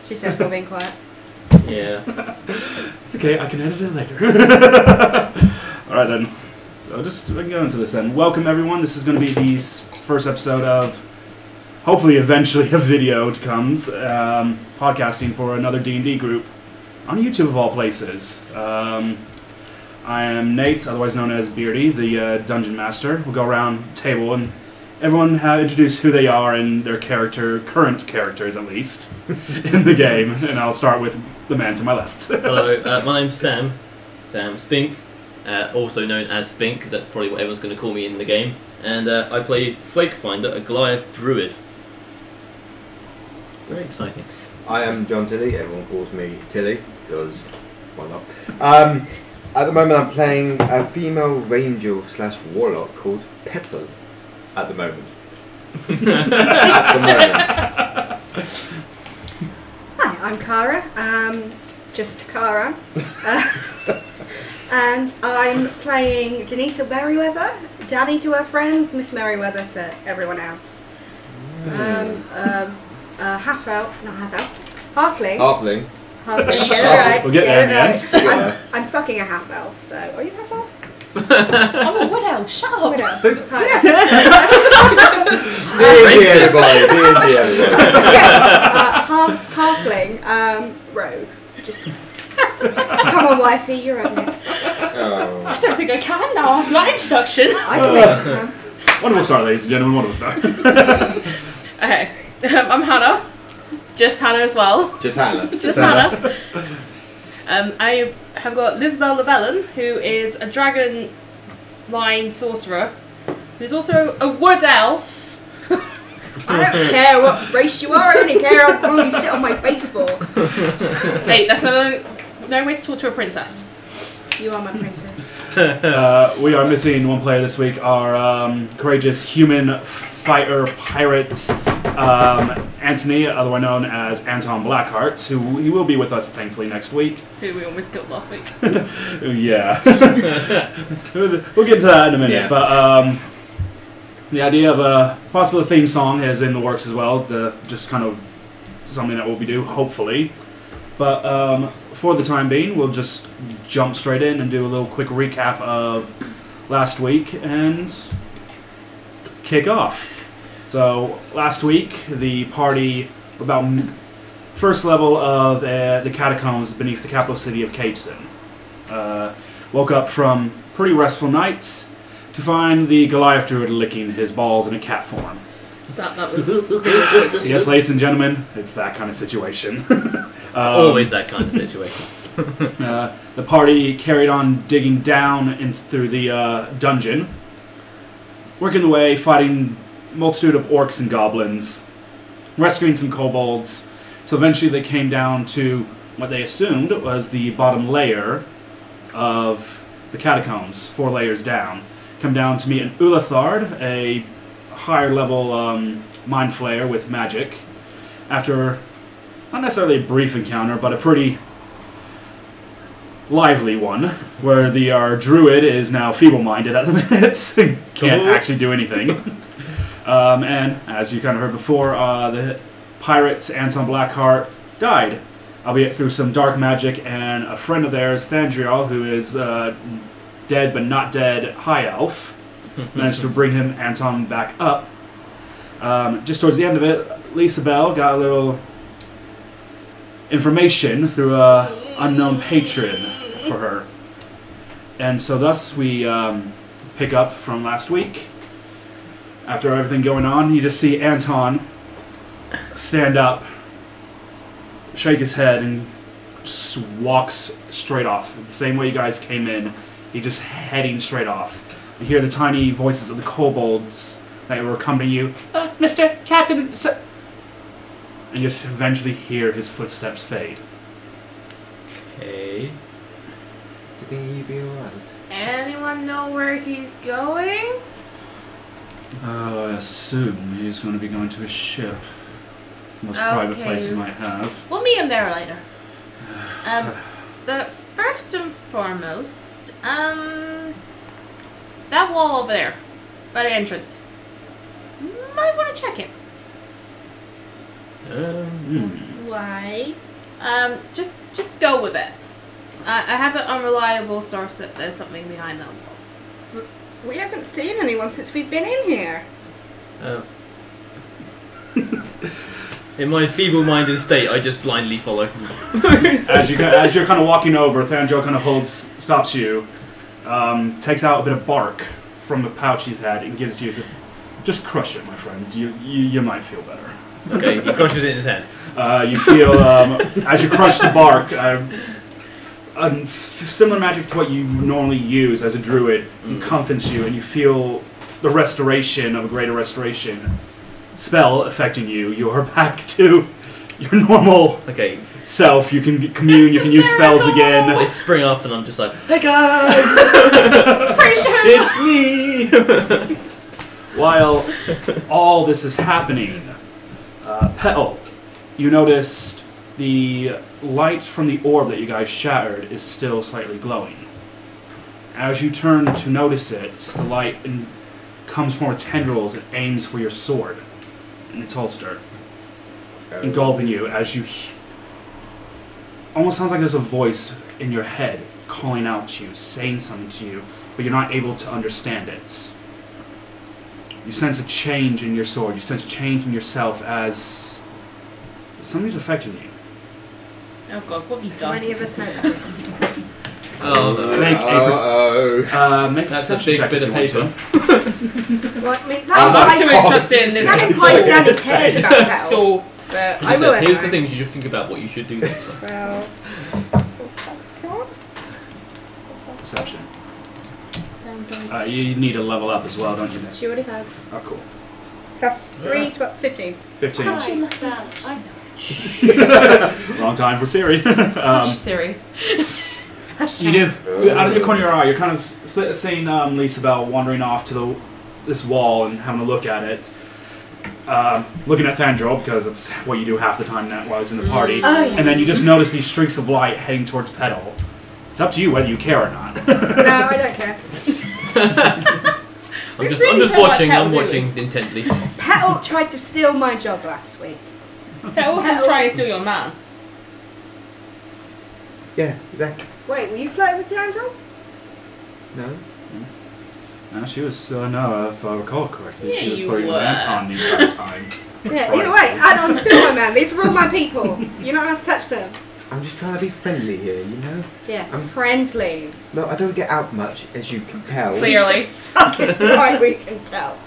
She says while being quiet. Yeah. It's okay, I can edit it later. Alright then. So just we can go into this then. Welcome everyone. This is going to be the first episode of, hopefully eventually a video to comes, podcasting for another D&D group on YouTube of all places. I am Nate, otherwise known as Beardy, the Dungeon Master. We'll go around the table and everyone introduce who they are and their current characters at least, in the game. And I'll start with the man to my left. Hello, my name's Sam. Sam Spink, also known as Spink, because that's probably what everyone's going to call me in the game. And I play Flake Finder, a Goliath Druid. Very exciting. I am John Tilly. Everyone calls me Tilly because why not? At the moment, I'm playing a female ranger / warlock called Petal. At the moment. At the moment. Hi, I'm Cara. Just Cara. And I'm playing Janita Merriweather. Danny to her friends, Miss Merriweather to everyone else. Half-elf, not half-elf. Halfling. Halfling. Halfling. Get it right. We'll get there in the end. Yeah. I'm fucking a half-elf, so... Are you half-elf? I'm a wood elf, shut up! Widow. Hi. D&D everybody. Halfling, rogue. Just... Come on, wifey, you're up next. Oh. I don't think I can now after that introduction. I can make it. Wonderful start, ladies and gentlemen, wonderful start. Okay, I'm Hannah. Just Hannah as well. Just Hannah. Just Hannah. I have got Lisbel Llewellyn, who is a dragon line sorcerer, who's also a wood elf. I don't care what race you are, I only care how long you sit on my face for. Hey, that's no way to talk to a princess. You are my princess. We are missing one player this week, our courageous human fighter pirate, Anthony, otherwise known as Anton Blackheart, who he will be with us thankfully next week. Who we almost killed last week. Yeah. We'll get to that in a minute, Yeah. but the idea of a possible theme song is in the works as well, just kind of something that we'll be doing, hopefully. But for the time being, we'll just jump straight in and do a little quick recap of last week and kick off. So last week, the party about first level of the catacombs beneath the capital city of Capeson. Woke up from pretty restful nights to find the Goliath druid licking his balls in a cat form. That was... Yes, ladies and gentlemen, it's that kind of situation. Always that kind of situation. The party carried on digging down through the dungeon, working the way, fighting a multitude of orcs and goblins, rescuing some kobolds. So eventually they came down to what they assumed was the bottom layer of the catacombs, 4 layers down. Come down to meet an Ulathard, a higher level mind flayer with magic. After not necessarily a brief encounter, but a pretty lively one, where our druid is now feeble-minded at the minute, can't actually do anything. And as you kind of heard before, the pirates Anton Blackheart died, albeit through some dark magic, and a friend of theirs, Thandriel, who is dead but not dead high elf, managed to bring Anton back up. Just towards the end of it, Lisa Bell got a little information through a unknown patron for her. And so thus we pick up from last week. After everything going on, you just see Anton stand up, shake his head, and just walks straight off. The same way you guys came in, he just heading straight off. You hear the tiny voices of the kobolds that were accompanying you. Mr. Captain... And just eventually hear his footsteps fade. Okay. Do you think he'd be alright? Anyone know where he's going? I assume he's going to be going to his ship. Most private place he might have. We'll meet him there later. But first and foremost, that wall over there, by the entrance. Might want to check it. Why? Just go with it. I have an unreliable source that there's something behind that wall. We haven't seen anyone since we've been in here. In my feeble-minded state, I just blindly follow. As you're kind of walking over, Thandro kind of stops you, takes out a bit of bark from the pouch he's had and gives it to you. Says, just crush it, my friend. You might feel better. Okay, he crushes it in his hand. You feel as you crush the bark. Similar magic to what you normally use as a druid encompasses you, and you feel the restoration of a greater restoration spell affecting you. You are back to your normal self. You can commune, you can use spells again. I spring up and I'm just like, hey guys! It's me! While all this is happening, Petal, you noticed the light from the orb that you guys shattered is still slightly glowing. As you turn to notice it, the light comes from its tendrils and aims for your sword in its holster, engulfing you as you... Almost sounds like there's a voice in your head calling out to you, saying something to you, but you're not able to understand it. You sense a change in your sword, you sense a change in yourself as something's affecting you. Oh god, what have you Do done? any of us notice this? Oh no. Make a That's a perception big check bit if of you want paper. to. Well, I mean, I'm not too that interested in this. implies Danny cares about Petal. So, But He I will says, here's the anyway. things you should think about what you should do next time. Well, Perception. You need a level up as well, don't you, Nick? she already has. Oh, cool. Plus 3 to about 15. 15. I Wrong time for Siri. Siri. You do. Out of the corner of your eye, you're kind of seeing Lisa Bell wandering off to this wall and having a look at it. Looking at Thandro, because that's what you do half the time that was in the party. Oh, yes. And then you just notice these streaks of light heading towards Petal. It's up to you whether you care or not. No, I don't care. I'm just care what watching. Petal I'm doing. watching intently. Petal tried to steal my job last week. They're also trying to steal your man. Yeah, exactly. Wait, were you flirting with Thandro? No? She was, no, if I recall correctly, she Yeah, was you flirting with were. Anton the entire time. Yeah, either way, Adon's still my man. These are all my people. You're not allowed to touch them. I'm just trying to be friendly here, you know? Yeah, I'm- friendly. Look, I don't get out much, as you can tell. Clearly. Fucking right, we can tell.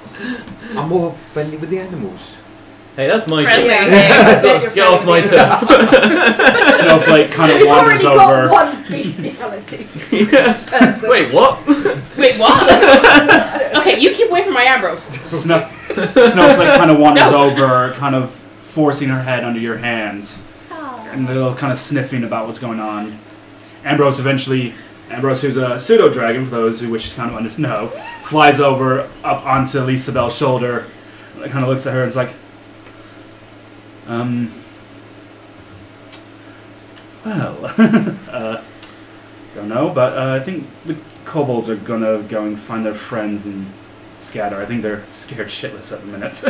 I'm more friendly with the animals. Hey, that's my Friendly. job. I bet you're Get off my friendly with turf. Snowflake kind of You've wanders already got over. one bestiality. Person. Wait, what? Wait, what? Okay, you keep away from my Ambrose. Snowflake kind of wanders over, kind of forcing her head under your hands. And a little kind of sniffing about what's going on. Ambrose, who's a pseudo-dragon, for those who wish to kind of know, flies over, up onto Lisa Bell's shoulder, and kind of looks at her and is like, well, don't know, but I think the kobolds are gonna go and find their friends and scatter. I think they're scared shitless at the minute.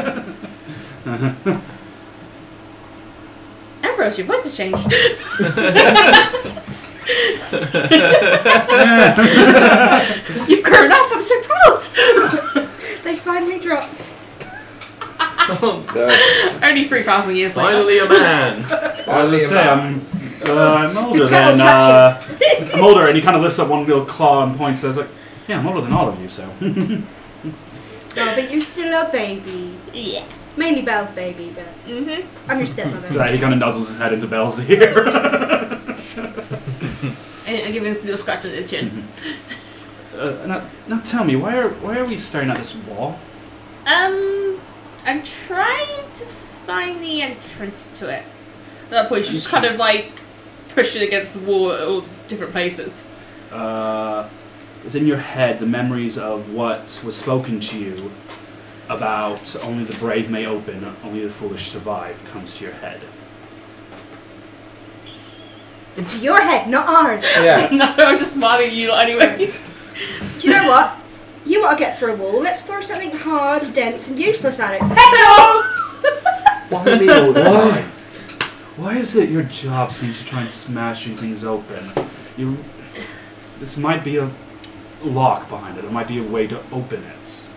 Ambrose, your voice has changed. You've grown up, I'm so proud. They finally dropped. Only 3,000 years later. Finally a man. I was say, I'm older Did Petal than, touch I'm older, and he kind of lifts up one little claw and points, says like, yeah, I'm older than all of you, so. Oh, but you're still a baby. Yeah. Mainly Belle's baby, but I'm your stepmother. Right, he kind of nuzzles his head into Belle's ear. And give him a little scratch on the chin. Now tell me, why are we staring at this wall? I'm trying to find the entrance to it. At that point, she's just kind of like pushing against the wall at all different places. Within your head, the memories of what was spoken to you about only the brave may open, only the foolish survive, comes to your head. Into your head, not ours. Yeah. No, I'm just smiling at you anyway. Do you know what? You want to get through a wall. Let's throw something hard, dense, and useless at it. Hello! Why me all the time? Why is it your job seems to try and smashing things open? This might be a lock behind it. There might be a way to open it.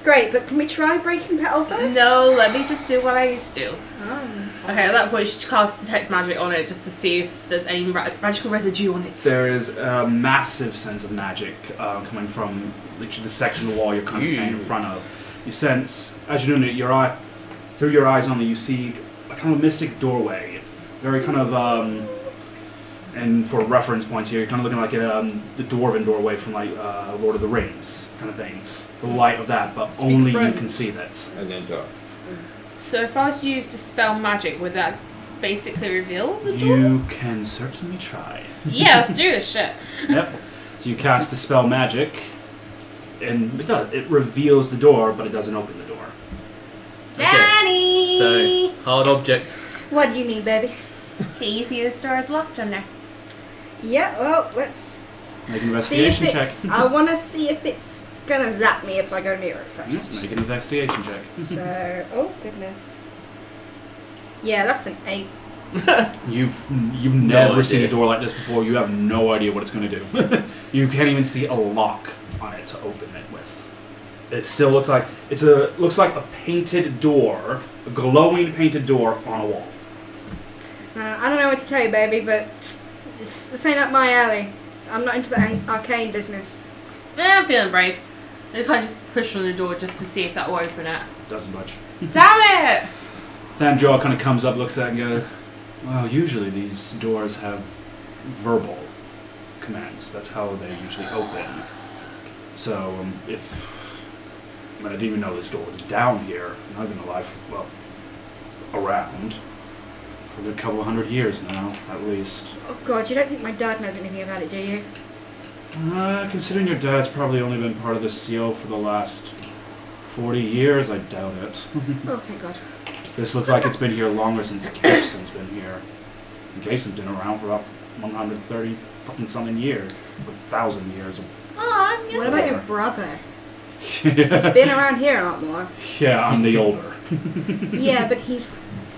Great, but can we try breaking Petal first? No, let me just do what I used to do. Oh. Okay, at that point, she casts Detect Magic on it just to see if there's any magical residue on it. There is a massive sense of magic coming from literally the section of the wall you're kind of standing in front of. You sense, as you're doing it, through your eyes only, you see a kind of mystic doorway. Very kind of, and for reference points here, you're kind of looking like the dwarven doorway from like Lord of the Rings kind of thing. The light of that, but only you can see that. And then dark. So if I was to use Dispel Magic, would that basically reveal the door? You can certainly try. Yeah, let's do this shit. Yep. So you cast Dispel Magic, and it does. It reveals the door, but it doesn't open the door. Danny! So, hard object. What do you need, baby? Can you see this door is locked on there? Yeah, well, let's Make an see if investigation it's... check. I want to see if it's gonna zap me if I go near it first. Make an investigation check. So, oh goodness. Yeah, that's an 8. You've never idea. seen a door like this before. You have no idea what it's going to do. You can't even see a lock on it to open it with. It still looks like looks like a painted door, a glowing painted door on a wall. I don't know what to tell you, baby, but this ain't up my alley. I'm not into the arcane business. I'm feeling brave. I kind of just push on the door just to see if that will open it. Doesn't budge. Damn it! Thandral kind of comes up, looks at it, and goes, "Well, usually these doors have verbal commands. That's how they usually open. So I didn't even know this door was down here. I've been alive, around for a good couple of 100 years now, at least. Oh god, you don't think my dad knows anything about it, do you? Considering your dad's probably only been part of the seal for the last 40 years, I doubt it. Oh, thank god. This looks like it's been here longer since Gibson's been here. And Gibson's been around for about 130 fucking something years. 1,000 years. Oh, What about your brother? He's Yeah, been around here a lot more. I'm the older. Yeah, but he's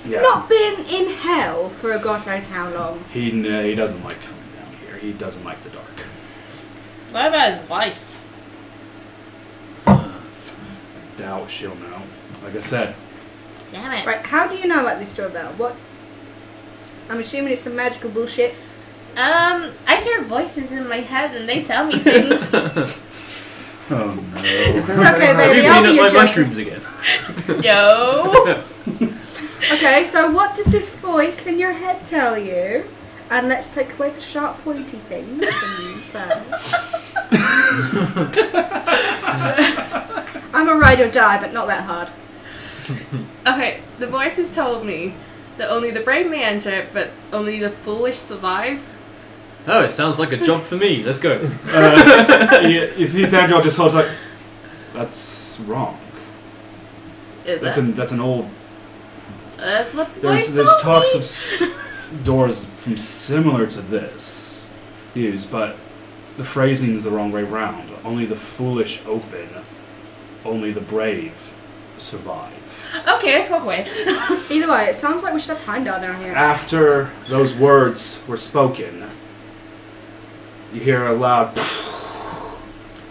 Yeah. not been in hell for God knows how long. He doesn't like coming down here. He doesn't like the dark. What about his wife? Doubt she'll know. Like I said, Damn it. Right, how do you know about this doorbell? What? I'm assuming it's some magical bullshit. I hear voices in my head and they tell me things. oh no. It's okay, Have baby, you I'll been be at your my judge. mushrooms again? No. Okay, so what did this voice in your head tell you? And let's take away the sharp, pointy things from you first. I'm a ride or die, but not that hard. Okay, the voices told me that only the brave may enter, but only the foolish survive. Oh, it sounds like a job for me. Let's go. You see Thandral just holds like, that's wrong. Is That's it? an old. That's what the voice There's told talks me. of doors from similar to this used, but the phrasing's the wrong way round. Only the foolish open, only the brave survive. Okay, let's walk away. Either way, it sounds like we should have Heimdall down here. After those words were spoken, you hear a loud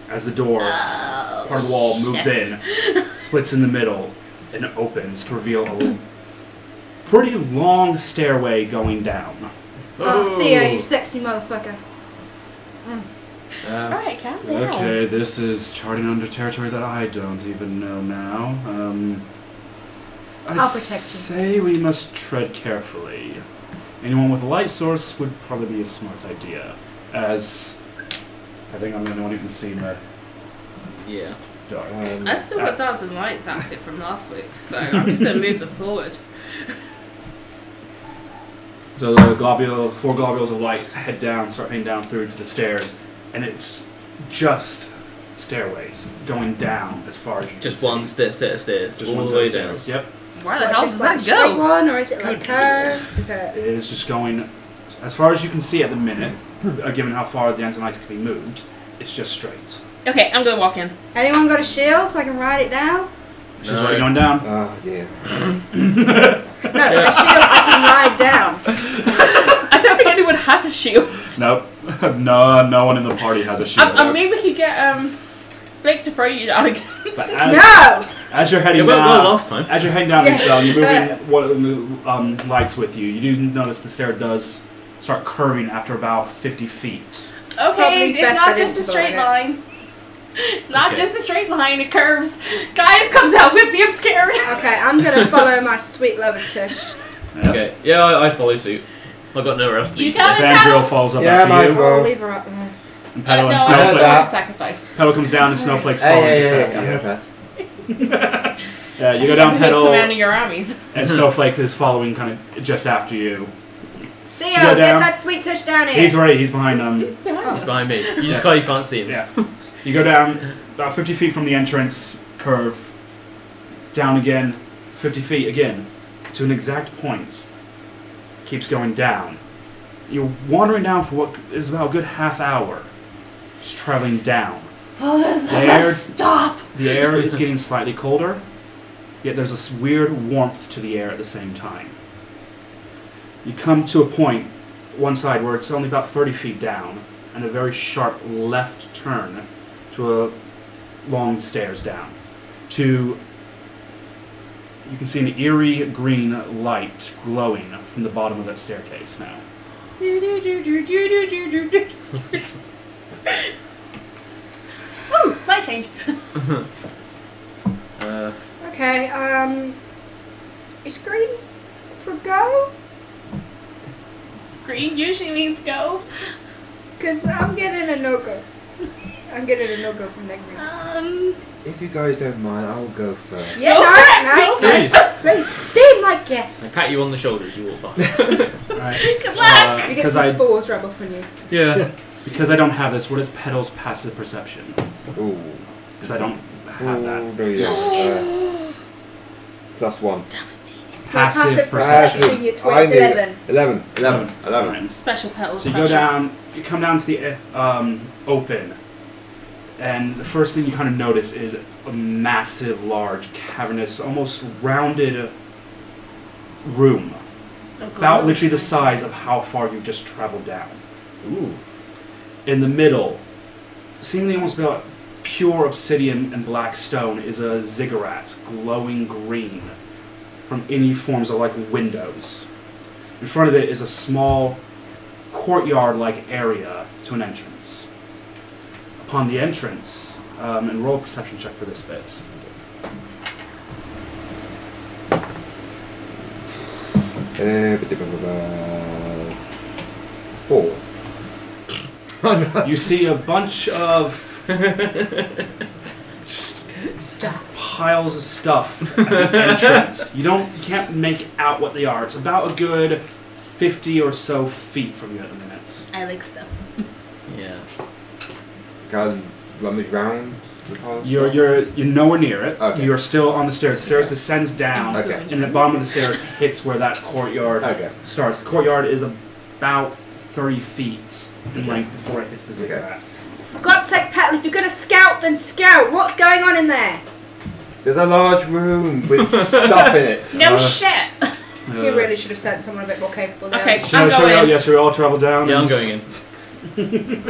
as the doors, part of the wall moves in, splits in the middle, and opens to reveal a pretty long stairway going down. Oh, Theo, you sexy motherfucker. Alright, calm down. Okay, this is charting under territory that I don't even know now. I'd I'll protect you. say we must tread carefully. Anyone with a light source would probably be a smart idea, as I think I'm the only one who can see in the Yeah. dark. I still got dancing lights active from last week, so I'm just going to move them forward. So the four globules of light start heading down through to the stairs, and it's just stairways going down as far as you can Just see. one set of stairs. Just all one the set way of down. stairs. Yep. Where the What, hell just does like that a straight go? one, or is it like Good curved? Is it... It is just going as far as you can see at the minute, given how far the dancing lights can be moved. It's just straight. Okay, I'm going to walk in. Anyone got a shield so I can ride it down? She's No. already going down. Oh, yeah. No, a shield I can ride down. I don't think anyone has a shield. Nope. No one in the party has a shield. Maybe we could get Blake to throw you down again. But No! as you're heading It went down, well last time. as you're heading down this bell, you're moving lights with you. You do notice the stair does start curving after about 50 feet. Okay, Probably it's best not I just a didn't straight blow it. line. It's not Okay. just a straight line, it curves. Guys, come down with me, I'm scared. Okay, I'm gonna follow my sweet lover's tush. Yep. Okay, yeah, I follow suit. I've got nowhere else to You be. can't- Evangel falls up Yeah, might after as you. well. I'll leave her up there. And Petal no, and I Snowflake. don't want to sacrifice. Petal comes down and Snowflake's Hey, falls hey, just hey, after I you. heard that. Yeah, you go down Who's Petal, commanding your armies? and Snowflake is following kind of just after you. Theo, Should we go get down? that sweet tush down here. He's right, he's behind them. He's behind Oh. us. Behind me. You just Yeah. can't see him. Yeah. You go down about 50 feet from the entrance curve, down again, 50 feet again, to an exact point. Keeps going down. You're wandering down for what is about a good half hour. Just traveling down. Oh, this There- stop! The air is getting slightly colder, yet there's this weird warmth to the air at the same time. You come to a point, one side, where it's only about 30 feet down, and a very sharp left turn to a long stairs down. You can see an eerie green light glowing from the bottom of that staircase now. Ooh, light change. Okay, is green for go? Green usually means go. Because I'm getting a no-go. I'm getting a no-go from that green. If you guys don't mind, I'll go first. Yeah, Go no, for it, no, go for please, be my I guest. pat you on the shoulder as you walk past. Right? Good luck! You get Because some spores rub off on you. Yeah. because I don't have this, what is Petal's passive perception? Ooh. Because I don't have that. Ooh, there you go. +1. Passive perception. perception. You're I need 11. 11. Alright. Special petals. So you go down, you come down to the open, and the first thing you kind of notice is a massive, large, cavernous, almost rounded room. About literally the size of how far you just traveled down. Ooh. In the middle, seemingly almost about pure obsidian and black stone, is a ziggurat, glowing green, from any forms of like windows. In front of it is a small courtyard-like area to an entrance. Upon the entrance, and roll a perception check for this bit. Uh, 4. You see a bunch of Stuff. piles of stuff at the entrance. You can't make out what they are. It's about a good 50 or so feet from you at the minute. I like stuff. Yeah. Can I rummage round the pile of You're stuff? you're nowhere near it. Okay. You're still on the stairs. The stairs descends down, Okay. and the bottom of the stairs hits where that courtyard Okay. starts. The courtyard is about 30 feet in length before it hits the ziggurat. For God's sake, Petal, if you're going to scout, then scout. What's going on in there? There's a large room with stuff in it. No Uh, shit! You really should have sent someone a bit more capable there. Okay. Shall I'm we going. should we all travel down? Yeah, and I'm just- going in.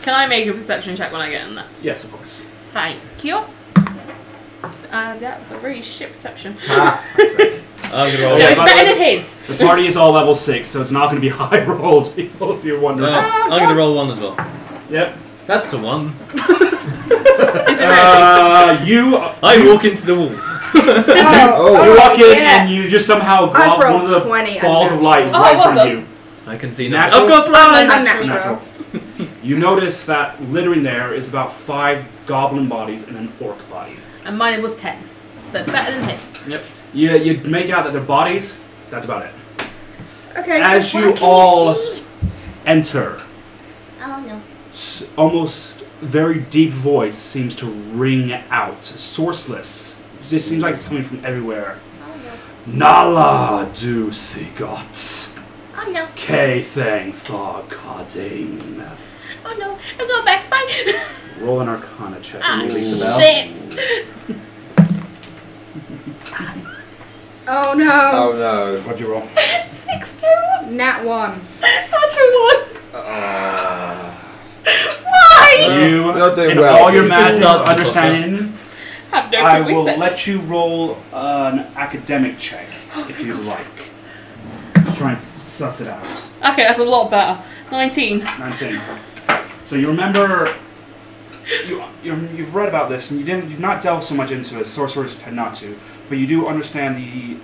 Can I make a perception check when I get in there? Yes, of course. Thank you. That's a very shit perception. Ah, Fuck's sake. I'm gonna No, roll. yeah, it's by the better way- than his. The party is all level 6, so it's not going to be high rolls, people, if you're wondering. I'm gonna roll 1 as well. Yep. That's a 1. Is it ready? You I walk into the wall. you walk in yes. and you just somehow I've glop one rolled of the 20 balls of light is Oh, right in well front of done. you. I can see Natural? nothing. I've got blind! Unnatural. You notice that littering there is about 5 goblin bodies and an orc body. And mine was 10. So better than his. Yep. You make out that they're bodies. That's about it. Okay, As so you what can all see? enter, Oh no. almost very deep voice seems to ring out, sourceless. It just seems like it's coming from everywhere. Nala du sigots. Oh no. K thang thaw carding. Oh no. I'm going back. Bye. Roll an arcana check, Ah, Isabel. shit. Oh no. Oh no. What'd you roll? 6-2. Nat 1. Natural 1. Why? You, You're doing in well. all your Good magic start to the understanding, Have no I clue will what we said. let you roll an academic check if you'd like. Just try and suss it out. Okay, that's a lot better. 19. 19. So you remember, you've read about this, and you've not delved so much into it. Sorcerers tend not to, but you do understand the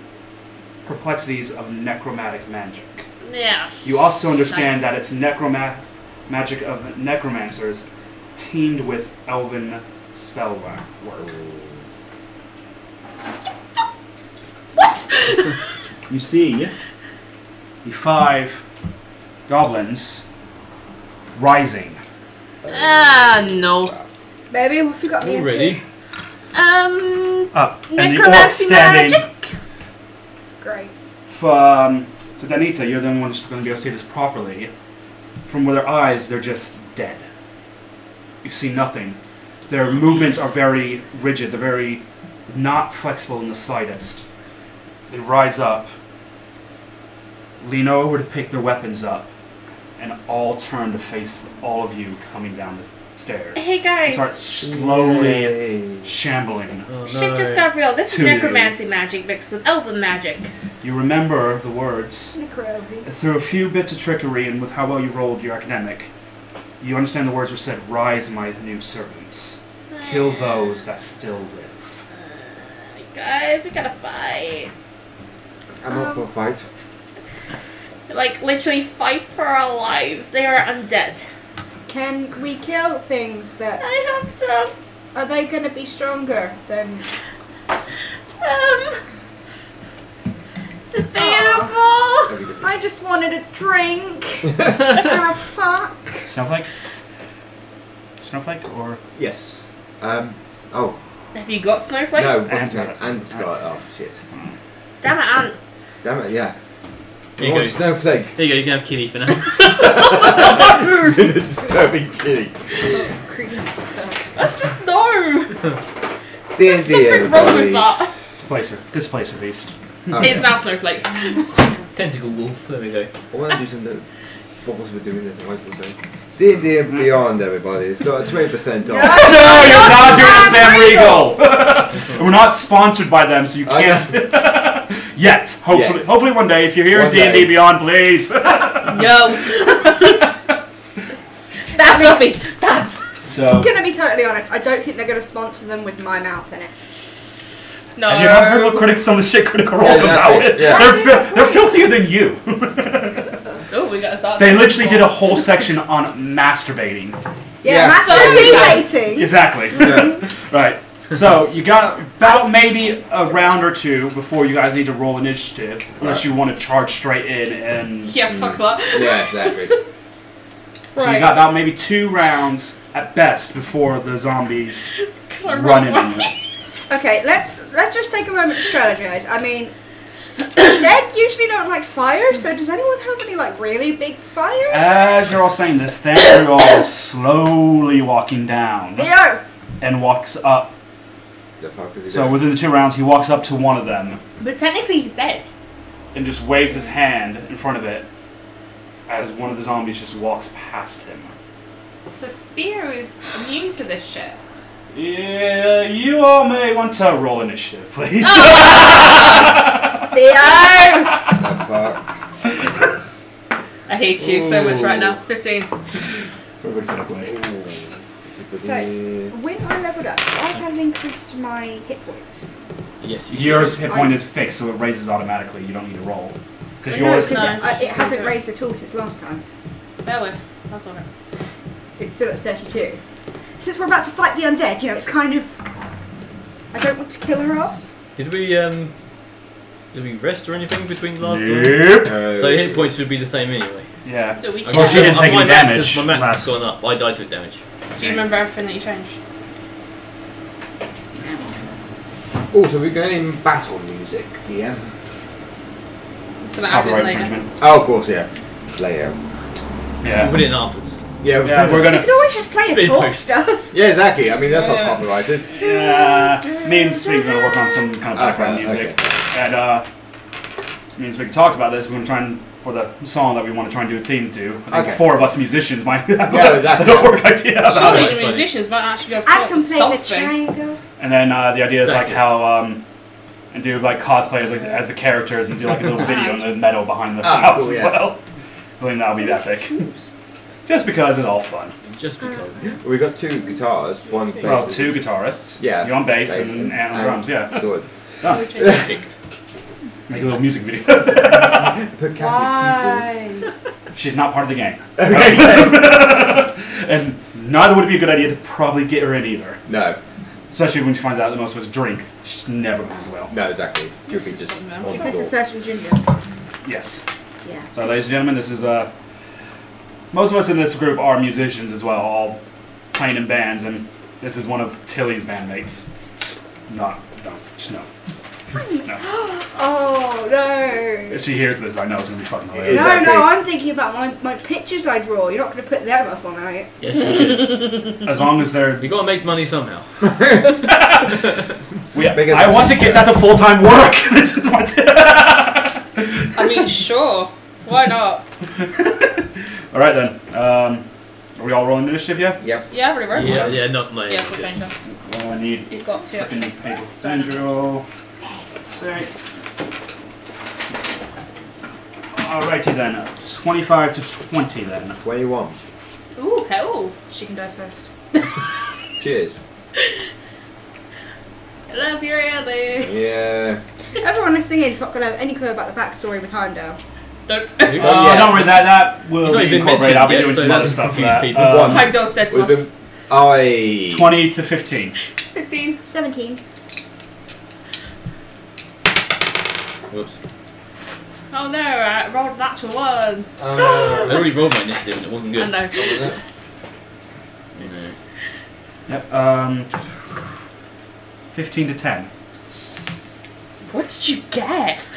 perplexities of necromantic magic. Yeah. You also understand that it's magic of necromancers teamed with elven spell work. What? You see the 5 goblins rising. No. Baby, what have you got me Already? Up. And the orc Necromancy standing. magic? Great. So Danita, you're the only one who's going to be able to see this properly. From where their eyes, they're just dead. You see nothing. Their movements are very rigid. They're very not flexible in the slightest. They rise up, lean over to pick their weapons up, and all turn to face all of you coming down the stairs. Hey And guys. start slowly Yay. shambling. Oh, Shit just got real. This is To you. necromancy magic mixed with elven magic. You remember the words. Necromancy. Through a few bits of trickery and with how well you rolled your academic, you understand the words were said, "Rise, my new servants. Kill those that still live." Guys, we gotta fight. I'm up for a fight. Like, literally fight for our lives. They are undead. Can we kill things that... I hope so. Are they going to be stronger than... Debatable. I just wanted a drink. And a fuck. Snowflake? Snowflake or Yes. Oh. Have you got Snowflake? No, Ant's what's got it? it. Ant's got it. Oh, shit. Damn it, Ant. Damn it, yeah. There you Oh, go. Snowflake. There you go, you can have Kitty for now. The disturbing kitty. Oh, creepy as fuck. That's just no. D&D, There's something wrong with everybody. that. displacer beast? Okay. It's now Snowflake. Tentacle wolf, there we go. I want to do some notes. What was we doing this? I might as well say. D&D and Beyond, everybody. It's got a 20% off. No, you're not doing Sam Regal! We're not sponsored by them, so you can't. Yet. Hopefully. Yet. Hopefully one day, if you're here in One D&D day. Beyond, please. No. That's Fluffy. That. So, I'm going to be totally honest. I don't think they're going to sponsor them with my mouth in it. No. have you not heard what some of the shit Critical Role Yeah, comes out with? yeah. They're filthier than you. Oh, we gotta start. They literally did a whole section on masturbating. Yeah, Yeah. masturbating. Exactly. Yeah. Right. So you got about maybe a round or two before you guys need to roll initiative, unless you want to charge straight in and. Yeah, fuck that. Yeah, exactly. So you got about maybe 2 rounds at best before the zombies Can I run run into you. Okay, let's just take a moment to strategize. I mean, dead usually don't like fire, so does anyone have any like really big fire? As you're all saying this, Thanagar all slowly walking down Leo! and walks up. The fuck is he So doing? within the 2 rounds, he walks up to one of them But technically he's dead. and just waves his hand in front of it as one of the zombies just walks past him. So Theo is immune to this shit. Yeah, you all may want to roll initiative, please. Theo! The fuck? I hate you so much right now. 15. Perfect segue. So, when I leveled up, so I've had an increase to my hit points. Yes, you Yours hit point is fixed, so it raises automatically. You don't need to roll. Because No, yours. 'cause No. it hasn't raised at all since last time. Bear with. That's okay. It's still at 32. Since we're about to fight the undead, you know, it's kind of... I don't want to kill her off. Did we rest or anything between the last one? Yep. So your hit points should be the same anyway. Yeah. So we Okay, can. Well, she didn't take my any max damage My max last- has gone up. I took damage. Do you remember everything that you changed? Also, we're going battle music, DM. It's gonna add in Copyright later. infringement. Oh, of course, yeah. Layout. We'll Yeah. put it in afterwards. Yeah, Yeah, we're You gonna. can always just play a Bit talk post. stuff. Yeah, exactly. I mean, that's Yeah. not copyrighted. Yeah. Me and Sweet are gonna work on some kind of background Okay, music, okay. and me and Vic talked about this. We're going to try and, for the song that we want to try and do a theme to, I think Okay. 4 of us musicians might have exactly. a work idea about Surely it. the musicians might actually be able to I come up can with play the something. triangle. And then the idea is like Exactly. how, and do like cosplayers like, as the characters and do like a little video in the meadow behind the house cool, as yeah. well. I think that would be epic. Just because it's all fun. Just because. We got 2 guitars, 1 bass. Well, 2 guitarists. Yeah. You on bass Bass and Anne on drums, yeah. Sword. Done. Perfect. Make a little music video. Put Kathy's Why? She's not part of the game. And neither would it be a good idea to probably get her in either. No, Especially when she finds out that most of us drink. She's never going to do well. no, exactly. Should be just Is on Is the this a floor. certain ginger? Yes. Yeah. So, ladies and gentlemen, this is most of us in this group are musicians as well, all playing in bands, and this is one of Tilly's bandmates. Just no. Oh no. If she hears this, I know it's gonna be fucking hilarious. No, Exactly. no, I'm thinking about my pictures I draw. You're not going to put them up on, are you? Yes, you should. As long as they're, We gotta make money somehow. Because I want to get that to full-time work. This is what. I mean, sure. Why not? All right then. Are we all rolling initiative yet? Yep. Yeah, I've already Yeah, wrote yeah, not my. Yeah, for danger. Well, I need You've got 2. fucking paper for Sandro. Say. Alrighty then. 25 to 20 then. 21. Ooh, hell. She can die first. Cheers. Hello, Fury. Yeah. Everyone listening in is not going to have any clue about the backstory with Heimdall. Nope. yeah. Don't worry, that will He's not be even incorporated. mentioned I'll be yet, doing so some that other stuff for confuse that. people. Heimdall's dead to We've us. been. I. 20 to 15. 15. 17. Whoops. Oh no, I rolled a natural 1. I already rolled my initiative and it wasn't I good. know. You know. Yep. 15 to 10. What did you get?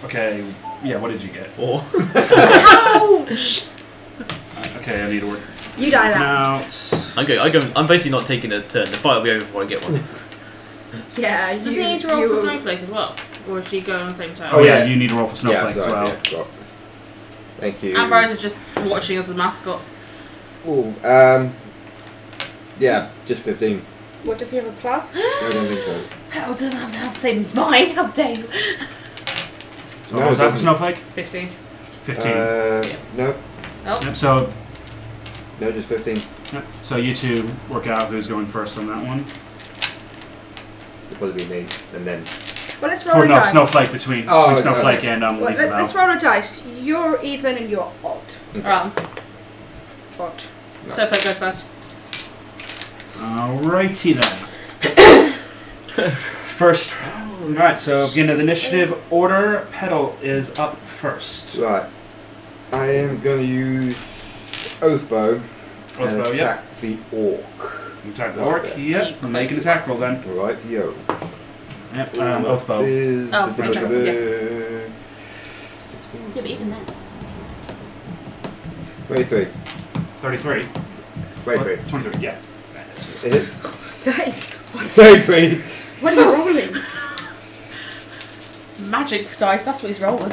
Okay. Yeah. What did you get? 4. Ouch! Okay. I need to work. You die last. Now. I'm basically not taking a turn. The fight will be over before I get one. Yeah, Does he need to roll for Snowflake as well? Or is she going on the same turn? Oh yeah. yeah. You need to roll for Snowflake as well. Yeah, got- Thank you. Ambrose is just watching as a mascot. Ooh, yeah, just 15. What, does he have a plus? I don't think so. Hell doesn't have to have the same as mine. How dare you? So No, what was it that for doesn't. Snowflake? 15. 15. No, Oh. Yep, so no, just 15. yep, so you two work out who's going first on that one. It'll probably be me, and then. Well, let's roll Or a no, dice. Snowflake between Oh, okay, Snowflake okay. and Well, Lisa let's now. roll a dice. You're even and you're odd. Odd. Snowflake goes first. Alrighty then. First, alright, so beginning of the initiative order, Petal is up first. Right. I am going to use Oathbow and Oathbow, yep. attack the orc. Attack the orc, yep. You Make an attack roll then. Right, yo. Yep, Oathbow. Is Oh, the okay, yeah. Yeah, but even then. 23. 33. 23. 23, yeah. It is. Hey, 23. what are you rolling? Magic dice, that's what he's rolling.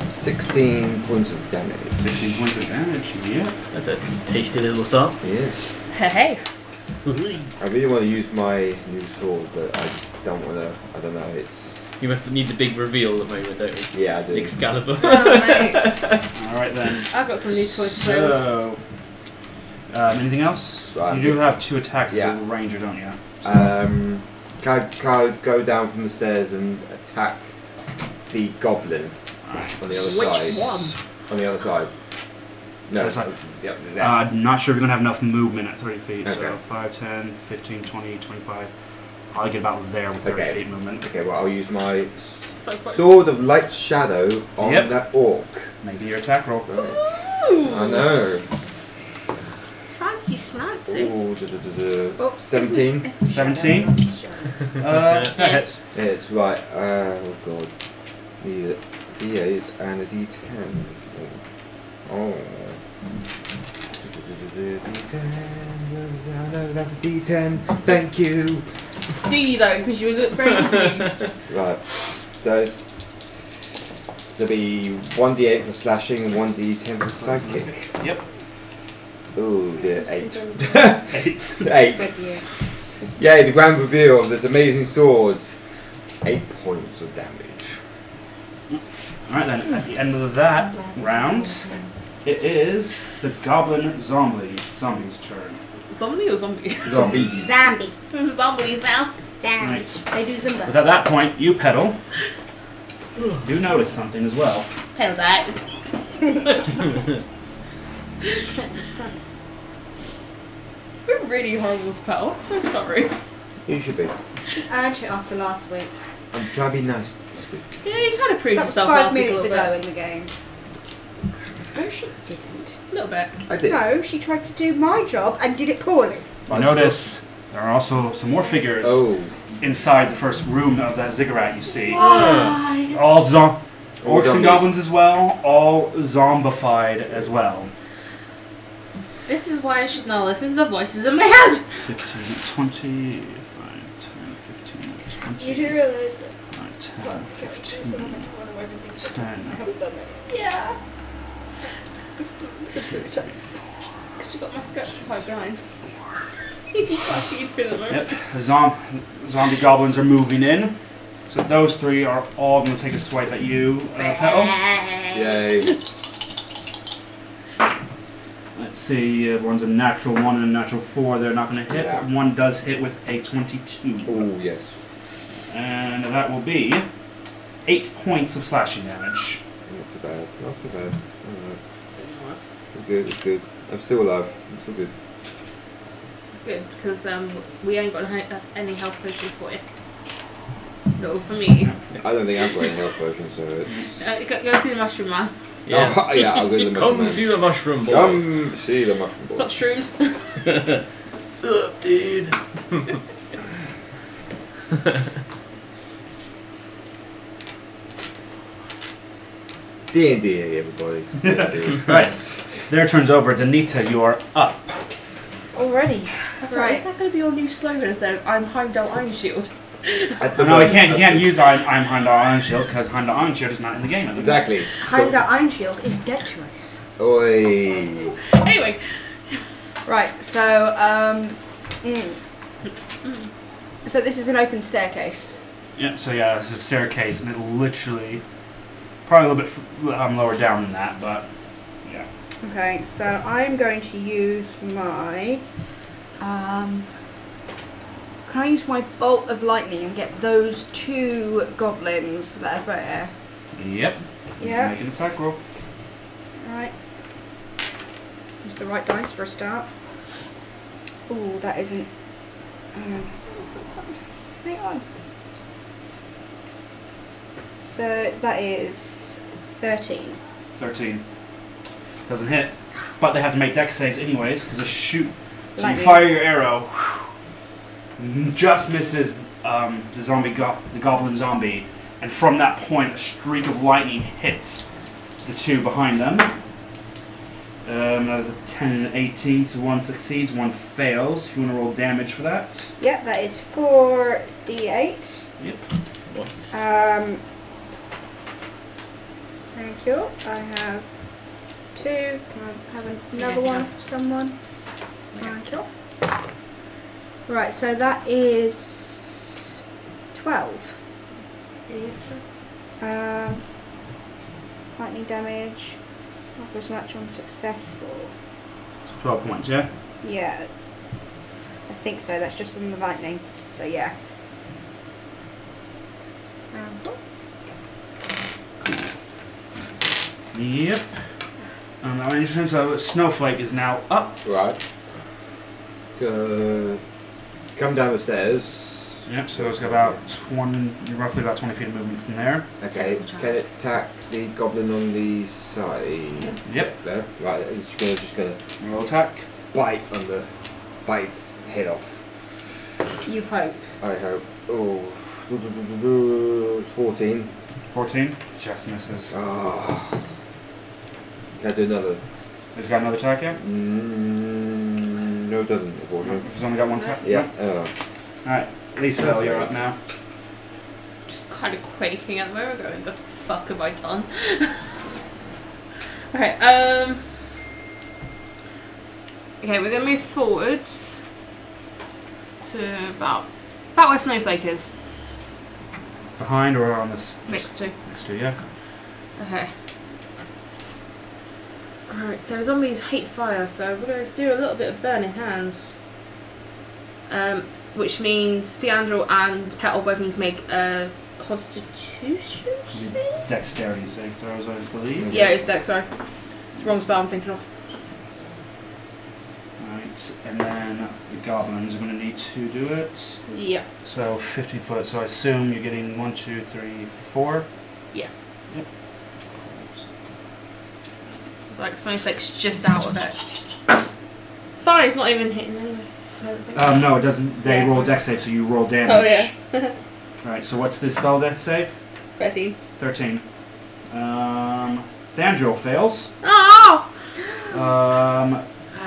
$16 points of damage. 16 points of damage, yep. That's a tasty little start. Yes. Hey. I really want to use my new sword, but I don't want to. I don't know. It's. You need the big reveal at the moment, don't you? Yeah, I do. Excalibur. Oh, mate. Alright then. I've got some new toys to play with. So, anything else? Right. You do have 2 attacks Yeah. as a ranger, don't you? So, Can I go down from the stairs and attack the goblin alright. on the other Which side? On the other side. No. Other side. Yep. There. Not sure if you're going to have enough movement at 30 feet, so Okay. 5, 10, 15, 20, 25. Probably get about there with 30 Okay. feet movement. Okay. Well, I'll use my So close. sword of light shadow on Yep. that orc. Maybe your attack roll. Right. Ooh. I know. Fancy smancy. Ooh, Oh, 17. isn't it 17? That hits. It's right. Oh god. Need a D8 and a D10. Oh. the D10. No, that's a D10. Thank you. Do you though? Because you look very confused. Right. So it'll be 1d8 for slashing and 1d10 for psychic. Yep. Ooh, dear, 8. 8. 8. Yay, the grand reveal of this amazing sword. 8 points of damage. Alright then, at the end of that round, it is the Goblin Zombie's turn. Zombie or zombie? Zombies. Zombie. Zombies now. Zombie. Right. They do Zumba. But at that point, you pedal. Do notice something as well. Hell dies. We're really horrible to pedal. I'm so sorry. You should be. She earned it after last week. I'm trying to be nice this week. Yeah, you kind of proved That was yourself 5 last week a minutes little ago bit. in the game. No, she didn't. A little bit. I did. No, she tried to do my job and did it poorly. You notice there are also some more figures Oh. inside the first room of that ziggurat you see. Why? All orcs and zombies. goblins as well, all zombified as well. This is why I should know. Listen to the voices in my head. 15, 20, 5, 10, 15, 20. You do realise that 5, 10, well, 15, the moment to run away from things. 10. I haven't done that. Yeah. 3, Because you got my skirt quite behind. Yep, the zombie goblins are moving in. So those 3 are all going to take a swipe at you, Petal. Yay. Let's see, one's a natural 1 and a natural 4. They're not going to hit. Yeah. One does hit with a 22. Oh, yes. And that will be 8 points of slashing damage. Not too bad. Not too bad. Alright. It's good. It's good. I'm still alive. I'm still good. Good, because we ain't got any health potions for you. No, for me. I don't think I've got any health potions, so it's... Go see the mushroom man. Yeah. Oh, yeah, I'll go to the mushroom Come man. see the mushroom boy. Come see the mushroom boy. Stop shrooms. What's up, dude? D&D, everybody. D&D. Right, their turn's over. Danita, you are up. Already. I'm sorry, is that going to be your new slogan instead of I'm Heimdall Iron Shield? No, he can't use I'm Heimdall Iron Shield because Heimdall Iron Shield is not in the game at the moment. Exactly. Heimdall Iron Shield is dead to us. Oi. Anyway. Right, so, so this is an open staircase. Yep, so yeah, it's a staircase and it literally, probably a little bit lower down than that, but yeah. Okay, so I'm going to use my, can I use my bolt of lightning and get those 2 goblins that are there? Yep. You Yeah. can make an attack roll. Right. Use the right dice for a start. Ooh, that isn't. So close. Hang on. So that is 13. 13. Doesn't hit, but they have to make dex saves anyways because it's shoot. So Lightning. you fire your arrow, just misses the goblin zombie, and from that point a streak of lightning hits the 2 behind them. That is a 10 and an 18, so one succeeds, one fails. If you want to roll damage for that. Yep, that is 4d8. Yep. Nice. Thank you. I have 2. Can I have another one for someone? Thank you. Right, so that is 12. Lightning damage. Offers match on successful. 12 points, yeah? Yeah. I think so. That's just on the lightning. So yeah. Yep. And that makes sense. So Snowflake is now up. Right. Come down the stairs. Yep, so it's got about roughly about 20 feet of movement from there. Okay, can it attack the goblin on the side? Yep. There. Right, it's just gonna Roll attack. bite its head off. You hope. I hope. Oh, 14. 14. Just misses. Ah. Can I do another? He's got another attack, yeah? No, it doesn't. Unfortunately. If it's only got one tap. Yeah. Alright, Lisa, you're up now. Just kind of quaking at the moment, going, the fuck have I done? Okay, okay, we're gonna move forwards to about where Snowflake is. Behind or on this? Next to. Next to, yeah. Okay. Alright, so zombies hate fire, so we're going to do a little bit of burning hands. Which means Fiandral and Petal both need to make a constitution save? Dexterity save throws, I believe. Yeah, it's Dex, sorry. It's the wrong spell I'm thinking of. Right, and then the goblins are going to need to do it. Yeah. So 50 foot, so I assume you're getting 1, 2, 3, 4? Yeah. Yep. It's like Snowflake's just out of it. It's fine, it's not even hitting anyway. No, it doesn't. They roll dex save, so you roll damage. Oh, yeah. Right, so what's the spell dex save? 13. 13. Thandril fails. Oh!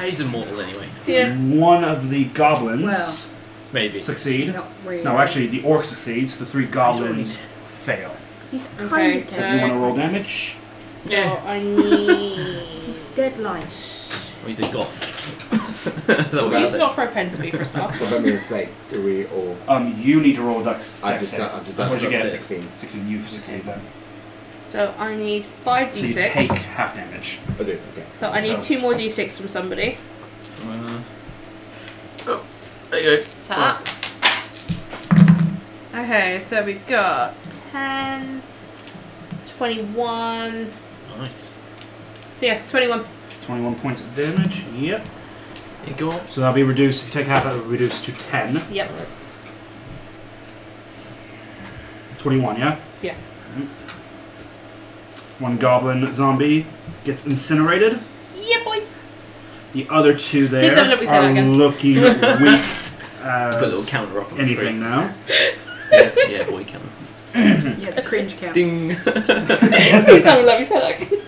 He's immortal anyway. Yeah. One of the goblins Maybe. succeed. Not really. No, actually, the orc succeeds. The 3 goblins fail. He's Okay, kind of so- dead. You want to roll damage? Yeah. So I need... He's dead like. Well, he's a goth. That's all We've about it. got for a pen to be for a start. What about me and Flake? Do we all? You need to roll dex I've dex just save. done. I've just done. What'd you get? 16. 16. You succeed then. So I need So you 5d6. take half damage. I do. Okay. So I need 2 more d6 from somebody. Oh, there you go. Tap. Okay, so we've got 10, 21. Nice. So yeah, 21. 21 points of damage. Yep. There you go. So that'll be reduced. If you take half, that will be reduced to 10. Yep. 21, yeah? Yeah. One goblin zombie gets incinerated. Yeah, boy. The other 2 there Please don't let me say that are again. looking weak Put a little as counter up on the anything screen. now. Yeah, boy counter. Yeah, the cringe count. Ding. Please don't let me say that again.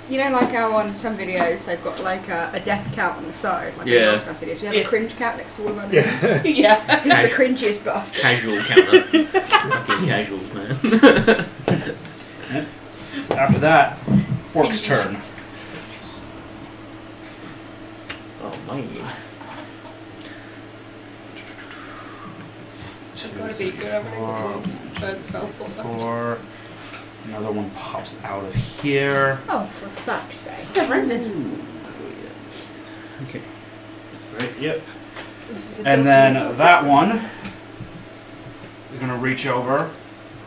You know, like how on some videos they've got like a death count on the side, like Yeah. in Oscar videos. We have Yeah. a cringe count next to all of our names. Yeah. Who's the cringiest bastard? Casual counter. Fucking casuals, man. Yep. After that, Orc's turn. Oh, man. I've got to be good over bird spells. 4. Another one pops out of here. Oh, for fuck's sake. It's never ending. Okay. Right, yep. This is a And dog then table. that one is going to reach over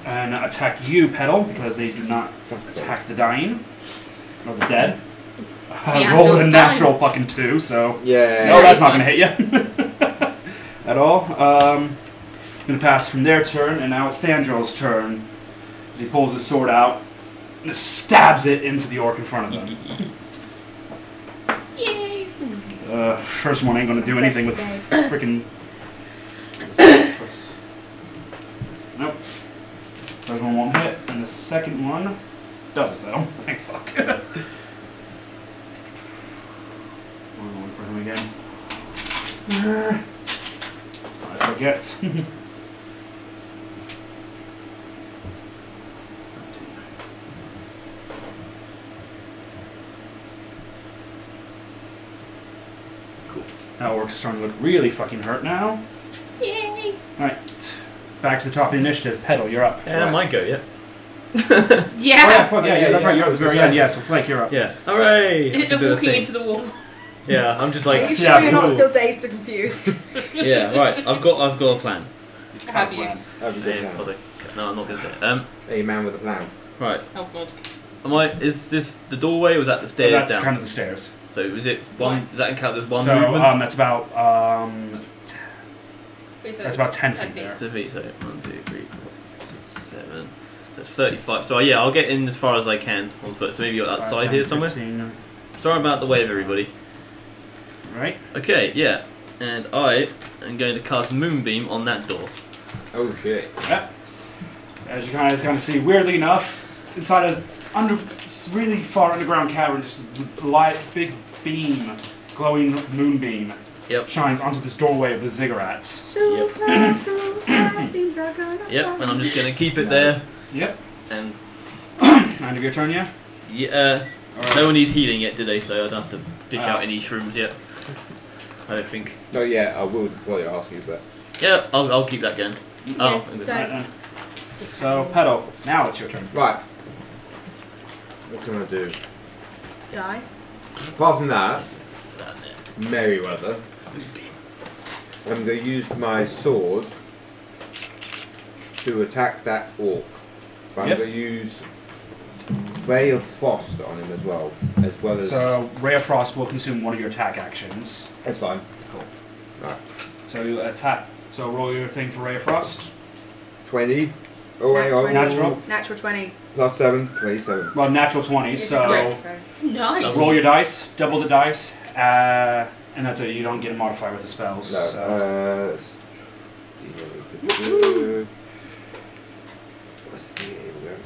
and attack you, Petal, because they do not attack the dying or the dead. The Rolled a angel's natural fucking 2, so Yeah. no, that's it's not fine. going to hit you at all. Going to pass from their turn, and now it's Thandril's turn as he pulls his sword out and just stabs it into the orc in front of them. Yay. First one ain't going to do anything with freaking. Nope. First one won't hit, and the second one does, though. Thank fuck. We're going for him again. I forget. Cool. That orc is starting to look really fucking hurt now. Yay. Alright. Back to the top of the initiative. Petal, you're up. Yeah, I might go, yeah. Oh yeah, Yeah. fuck yeah, that's right, you're at the very end. Yeah, so Flake, you're up. Yeah. Hooray! I can do the Walking thing. into the wall. Yeah, I'm just Are you like, sure Yeah, you're not cool. still dazed or confused? yeah, right. I've got a plan. Have you? Have a good Yeah, plan. got it. No, I'm not gonna say it. A man with a plan. Right. Oh god. Is this the doorway or is that the stairs That's down? kind of the stairs. So is it one? Does that count as one so movement? that's about that's about 10 feet there. So 1, 2, 3, 4, 6, 7. That's 35. So yeah, I'll get in as far as I can on foot. So maybe you're outside 10, here somewhere. 15. Sorry about the wave, everybody. Right. Okay, yeah. And I am going to cast Moonbeam on that door. Oh shit. Yep. As you guys kind of see, weirdly enough, inside a really far underground cavern, just a big beam, glowing moonbeam, shines onto this doorway of the ziggurats. Yep, and I'm just going to keep it there. Yep. And end of your turn, yeah? Yeah. No one needs healing yet, do they? So I don't have to dish out any shrooms yet. I don't think. No, yeah, I will probably ask you, but... Yeah, I'll keep that going. Yeah, so, Petal, now it's your turn. Right. What can I do? Die. Apart from that, Merryweather, I'm going to use my sword to attack that orc. But I'm going to use Ray of Frost on him as well as... So, Ray of Frost will consume one of your attack actions. That's fine. Cool. Right. So, you attack. So, roll your thing for Ray of Frost. 20. Oh, hang on. Natural. Natural 20. Plus 7, 27. Well, natural 20, so... Nice. Roll your dice, double the dice, and that's it. You don't get a modifier with the spells. No, so. What's the... Here we go.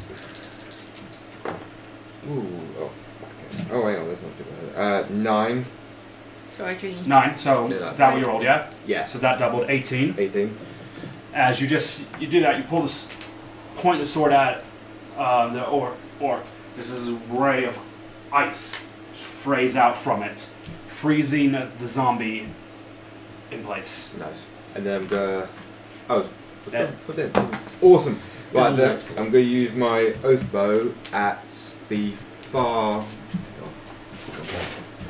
Ooh, oh, fuck. Oh, hang on, that's not too bad. 9. Sorry, Dream. 9, so that what you rolled, yeah? Yeah. So that doubled 18. 18. As you do that, you pull this, point the sword at the orc. This is a ray of ice frays out from it, freezing the zombie in place. Nice. And then I'm gonna... Oh, put in. Awesome. Right, then I'm going to use my oath bow at the far...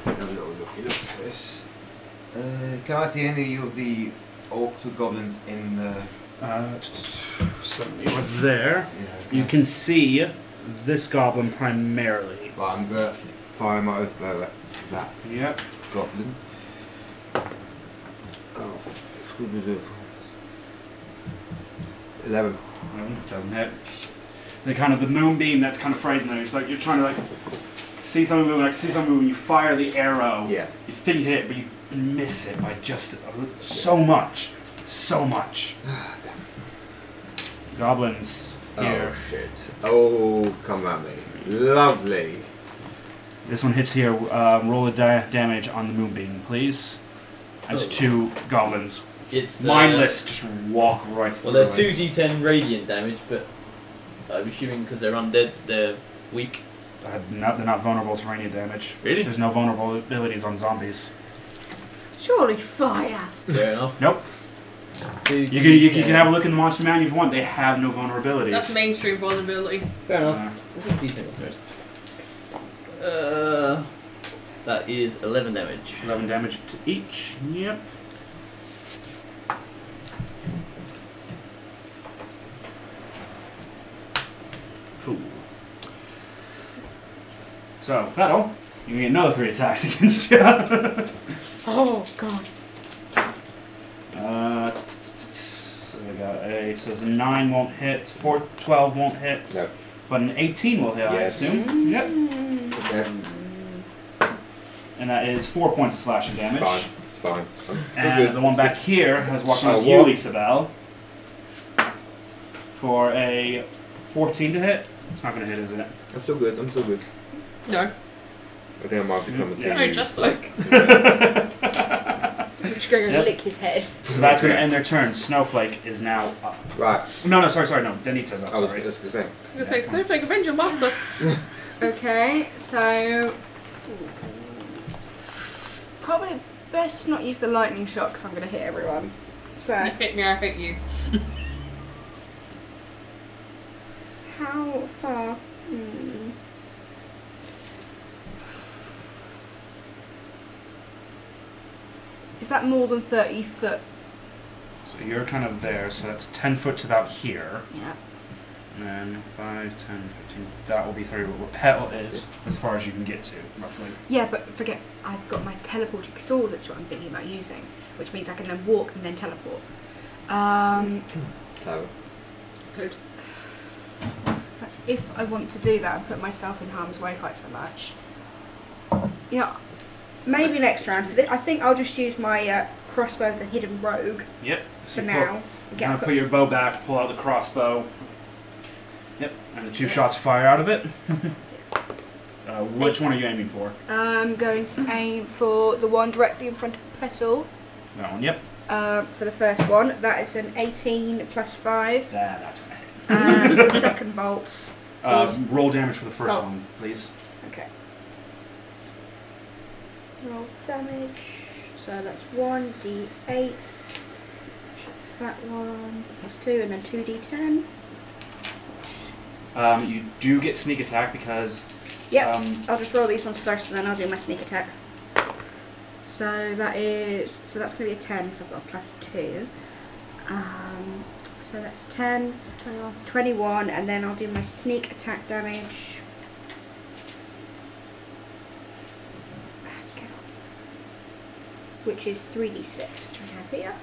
Have a little look at this. Can I see any of the orcs or goblins in the... So you're there. Yeah, you can see this goblin primarily. Right, I'm going to fire my oath bow at that goblin. Oh, 11. Doesn't hit. The kind of the moonbeam that's kind of phrasing there. It's like you're trying to see something moving. See something moving. You fire the arrow. Yeah. You think you hit it, but you miss it by just so much. So much. Goblins here. Oh shit! Oh, come at me! Lovely. This one hits here. Roll a damage on the moonbeam, please. As 2 goblins. It's mindless. Just walk right through. Well, they're 2d10 radiant damage, but I'm assuming because they're undead, they're weak. They're not vulnerable to radiant damage. Really? There's no vulnerable abilities on zombies. Surely fire. Fair enough. Nope. You can have a look in the monster manual if you want. They have no vulnerabilities. That's mainstream vulnerability. Fair enough. That is 11 damage. 11 damage to each. Yep. Cool. So, Petal, you can get another 3 attacks against you. Oh god. So we got so it's a 9 won't hit, 12 won't hit, no. But an 18 will hit, I assume. Yep. Okay. And that is 4 points of slashing damage. Fine. And the one back here has walked on you, Isabel, for a 14 to hit. It's not going to hit, is it? I'm still good. No. I think I might have to come and see No, you. just like. I'm just going to lick his head. So that's going to end their turn. Snowflake is now up. Right. No, sorry, no. Denita's up, I was sorry. just going to say. I'm going to say, Snowflake, avenge your master. Okay, so... Probably best not use the lightning shot because I'm going to hit everyone. So... You hit me, I hit you. How far? Is that more than 30 foot? So you're kind of there, so that's 10 foot to about here. Yeah. And then 5, 10, 15, that will be 30. But what Petal is as far as you can get to, roughly. Yeah, but forget, I've got my teleporting sword, that's what I'm thinking about using, which means I can then walk and then teleport. Clever. Good. That's if I want to do that and put myself in harm's way quite so much. Yeah, maybe next round. I think I'll just use my crossbow of the hidden rogue. Yep. For now. Put your bow back, pull out the crossbow. Yep, and the 2 shots fire out of it. Which one are you aiming for? I'm going to aim for the one directly in front of Petal. That one, yep. For the first one, that is an 18 plus 5. That's gonna hit. And the second bolt is... Roll damage for the first one, please. Okay. Roll damage. So that's 1d8. That's that one. Plus 2, and then 2d10. You do get sneak attack because... Yep, I'll just roll these ones first and then I'll do my sneak attack. So that's going to be a 10 because I've got a plus 2. So that's 10, 21, and then I'll do my sneak attack damage. Which is 3d6, which I have here.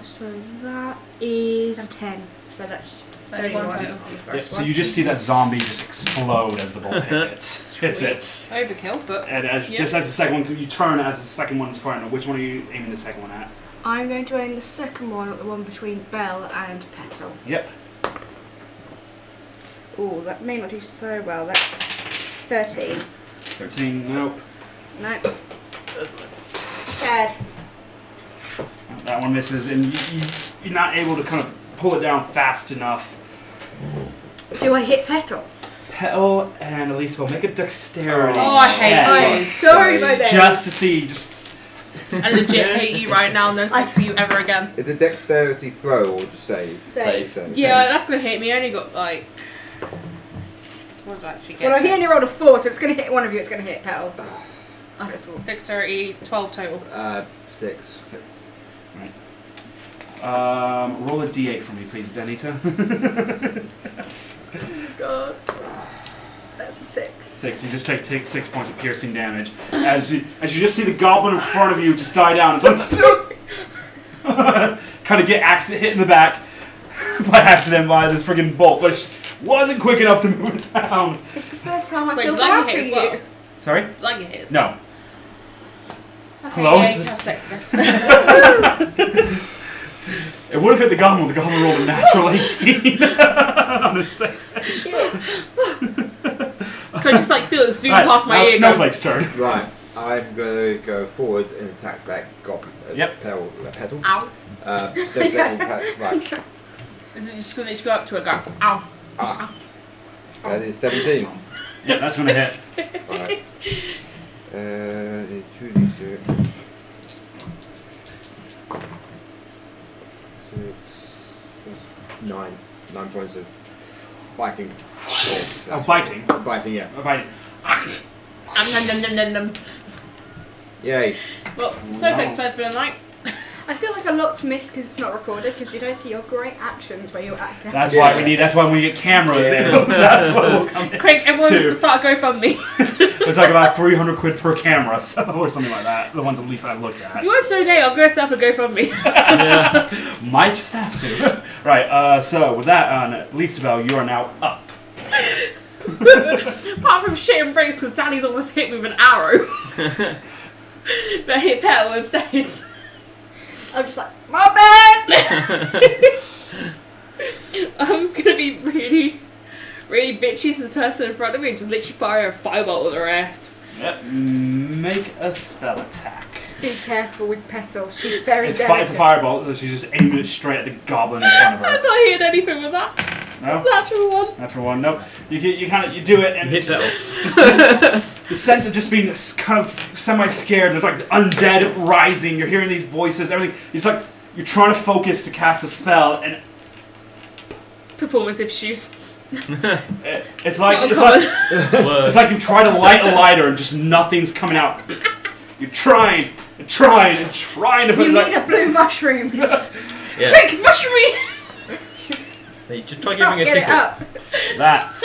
So that is 10. So that's 31 for the first So one. you just see that zombie just explode as the bolt hits it. Overkill, but... And just as the second one, you turn as the second one's firing. Which one are you aiming the second one at? I'm going to aim the second one at the one between Belle and Petal. Yep. Oh, that may not do so well. That's 13. 13, nope. Nope. Dead. That one misses, and you're not able to kind of pull it down fast enough. Do I hit Petal? Petal and Elise will make a dexterity Oh, I hate check. I'm sorry, my baby. Just to see, I legit hate you right now. No sex for you ever again. Is it dexterity throw or just save? Save. Yeah, that's gonna hit me. I only got like... What did I actually get? Well, he only rolled a 4, so if it's going to hit one of you, it's going to hit Petal. I'd have thought. Dexterity, 12 total. 6. 6. Right. Roll a d8 for me, please, Danita. God. That's a 6. 6. You just take 6 points of piercing damage as you just see the goblin in front of you just die down. It's like kind of get hit in the back by accident by this friggin' bolt, but wasn't quick enough to move it down. It's the first time I Wait, feel did I bad get for hit as you. well? Sorry? Did I get hit as No. Okay, Close. yeah, you can have sex again. It would have hit the goblin. The goblin rolled a natural 18 on its dexterity. Can I just like feel it zoom Right, past my now ear? it's Snowflake's turn. Right, I'm going to go forward and attack that goblin. Yep. Petal. Ow. Snowflake will right. Is it just gonna go up to it and go, ow. Ah. That is 17. Yep, that's going to hit. Alright. 2d6. 9 points of biting. Oh, biting. Biting, yeah. Biting. Nom. Yay. Well, Snowflake's fed for the night. I feel like a lot's missed because it's not recorded because you don't see your great actions where you're acting. That's why we need. That's why when we get cameras, Yeah. that's what will come in. Quick, everyone Two. start a GoFundMe. It's like about 300 quid per camera, so, or something like that. The ones at least I looked at. If you want to donate, I'll go set up a GoFundMe. Yeah. Might just have to. Right. So with that on, Lisabel, you are now up. Apart from shit and bricks, because Danny's almost hit me with an arrow. But I hit Petal instead. I'm just like, my bad! I'm gonna be really, really bitchy to the person in front of me and just literally fire a fireball at their ass. Yep. Make a spell attack. Be careful with Petal, she's very It's delicate. a fireball, so she's just aiming it straight at the goblin in front of I'm her. not hitting anything with that. No? Natural one. Natural one. Nope. You do it and Hit that just the sense of just being kind of semi-scared. There's like undead rising. You're hearing these voices. Everything. It's like you're trying to focus to cast the spell, and Performance issues. it's like you've tried to light a lighter and just nothing's coming out. You're trying and trying and trying to put You it need a blue mushroom. Yeah. Quick, mushroomy! Hey, just try Can't giving a get it secret. up. that.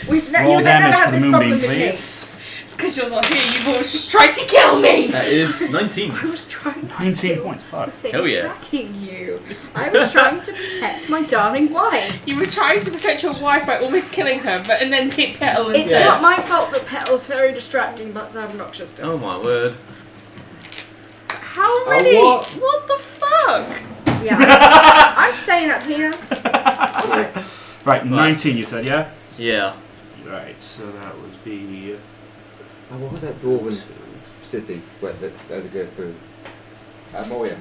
We've Roll you damage never for had the this problem moonbeam, with me. please. It's because you're not here, you've always just tried to kill me! That is 19. I was trying to 19 kill points. Fuck. the thing Hell yeah. attacking you. I was trying to protect my darling wife. You were trying to protect your wife by almost killing her, and then hit Petal It's instead. not my fault that Petal's very distracting, but obnoxious. Oh my word. How many? what? What the fuck? Yeah, I'm staying up here. Also, Right, 19 you said, yeah? Yeah. Right, so that would be... Oh, what was that dwarven city where they go through? Moria.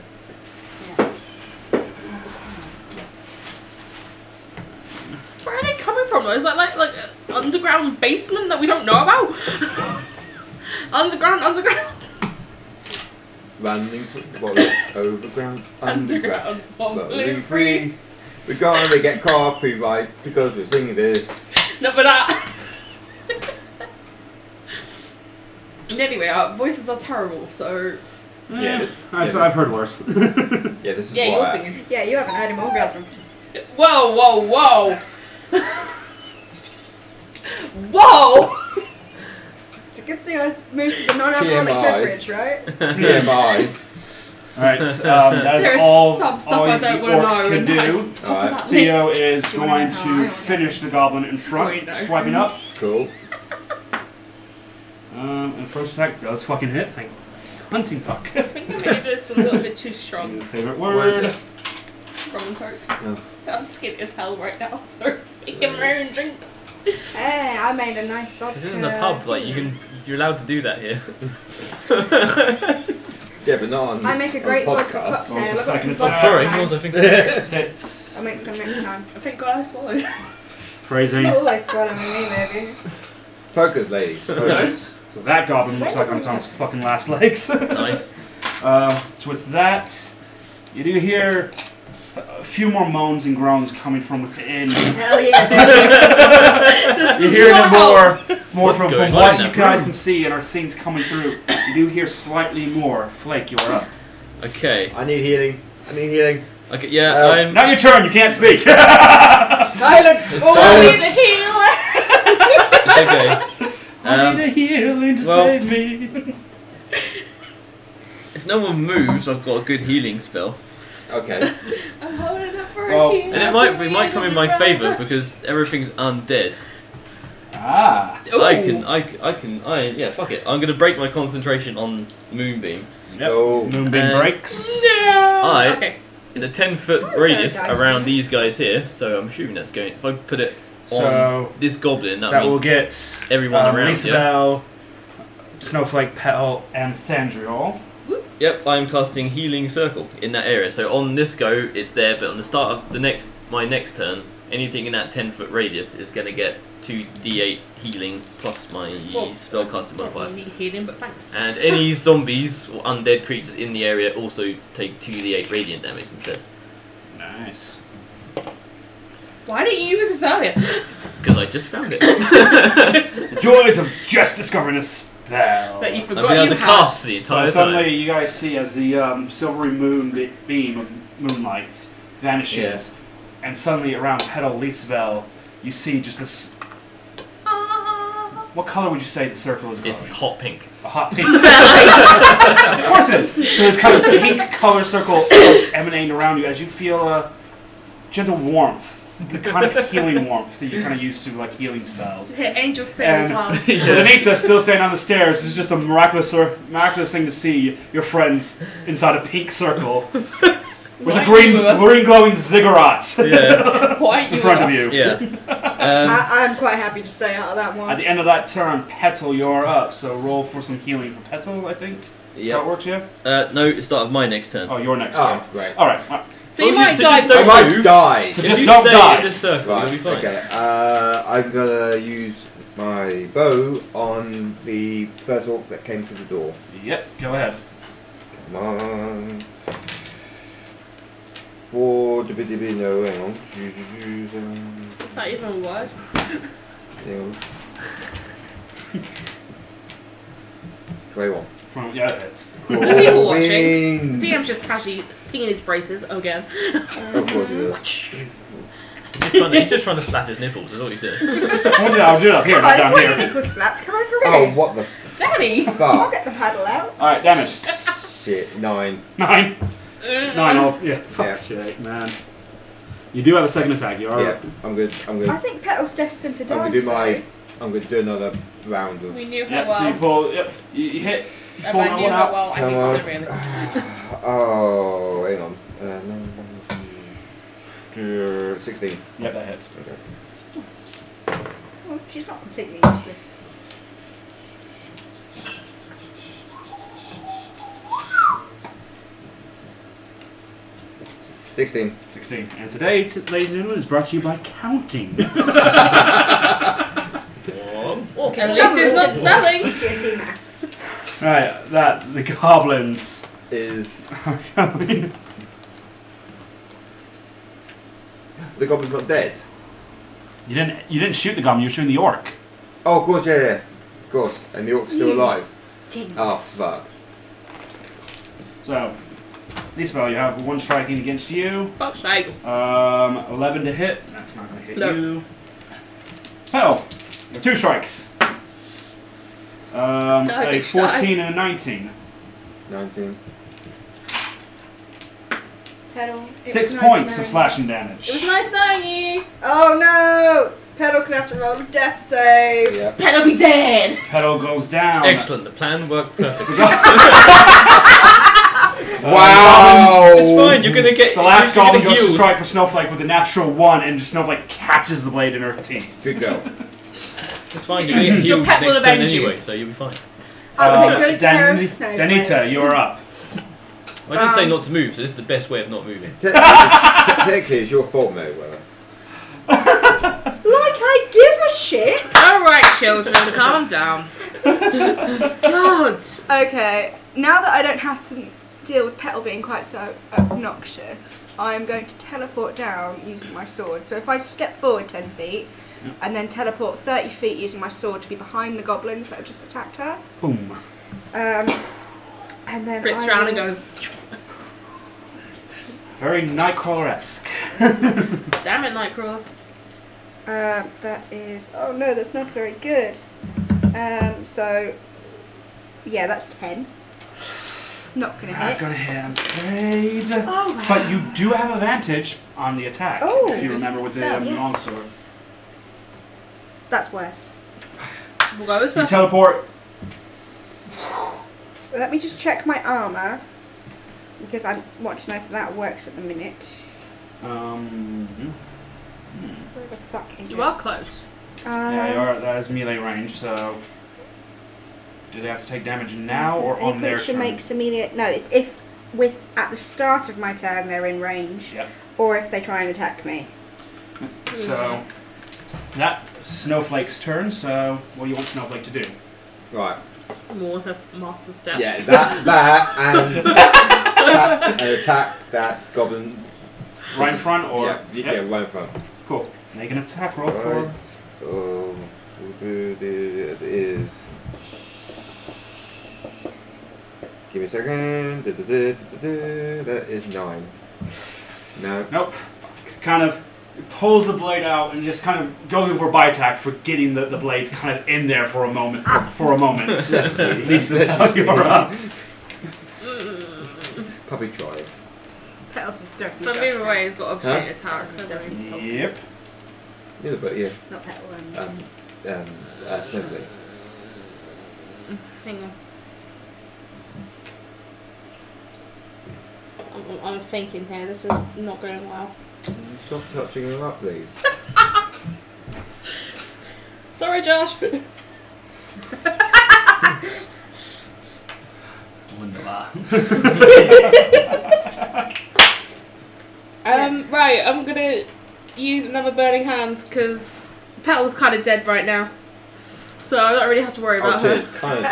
Where are they coming from? Is that like an underground basement that we don't know about? Underground. Running overground, Underground. rolling free. We're gonna get copyright because we're singing this. No, but that. Anyway, our voices are terrible, so. Yeah, I've heard worse. Yeah, this is Yeah, why you're singing. Yeah, you haven't heard him orgasm. Whoa! Whoa! It's a good thing I moved to the non-alcoholic TMI. beverage, right? TMI. Alright, that is There's all, some stuff all I the don't want orcs to know. can And do. that's top of Alright. that Theo list. is Do you wanna going know how I to orgasm? finish the goblin in Oh, front, no. swiping up. Cool. And first attack does fucking hit. Thank hunting fuck. I think maybe it's a little bit too strong. Your favorite Where is word. it? Rum Coke. Oh. I'm skinny as hell right now, so making my own drinks. Hey, I made a nice vodka. This isn't a pub. Like you're allowed to do that here. Yeah, but not on I make a great on vodka podcast. cocktail. I've got second some attack. vodka. Sorry, what was I thinking? Hits. I'll make some next time. I think God I swallowed. Phrasing. Not always swallowing me, maybe. Focus, ladies. Focus. So that goblin looks like on its fucking last legs. Nice. So with that, you do hear a few more moans and groans coming from within. Hell yeah. You're hearing it more What's from going what on in you that guys room? can see and our scenes coming through. You do hear slightly more. Flake, you're up. Okay. I need healing. Okay. Yeah. I'm. Now your turn, you can't speak! Silence! It's Oh, silence. the healer! It's okay. I need a healing to well- save me. If no one moves, I've got a good healing spell, Okay. I'm holding up for Oh. a healer. and it might come in my favour because everything's undead. Ah. Yeah. Fuck it. I'm gonna break my concentration on Moonbeam. Yep. Oh. Moonbeam And- breaks. No! I- Okay. In a 10-foot Why is radius there a dice? around these guys here, so I'm assuming that's going. If I put it on So this goblin, that that will means get everyone around. Yeah. Lisabelle, Snowflake, Petal, and Thandriel. Yep, I'm casting Healing Circle in that area. So on this go, it's there, but on the start of my next turn, anything in that 10-foot radius is going to get 2d8 healing plus my spellcasting Don't modifier. really need healing, but thanks. And any zombies or undead creatures in the area also take 2d8 radiant damage instead. Nice. Why didn't you use this earlier? Because I just found it. The joys of just discovering a spell. That you I've forgot been able you to had. cast for the So entire suddenly time. you guys see as the silvery beam of moonlight vanishes, and suddenly around Petal Lisabelle, you see just this. What color would you say the circle is glowing? It's hot pink. A hot pink. Of course it is. So this kind of pink color circle is emanating around you as you feel a gentle warmth, the kind of healing warmth that you're kind of used to, like healing spells. Hit Angel sing as And- well. Anita still standing on the stairs. It's just a miraculous thing to see your friends inside a pink circle with Why a green you us? glowing ziggurat Yeah. Why in front of us? you. Yeah. I'm quite happy to stay out of that At one. the end of that turn, Petal, you're up. So roll for some healing for Petal, I think. Is that how it Yep. works, yeah? No, it's start of my next turn. Oh, your next Oh, turn. great. Alright. So you So might just die. don't I might move. die. So If just you don't stay die. in this circle, you'll be Right, fine. okay. I'm gonna use my bow on the first orc that came through the door. Yep, go ahead. Come on. No, hang on. Is that even a word? Hang on. 21. Well, yeah, it hits. people watching. Wings. DM's just casually pinging his braces again. Of course he does. He's just trying to slap his nipples, that's all he's doing. I'll do it up here, not I down thought your here. dick was slapped. Come over Oh, here. what the Daddy! I'll fuck? get the paddle out. Alright, damage. Shit, 9. 9. 9 all. Yeah, fuck's Yeah. sake, man. You do have a second attack, you are. Yeah, I'm good. I think Petal's destined to die. I'm gonna do my. today. I'm gonna do another round of. We knew her Yep, well. so you pull. Yep, you hit. You If pull I that knew one her out. well, I Come think on. so, really. Oh, hang on. 16. Yep, that hits. Okay. Well, she's not completely useless. $16. 16. And today, ladies and gentlemen, is brought to you by counting. At least it's not spelling. GCSE maths. Right, that the goblins Is are coming. the goblin's not dead? You didn't shoot the goblin. You were shooting the orc. Oh, of course, yeah. Of course. And the orc's still You alive. Didn't. Oh, fuck. So, Lisbeth, you have one striking against you. Fuck's sake. 11 to hit. That's not going to hit No. you. Petal, you have 2 strikes. A big 14 and a 19. 19. Pedal. 6 points of slashing damage. It was nice knowing you. Oh no! Pedal's gonna have to roll a death save. Yeah. Petal be dead. Petal goes down. Excellent. The plan worked perfectly. Wow! It's fine. You're gonna get The last you're gonna goblin goes to heal. strike for Snowflake with a natural 1, and Snowflake catches the blade in her teeth. Good girl. It's fine. You're gonna get Your healed pet will next turn avenge you. anyway, so you'll be fine. I'll take good care of Snowflake. Danita, you're up. I did say not to move, so this is the best way of not moving. Technically, it's your fault, Meriwether. Like I give a shit. Alright, children, calm down. God. Okay, now that I don't have to deal with Petal being quite so obnoxious, I'm going to teleport down using my sword. So if I step forward 10 feet, and then teleport 30 feet using my sword to be behind the goblins that have just attacked her. Boom. And then Fritz I round and will- go, Very Nightcrawler-esque. damn it, Nightcrawler. that is... Oh no, that's not very good. So... Yeah, that's 10. It's not going to Not hit. gonna hit, I'm afraid. Oh, wow. But you do have advantage on the attack. Oh. if you remember with the longsword. Yes. That's worse. We'll go with You first. teleport. Let me just check my armour. Because I want to know if that works at the minute. Where the fuck is it? You are close. Yeah, you are, that is melee range, so... Do they have to take damage now or Any on their creature turn? makes immediate... No, it's if at the start of my turn they're in range. Yep. Or if they try and attack me. So, that Snowflake's turn, so what do you want Snowflake to do? Right. More of Master's Death. Yeah, that and attack that goblin. Right in front or? Yeah, right in front. Cool. Make an attack roll for... Right. It is. Give me a second. That is 9. No. Nope. Kind of pulls the blade out and just kind of going for a bite attack, forgetting that the blade's kind of in there for a moment. Lisa, you're up. Puppy tribe. Petals is dirty. But moving away, he's got obviously attack. Yep. Yeah, but yeah. Not Petal. Snowflake. Hang on. I'm thinking here, this is not going well. Stop touching them up, please. Sorry, Josh. Right, I'm gonna use another burning hand because Petal's kind of dead right now, so I don't really have to worry about her. It's kind of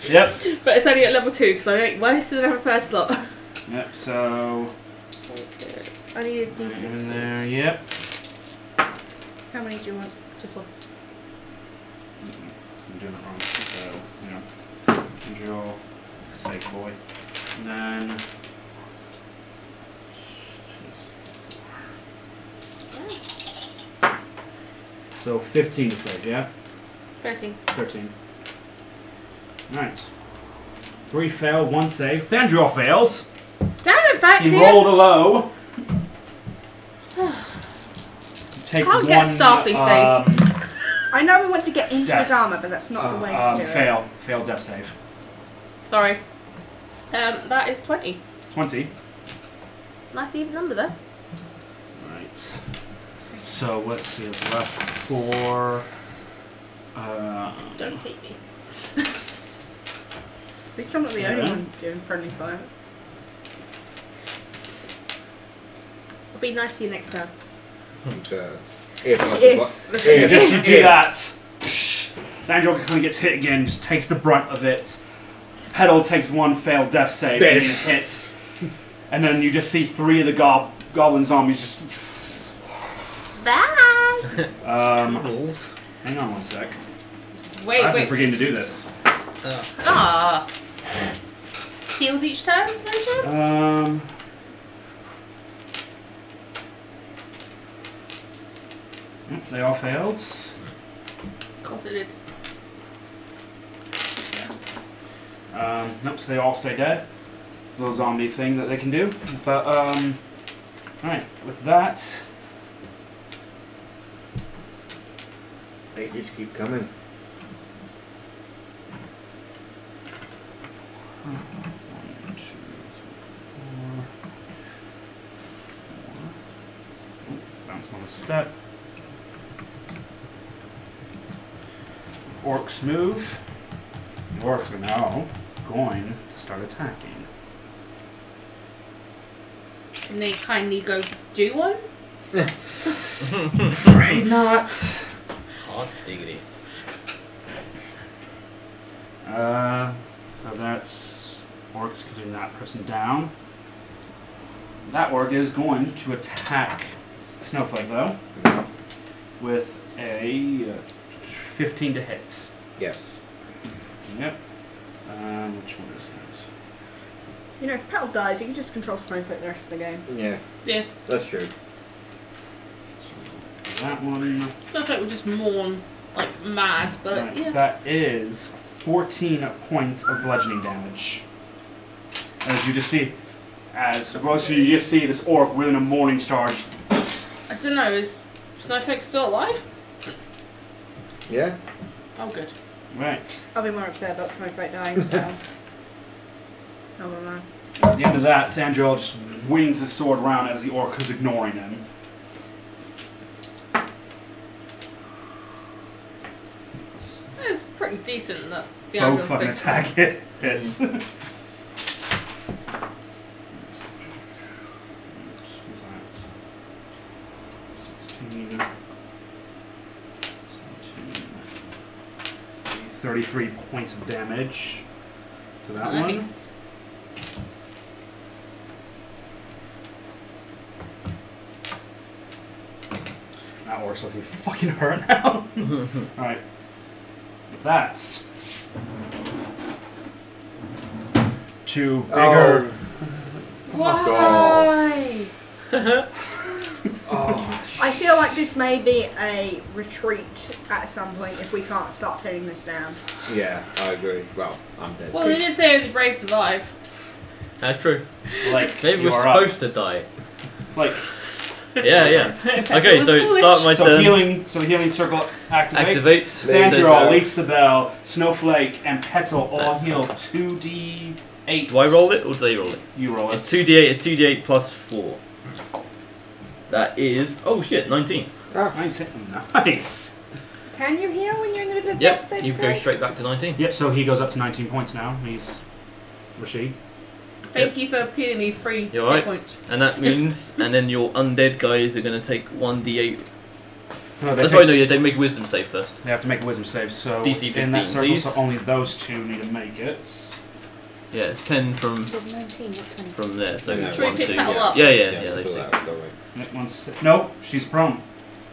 Yep. But it's only at level 2 because I still don't have a first slot. Yep, so... I need a D6. In there, yep. How many do you want? Just one. I'm doing it wrong, so, you know. Draw, save boy. And then... So 15 to save, yeah? 13. 13. Right. 3 fail, 1 save. Thandriel fails. Damn it, fat He kid. rolled a low. Take Can't get staff these days. I know we want to get into Death. his armour, but that's not the way to do it. Fail. Fail death save. Sorry. That is 20. 20. Nice even number there. Right. So let's see. It's the last 4. Don't hate me. At least I'm not the only one doing friendly fire. I'll be nice to you next turn. If you do that, Daniel kind of gets hit again, just takes the brunt of it. Petal takes 1 failed death save and he hits. And then you just see 3 of the goblin zombies just... Bye! Hang on 1 sec. Wait, I've been forgetting to do this. Heals each turn, no chance? They all failed. Of course it did. Nope, so they all stay dead. Little zombie thing that they can do. But, alright, with that... They just keep coming. 1, 2, 3, 4. Bounce on a step. Orcs move. The orcs are now going to start attacking. Can they kindly go do one? Afraid not. Hot diggity. So that's orcs because they're that person down. That orc is going to attack Snowflake though with a 15 to hit. Yes. Yep. Which one is this? You know, if Petal dies, you can just control Snowflake the rest of the game. Yeah. Yeah. That's true. So that one. Snowflake would just mourn like mad, but Right, yeah. that is 14 points of bludgeoning damage. As you just see, you just see this orc within a morning star. I don't know, is Snowflake still alive? Yeah. Oh, good. Right. I'll be more upset about Snowflake dying. Oh no. At the end of that, Thandriel just wings his sword around as the orc is ignoring him. It was pretty decent that the Both Angel's fucking big attack hits. Mm. What's that? 16, 17, 33 points of damage to that one. Nice. That orc's looking fucking hurt now. Alright. With that, 2 bigger. Why? Oh. I feel like this may be a retreat at some point if we can't start taking this down. Yeah, I agree. Well, I'm dead. Well, they did say only the brave survive. That's true. Like, Maybe you we're are supposed to die. Like, Yeah. Okay, was so foolish. start my so turn. the healing circle activates. Activates. Thandriel, Isabel, Snowflake, and Petal all heal 2d8. Do I roll it or do they roll it? You roll It's it. 2d8. It's 2d8 plus 4. That is 19. 19. Nice. Can you heal when you're in the middle of Yep. death saving You go throw? straight back to 19. Yep. So he goes up to 19 points now. He's Rashid. Thank you for appealing me free You alright? hit point. And that means, and then your undead guys are going to take 1d8. No, That's right. No, yeah, they make a wisdom save first. They have to make a wisdom save. So DC in 15, that circle, please. so only those 2 need to make it. Yeah, it's 10 from 19, not 20. there. So Yeah. Should we 1, 2. pick Petal Yeah, up? yeah, Yeah, they I do. saw that, don't worry. No, she's prone.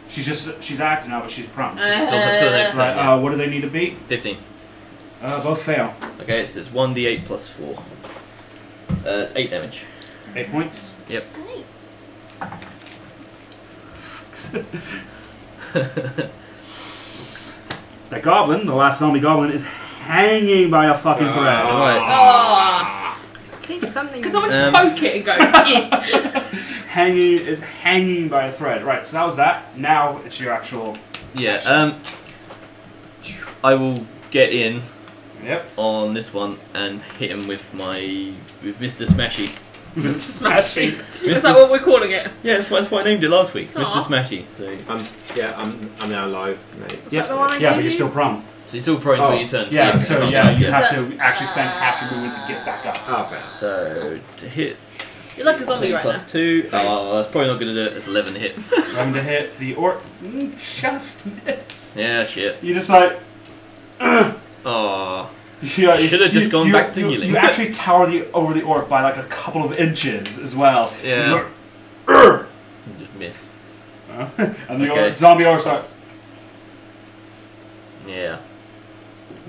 She's acting now, but she's prone. Till the next Right. turn. Yeah. What do they need to beat? 15. Both fail. Okay, it's 1d8 plus 4. 8 damage. 8 points. Yep. That goblin, the last zombie goblin, is hanging by a fucking thread. Alright. Ah, Keep something. can someone just Um, poke it and go, yeah. hanging by a thread. Right, so that was that. Now it's your actual. Yeah, I will get in Yep. on this one and hit him with Mr. Smashy. Mr. Smashy. Is that what we're calling it? Yeah, that's why I named it last week, Aw. Mr. Smashy. So, I'm now alive, mate. Was that the one I Yeah, gave but you're you? still prone. so you're still prone until Oh. your turn. Yeah, so can't yeah, get you up have yet. to actually spend half your movement to get back up. Oh, fair. So to hit. You're like a zombie right now. plus 2. Oh, that's probably not going to do it. It's 11 to hit. Having to hit the orc. Just missed. Yeah, shit. You just like. Oh. Yeah, Should have just gone back to healing. You actually tower over the orc by like a couple of inches as well. Yeah. Like, "Urgh!" You just miss. And the Okay. zombie orc's like. Yeah.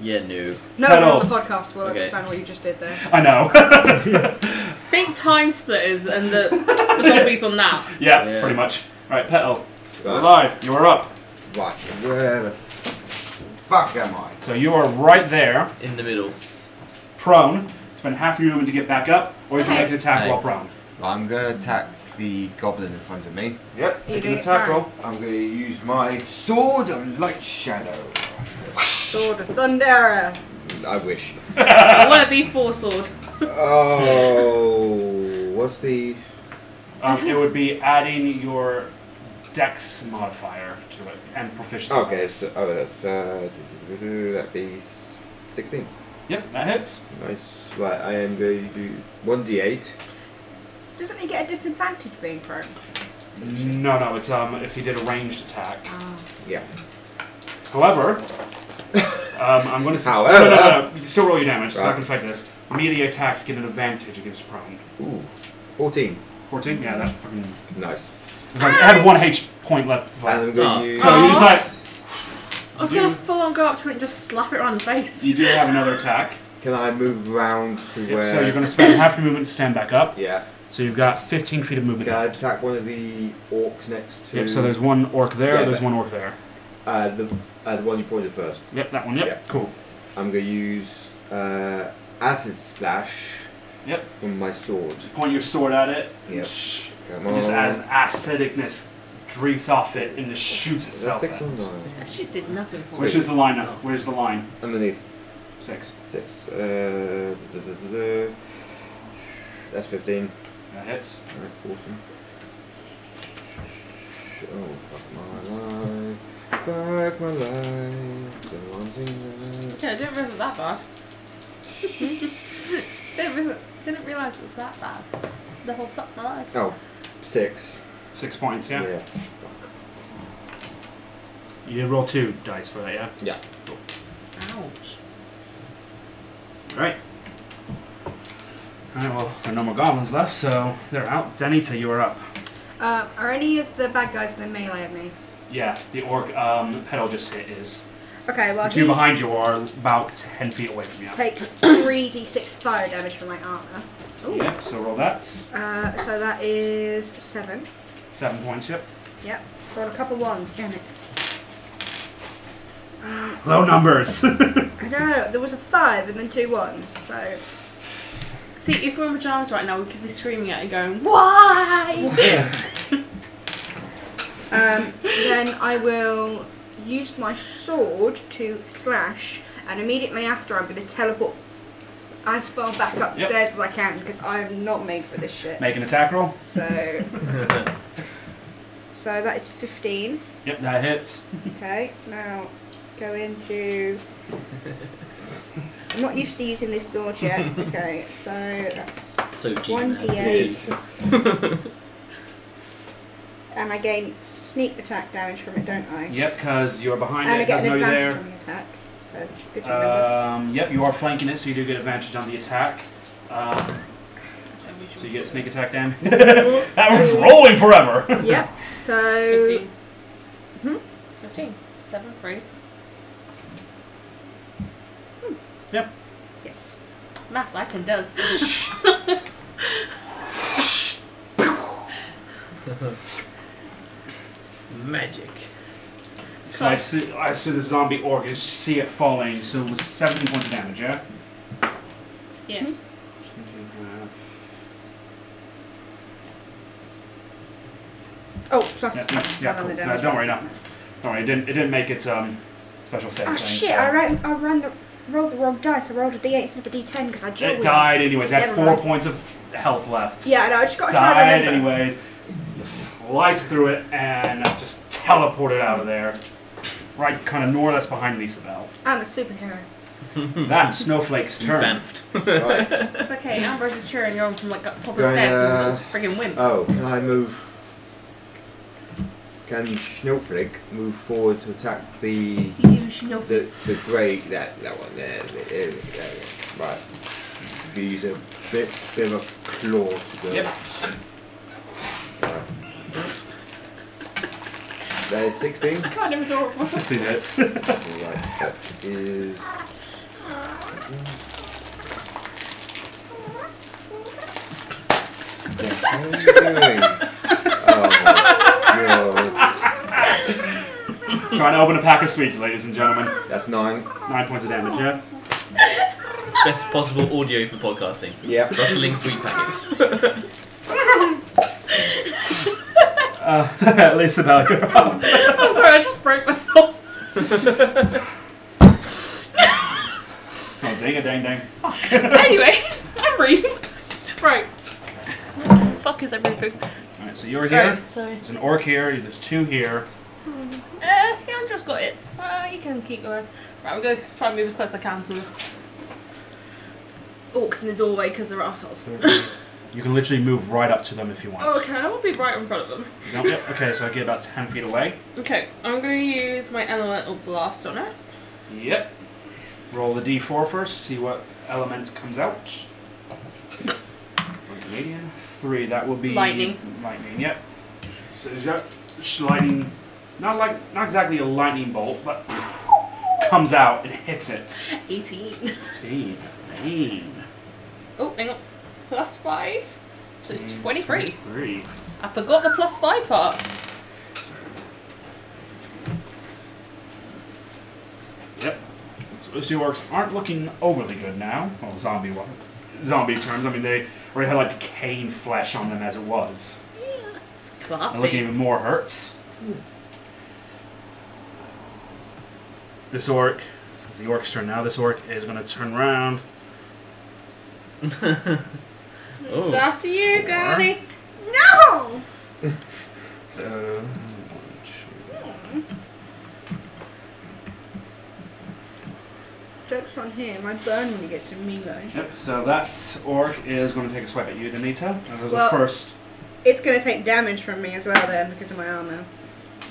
Yeah, no. No Pedal. one on the podcast will Okay. understand what you just did there. I know. Think time splitters and the zombies on that. yeah, Yeah. pretty much. Right, Petal. You're Right. alive. You are up. Right, where the fuck am I? So you are right there, In the middle. prone. Spend half your movement to get back up, or you can Okay. make an attack Hey. while prone. I'm going to attack the goblin in front of me. Yep. You Make do an it attack prone. roll. I'm going to use my Sword of Light Shadow. Sword of Thunder. I wish. I want to be four sword. Oh, what's the... It would be adding your Dex modifier to it and proficiency. Okay, bonus. so, that'd be 16. Yep, that hits. Nice. Right, I am going to do 1d8. Doesn't he get a disadvantage being prone? No, it's if he did a ranged attack. Yeah. However, I'm going to say However. no. You can still roll your damage. It's not Right. going to affect this. Melee attacks get an advantage against prone. Ooh, 14. 14. Yeah, that fucking. Nice. It's like, it had 1 H point left to And fight. I'm going Oh. to use... So you just like I was going to full on go up to it and just slap it around the face. you do have another attack. Can I move round to Yep, where... so you're going to spend half your movement to stand back up. Yeah. So you've got 15 feet of movement. Can I left. attack one of the orcs next to... Yep. So there's one orc there. Yeah, there's but- one orc there. the one you pointed first. Yep, that one. Yep. Yeah. Cool. I'm going to use Acid Splash Yep. from my sword. Point your sword at it. Yep. Shh. Come And on. just as acidicness drifts off it and just shoots Is that itself. 6 or at. 9? That shit did nothing for Which me. is the line now? Where's the line? Underneath. 6. 6. That's 15. That hits. Right, awesome. Oh, fuck my life. Fuck my life. So I'm singing. Yeah, I didn't realise it was that bad. didn't realise it was that bad. The whole fuck my life. Oh, 6. 6 points, yeah? Yeah. Fuck. You did roll 2 dice for that, yeah? Yeah. Ouch. Alright. Alright, well, there are no more goblins left, so they're out. Danita, you are up. Are any of the bad guys in the melee of me? Yeah, the orc Petal just hit is. Okay, well The two he behind you are about 10 feet away from you. takes 3d6 fire damage from my armor. Ooh. Yep, so roll that. So that is 7. 7 points, yep. Yep. Got a couple ones, damn it. Low numbers! I know, there was a 5 and then 2 ones, so... See, if we're in pajamas right now, we could be screaming at it going, why? Then I will use my sword to slash, and immediately after I'm going to teleport as far back up the Yep. stairs as I can, because I'm not made for this shit. Make an attack roll. So that is 15. Yep, that hits. Okay, now go into... I'm not used to using this sword yet. Okay, so that's So cheap. 1d8. And I gain sneak attack damage from it, don't I? Yep, because you're behind And I it, it get doesn't an know you're advantage there. on the attack. So good to remember. Yep, you are flanking it, so you do get advantage on the attack. So you get sneak attack damage. That was rolling forever! Yep, so... 15. Hmm? 15. 7, 3. Yep. Yes. Maths, I can does. Magic. So I see the zombie orc, you see it falling, so it was 17 points of damage, yeah? Yeah. Oh, plus Yeah, one yeah, on cool. the No, damage. don't worry, no. Don't worry, it didn't make its special save Oh thing. shit, so. I rolled the wrong dice. I rolled a d8 instead of a d10 because I It juggled. died anyways. It had Never 4 mind. points of health left. Yeah, I know. I just got to try to Died remember. anyways. You slice through it and just teleport it out of there. Right, kind of north. That's behind Lisa Bell. I'm a superhero. That's Snowflake's turn. Bamfed. Right. It's okay, Ambrose is cheering you on from like up top of the Going, stairs because of the friggin' wimp. Oh, can I move? Can Snowflake move forward to attack the grey that one there? There. Right. We use a bit of a claw to go. Yep. Right. That is 16. It's kind of adorable. 16 hits. Right, that is. What are you doing? Oh my god. Trying to open a pack of sweets, ladies and gentlemen. That's 9. 9 points of damage, yeah? Best possible audio for podcasting. Yep. Rustling sweet packets. Lisa Bell, you're up. I'm sorry, I just broke myself. Oh, dang. Anyway, I'm brief. Right. What the fuck is everything? Alright, so you're here. Right, so. There's an orc here. There's 2 here. Fionn just got it. You can keep going. Right, we're going to try and move as close as I can to the orcs in the doorway because they're assholes. You can literally move right up to them if you want. Okay, I will be right in front of them. No, yep. Okay, so I get about 10 feet away. Okay, I'm going to use my elemental blast on it. Yep. Roll the d4 first, see what element comes out. 1 Canadian. 3, that will be... Lightning. Lightning, yep. So is that lightning... Not exactly a lightning bolt, but comes out and hits it. 18. 18. 9. Oh, hang on. +5. So 23. 3. I forgot the +5 part. Yep. So those 2 orcs aren't looking overly good now. Well, zombie terms. I mean, they already had like decaying flesh on them as it was. They're looking Classy. even more hurts. This orc, this is the orc's turn now. This orc is going to turn around. It's after you, Daddy. No! 1, 2. Joke's on him. I burn when he gets to me though. Yep. So that orc is going to take a swipe at you, Danita. As Well- a first. It's going to take damage from me as well then because of my armor.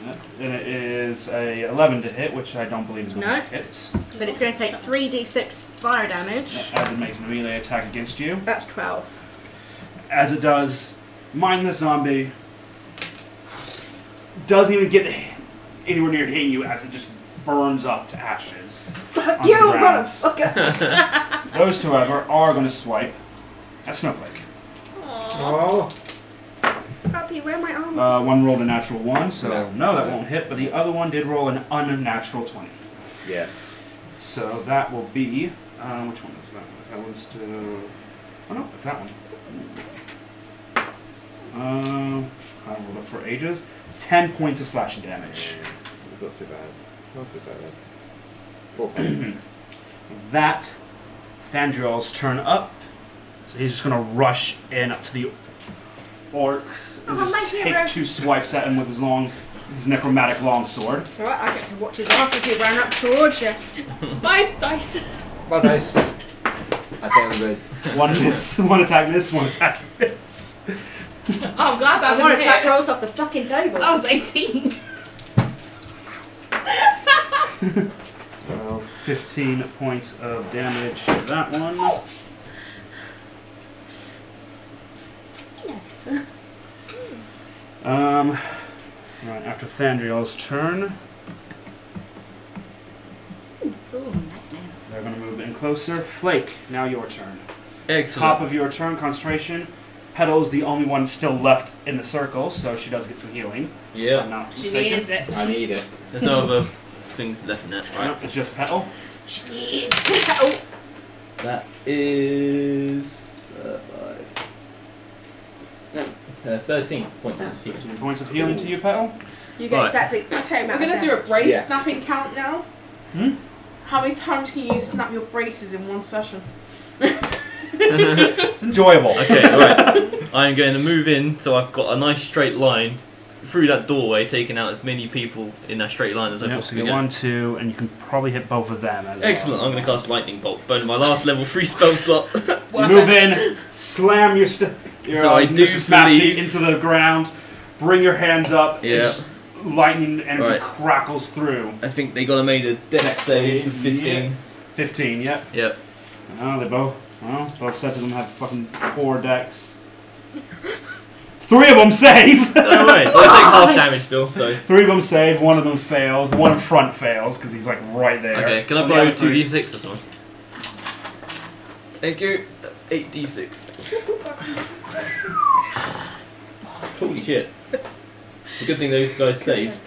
Yep. And it is a 11 to hit, which I don't believe is going No. to hit. But it's going to take 3d6 fire damage. As it makes a melee attack against you. That's 12. As it does, mindless zombie doesn't even get anywhere near hitting you as it just burns up to ashes. Fuck onto you, the ground. motherfucker! Those two, however, are going to swipe at Snowflake. Oh. Puppy, where my armor? One rolled a natural 1, so No. no, that won't hit, but the other one did roll an unnatural 20. Yeah. So that will be, which one is that? That one's still, oh no, it's that one. I rolled it for ages. 10 points of slashing damage. It's not too bad. Not too bad. Poor bad. That Thandriel's turn up, so he's just gonna rush in up to the orcs and Oh, my just hero. take 2 swipes at him with his necromantic longsword. It's alright, I get to watch his ass as he ran up towards you. My dice. But nice. I think I'm good. One miss, one attack miss, one attack miss. Oh, I'm glad that I want didn't attack hit. rolls off the fucking table. That was 18. 12. 15 points of damage to that one. Nice. Right, after Thandriel's turn, Ooh, nice nails. they're going to move in closer. Flake, now your turn. Excellent. Top of your turn, concentration. Petal's the only one still left in the circle, so she does get some healing. If I'm Yeah. not She mistaken. needs it. I need it. There's no other things left in that, right? Nope, it's just Petal. She needs it. Oh. That is 13 points of healing. 2 points of healing to you, Petal. You get Right. exactly. Okay, we're gonna do a brace Yeah. snapping count now. Hmm? How many times can you snap your braces in one session? It's enjoyable. Okay, alright. I'm going to move in so I've got a nice straight line through that doorway, taking out as many people in that straight line as I Yep, so possibly you can. get 1, 2, and you can probably hit both of them as Excellent, well. I'm going to cast Lightning Bolt, burning my last level 3 spell slot. You move in, slam your So I do Mr. Smashy believe- into the ground, bring your hands up, and Yeah. just lightning energy Right. crackles through. I think they got to made a dex save for 15. Yeah. 15, yep. Yep. Oh, they both. Well, both sets of them have fucking poor decks. 3 of them save. Alright, well, I take half damage still, so. 3 of them save. 1 of them fails. 1 in front fails because he's like right there. Okay, can I On the borrow other 3 2d6 or something? Thank you. That's 8d6. Holy shit. The good thing those guys saved.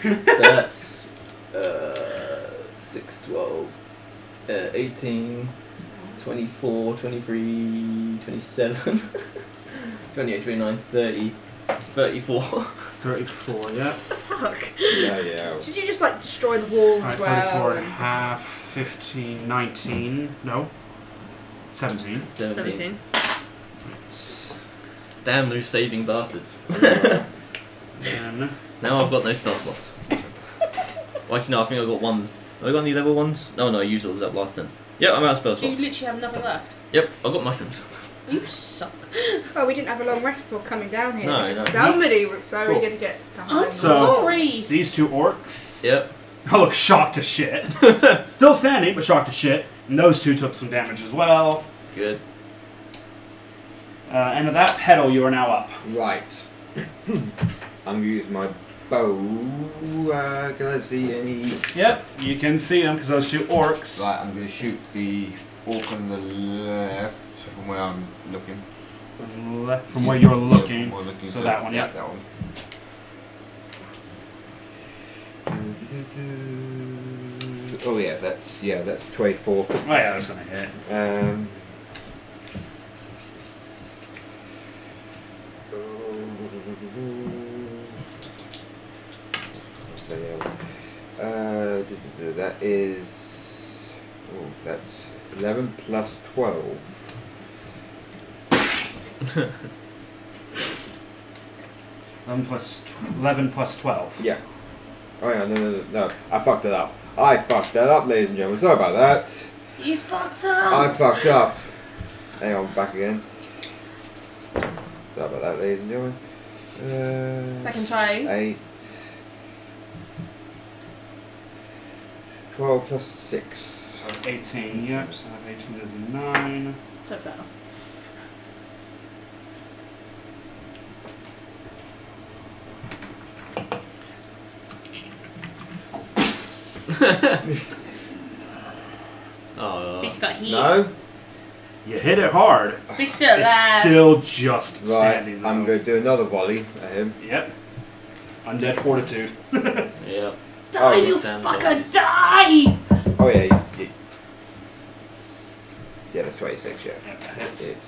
So that's 6, 12, 18, 24, 23, 27, 28, 29, 30, 34. 34, yeah. Fuck. Yeah. Did you just like destroy the wall Alright, as well? 34 and a half, 15, 19, no, 17. 17. 17. Damn those saving bastards. And Now I've got no spell slots. Well, actually, no, I think I've got 1. Have I got any level 1s? No, I used all those up last turn. Yep, I'm out of spell You slots. literally have nothing left. Yep, I've got mushrooms. You suck. Oh, we didn't have a long rest before coming down here. No, no. Somebody was so Cool. eager to get I'm behind. So- sorry. these 2 orcs. Yep. I look shocked to shit. Still standing, but shocked to shit. And those 2 took some damage as well. Good. And with that pedal, you are now up. Right. I'm gonna use my bow. Can I see any? Yep, you can see them because those 2 orcs. Right, I'm gonna shoot the orc on the left from where I'm looking. From where you're Yeah, looking. from where I'm looking, So that one, yeah, yeah. that one. Oh yeah, that's 24. Oh yeah, that's gonna hit. That is. Oh, that's 11 plus 12. 11 plus 12. Yeah. Oh yeah, no. I fucked it up. Ladies and gentlemen. Sorry about that. You fucked up. I fucked up. Hang on, back again. Sorry about that, ladies and gentlemen. Second try. 8. 12 plus 6. So 18, yep, so 18 is 9. So better. Oh, Bitch got heat. No? You hit it hard. Bitch still It's alive. still just Right, standing though. I'm going to do another volley at him. Yep. Undead Fortitude. yeah. Die, Oh, you damn fucker, zombies. die! Oh yeah, yeah, that's 26, yeah. Yep, that hits. It's-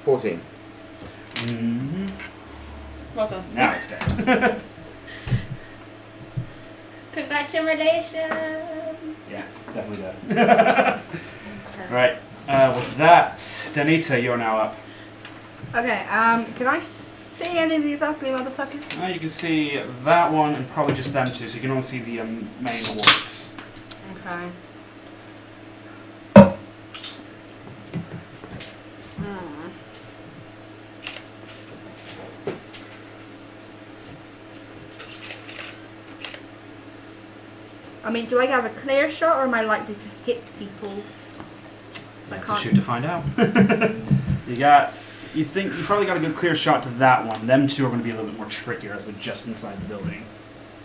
$14. Mm-hmm. Well done. Now it's dead. Congratulations. Yeah, definitely dead. Right. With that, Danita, you're now up. Okay, can I see any of these ugly motherfuckers? You can see that one and probably just them 2, so you can only see the main orcs. Okay. Hmm. I mean, do I have a clear shot, or am I likely to hit people? I To can't. shoot to find out. You think you probably got a good clear shot to that one. Them 2 are going to be a little bit more trickier as they're just inside the building.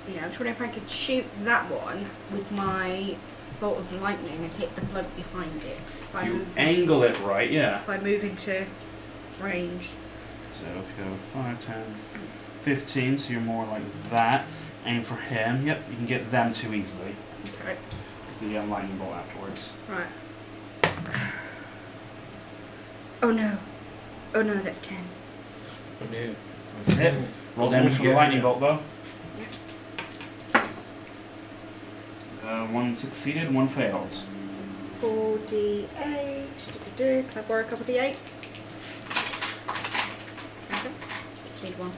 Yeah, I'm just wondering if I could shoot that one with my bolt of lightning and hit the blood behind it. If I You move angle it right, yeah. If I move into range. So if you go 5, 10, 15, so you're more like that. Aim for him. Yep, you can get them 2 easily. Okay. With the lightning bolt afterwards. Right. Oh no. Oh no, that's 10. Oh, no. That's a hit. Roll damage for the lightning bolt, though. One succeeded, one failed. 4d8. Can I borrow a couple d8? Okay. Just need one.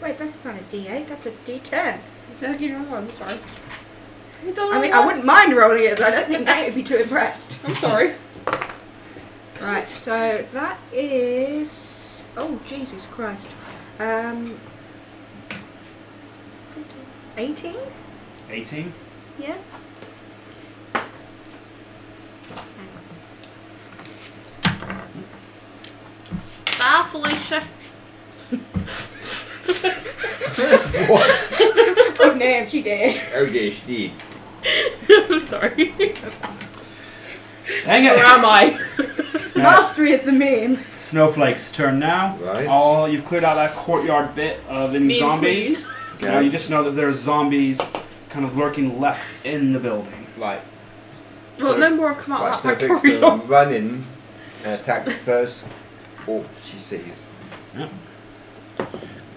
Wait, that's not a d8, that's a d10. Did I give you one? Sorry. I mean, I wouldn't mind rolling it, but I don't think Nate would be too impressed. I'm sorry. Right, so that is... Oh, Jesus Christ. 18? 18. Yeah. Bye, Felicia. What? Oh, damn, she did. Oh, yeah, she did. I'm sorry. Dang it! Where am I? Mastery of the meme. Snowflake's turn now. Right. You've cleared out that courtyard bit of any Mean zombies. Okay. Now you just know that there's zombies kind of lurking left in the building. Right. Well, So- no more have come out Right, of that Snowflake's corridor. gonna run in and attack the first orc she sees. Yep.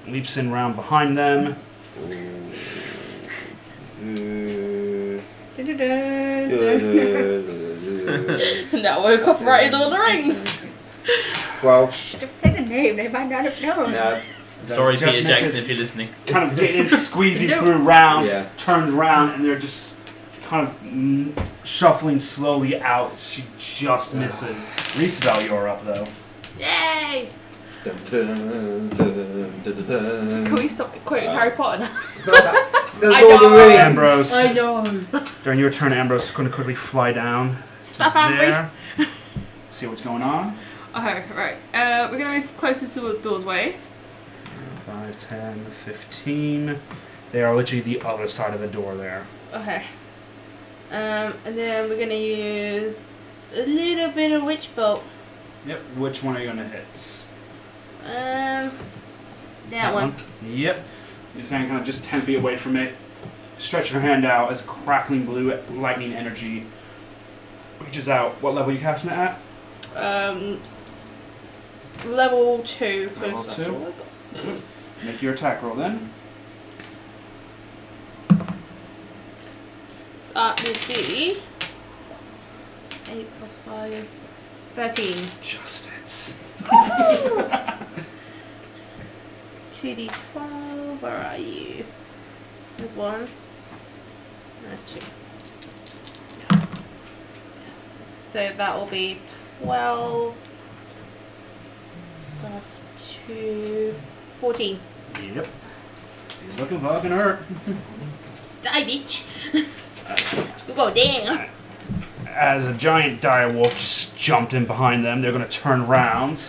Leaps in round behind them. Now we're copyrighted Lord of the Rings. 12. Should have said a name, they might not have known. No. Sorry, Just Peter misses. Jackson, if you're listening. Kind of getting in, squeezing through round, Yeah. turns around, and they're just kind of shuffling slowly out. She just misses. Isabel, you're up though. Yay! Dun, dun, dun, dun, dun, dun. Can we stop quoting Harry Potter now? It's not that. There's I Lord of the know. Rings. Ambrose, I know. during your turn, Ambrose is going to quickly fly down. Stop, Ambry. there. See what's going on. Okay, right. We're gonna move closest to the doorway. 5, 10, 15. They are literally the other side of the door there. Okay. And then we're gonna use a little bit of witch bolt. Yep. Which one are you going to hit? That one. Yep. You're standing kind of just 10 feet away from it. Stretch your hand out as crackling blue lightning energy reaches out. What level are you casting it at? Level 2. Level 2. Make your attack roll then. That would be 8 plus 5, 13. Just hits. 2d12. Where are you? There's 1. There's 2. So that will be 12 plus 2, 14. Yep. He's looking fucking hurt. Die, bitch! You go down! As a giant dire wolf just jumped in behind them, they're going to turn round.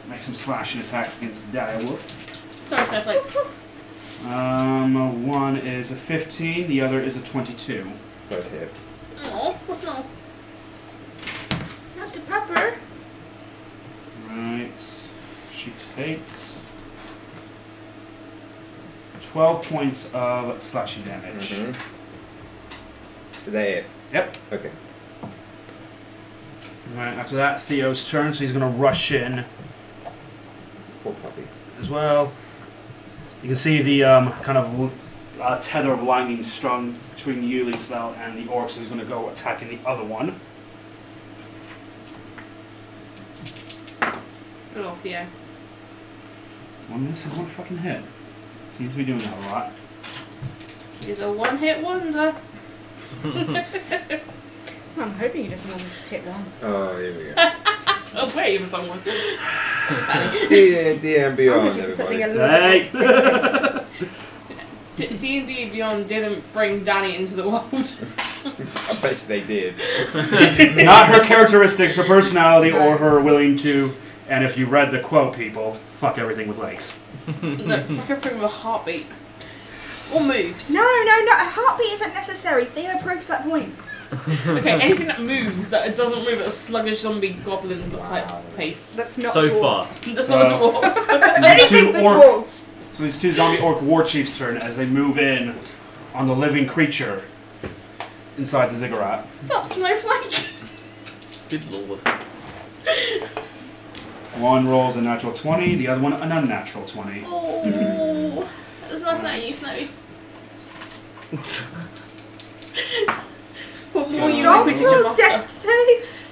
Make some slashing attacks against the dire wolf. Sorry, Snowflake. One is a 15, the other is a 22. Both hit. Oh, what's not? Not to pepper. Right. She takes 12 points of slashing damage. Mm-hmm. Is that it? Yep. Okay. Right, after that, Theo's turn, so he's going to rush in Poor puppy. as well. You can see the kind of tether of lightning strung between Yuli's spell and the orc, so he's going to go attacking the other one. Good old Theo. One miss and one fucking hit. Seems to be doing that a lot. He's a one-hit wonder. I'm hoping you just normally just hit once. Oh, here we go. I was waiting for someone. D&D and Beyond, I'm looking for something a everybody. little bit D&D Beyond didn't bring Danny into the world. I bet you they did. Not her characteristics, her personality, or her willing to. And if you read the quote, people, fuck everything with legs. No, fuck everything with a heartbeat. Or moves. No, a heartbeat isn't necessary. Theo proves that point. Okay, anything that moves, that doesn't move at a sluggish zombie goblin type pace. That's not So dwarf. far. That's not a dwarf. Anything but dwarves. So these two zombie orc war chiefs' turn as they move in on the living creature inside the ziggurat. Sup, Snowflake? Good lord. One rolls a natural 20, the other one an unnatural 20. Oh, there's nothing I use now. What more you like with your Doctor master? death saves.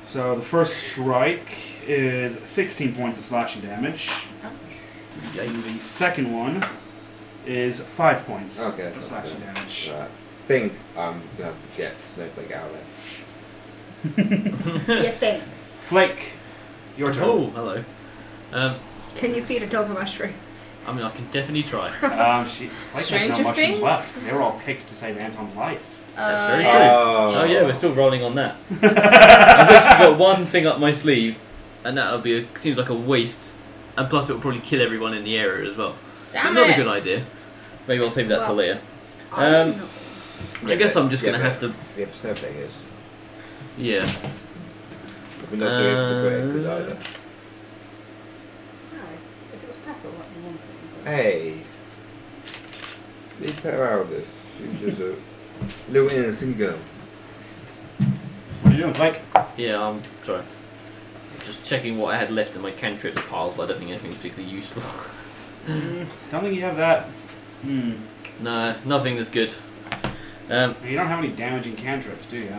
So the first strike is 16 points of slashing damage. And the second one is 5 points Okay. of slashing damage. I think I'm gonna have to get Snowflake out of there. You think? Flake, your turn. Oh, hello. Can you feed a dog a mushroom? I mean, I can definitely try. Flake has no Stranger mushrooms Things? left because they were all picked to save Anton's life. That's very Yeah. true. Oh yeah, we're still rolling on that. I've actually got one thing up my sleeve, and that'll be seems like a waste. And plus, it will probably kill everyone in the area as well. Damn Not it. a good idea. Maybe I'll save that till Well, later. I'm not. I guess I'm just gonna have to. Yeah, but Snowflake is. Yeah. We're not doing it for the greater good either. No, if it was petal, what you wanted. Hey. Leave her out of this. She's just a little innocent girl. What are you doing, Flake? Yeah, I'm sorry. Just checking what I had left in my cantrips pile, but I don't think anything's particularly useful. Don't think you have that. No, nothing that's good. You don't have any damaging cantrips, do you?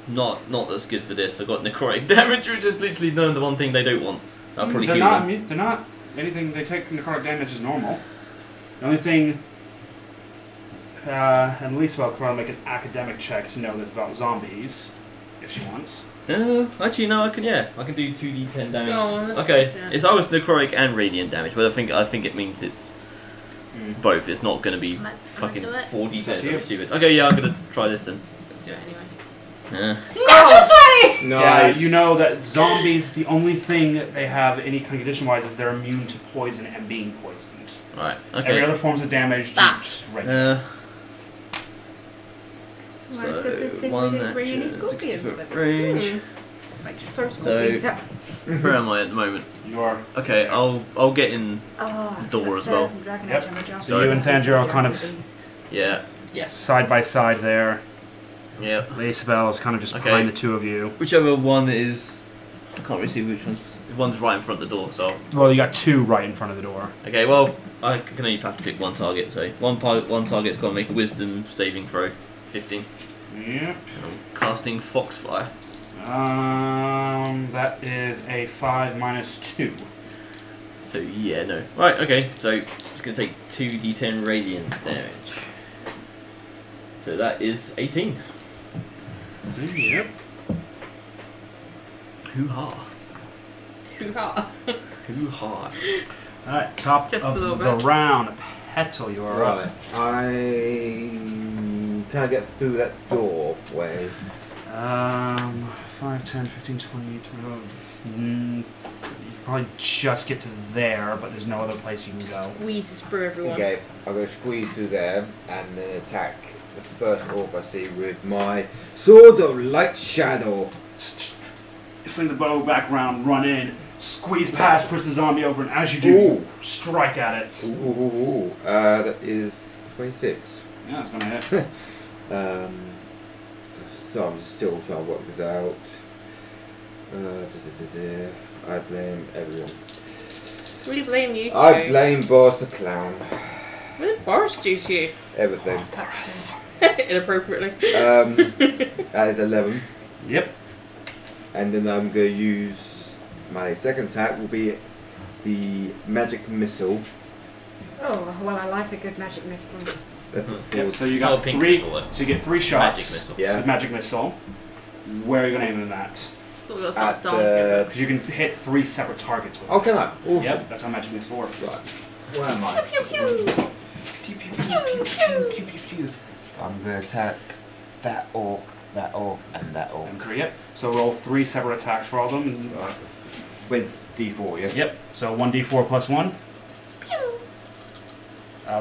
Not that's good for this. I've got necrotic damage, which is literally the one thing they don't want. I'll probably they're heal not. them. They're not anything. They take necrotic damage as normal. The only thing, and Lisa will probably make an academic check to know this about zombies, if she wants. Actually, no, I can do 2d10 damage. Oh, let's Okay, just do it. it's always necrotic and radiant damage, but I think it means it's both. It's not going to be Might fucking do it. 4d10. It's up to you. That'd be stupid. Okay, yeah, I'm going to try this then. Do it anyway. Yeah. Yeah, Nice. you know that zombies, the only thing that they have any kind of condition-wise is they're immune to poison and being poisoned. Right. Every Okay. other forms of damage, That. just regular. Well, it's a good So thing we one didn't bring any action, scorpions 60 with foot us. range. Like, just throw scorpions out. Where am I at the moment? You are. Okay, I'll get in. Oh, Door that's as well. Dragon Yep. Age, I'm a Joust. So you and Tanjiro are kind of Yeah. Yes. side by side there. Yeah. Isabel is kind of just Okay. behind the two of you. Whichever one is. I can't really see which one's. If one's right in front of the door, so. Well, you got two right in front of the door. Okay, well, I can only have to pick one target, so one target's got to make a wisdom saving throw. 15. Yep. I'm casting Foxfire. That is a 5 minus 2. So, yeah, no. Right, okay, so it's going to take 2d10 radiant damage. So that is 18. Yep. Hoo-ha. Hoo-ha. Hoo-ha. Alright, top Just of a little the bit. round. Petal, you are Right. up. Can I get through that doorway? 5, 10, 15, 20, 12. You can probably just get to there, but there's no other place you can go. Squeezes through everyone. Okay, I'm going to squeeze through there and then attack the first orc I see with my Sword of Light Shadow. Sling the bow back round, run in, squeeze past, push the zombie over, and as you do, Ooh. strike at it. Ooh. That is 26. Yeah, it's gonna hit. So I'm still trying to work this out. I blame everyone. Really blame you two. I blame Boris the Clown. What did Boris do to you? Everything. Inappropriately. That is 11. Yep. And then I'm going to use my second attack will be the magic missile. Oh, well, I like a good magic missile. That's the Yep. fourth. So you It's got not a pink 3. missile, though. So you get 3 Magic shots missile. Yeah. with magic missile. Where are you gonna aim them at? So we gotta start At dancing. Because you can hit 3 separate targets with Oh, it. can I? Awesome. Yep, that's how magic missile works. Right. Where am I? Pew pew pew. I'm going to attack that orc, and that orc. And 3. Yep. So roll 3 separate attacks for all of them. And, Right. With D4, yeah? Yep. So 1d4 plus 1.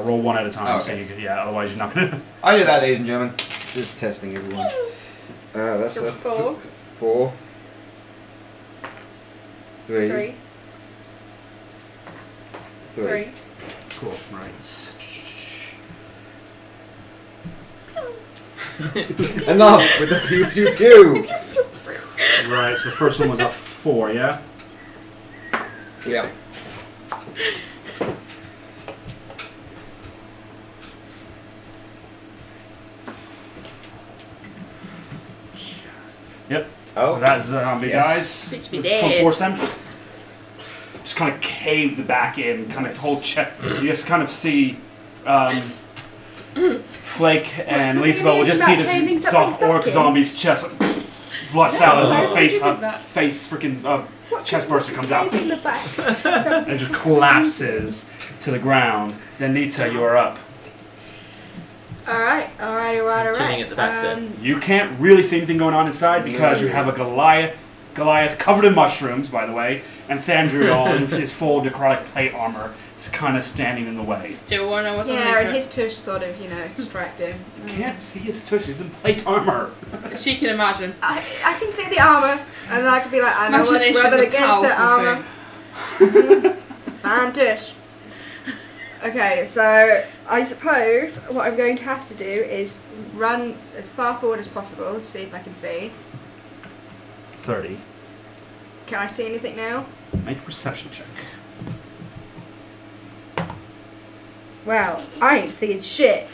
Roll 1 at a time. Oh, So okay. you can, yeah. Otherwise you're not gonna. I knew that, ladies and gentlemen. Just testing everyone. That's So a 4, 4. 3. 3, 3. Cool. Right. Enough with the pew pew pew. Right, so the first one was a 4, yeah? Yeah. Yep. Oh. So that zombie Yes. dies. Bitch be Full dead. force them. Just kind of cave the back in, kind of whole chest. You just kind of see Flake and so Lisa you will just mean see about caving this something's back orc in? zombie's chest blast out as why a would face you do that? freaking What chest could- burster comes out cave in the back? and it just collapses to the ground. Danita, you are up. Alright. Chilling at the back there. You can't really see anything going on inside because you have a Goliath covered in mushrooms, by the way, and Thandriel in his full necrotic plate armor is kind of standing in the way. Still wanna know what's on Yeah, and the his tush sort of, distract him. You can't see his tush, he's in plate armor. She can imagine. I can see the armor, and I can be like, I know what's Imagination's rubbing a against that powerful armor. thing. Fine tush. Okay, so I suppose what I'm going to have to do is run as far forward as possible to see if I can see. 30. Can I see anything now? Make a perception check. Well, I ain't seeing shit.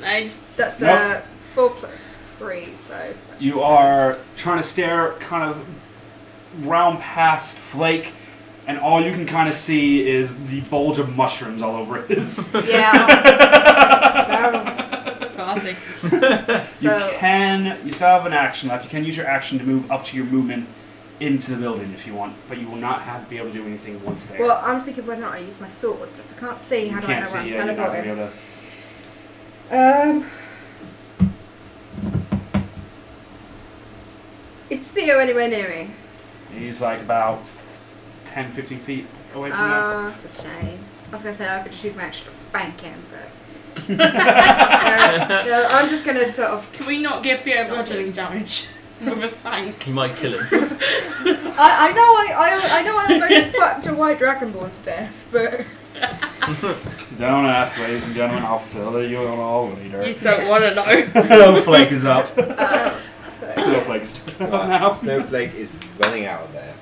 Nice. That's Nope. 4 plus 3, so... You are trying to stare kind of round past Flake, and all you can kind of see is the bulge of mushrooms all over his. Yeah. Classy. You still have an action left. You can use your action to move up to your movement into the building if you want, but you will not be able to do anything once there. Well, I'm thinking whether or not I use my sword, but if I can't see, how you do I can't know see, where I'm yeah, you're not going to be teleporting? able to. Is Theo anywhere near me? He's like about 10, 15 feet away from there. It's a shame. I was going to say I could just use my action to spank him, but... no, I'm just going to sort of... Can we not give Theo bludgeoning damage with a spank? You might kill him. I know I almost fucked a white dragonborn to death, but... Don't ask, ladies and gentlemen. I'll fill you in all later. You don't want to know. Snowflake is up. So, Snowflake's up Right. now. Snowflake is running out of there.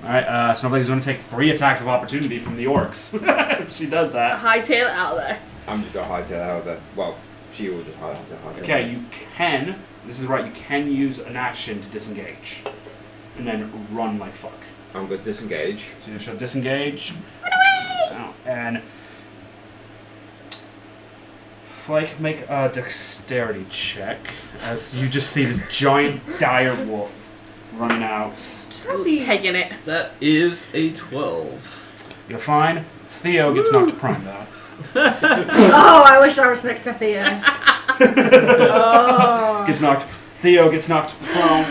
Alright, Snowflake is going to take 3 attacks of opportunity from the orcs. If she does that. Hightail it out there. I'm just going to hightail out of there. Well, she will just hightail. Okay, you can, this is right, you can use an action to disengage. And then run like fuck. I'm going to disengage. So you should disengage. And Flake, make a dexterity check as you just see this giant dire wolf running out. just let me... Pegging it. That is a 12. You're fine. Theo gets knocked prone though. Oh, I wish I was next to Theo. Oh. Theo gets knocked prone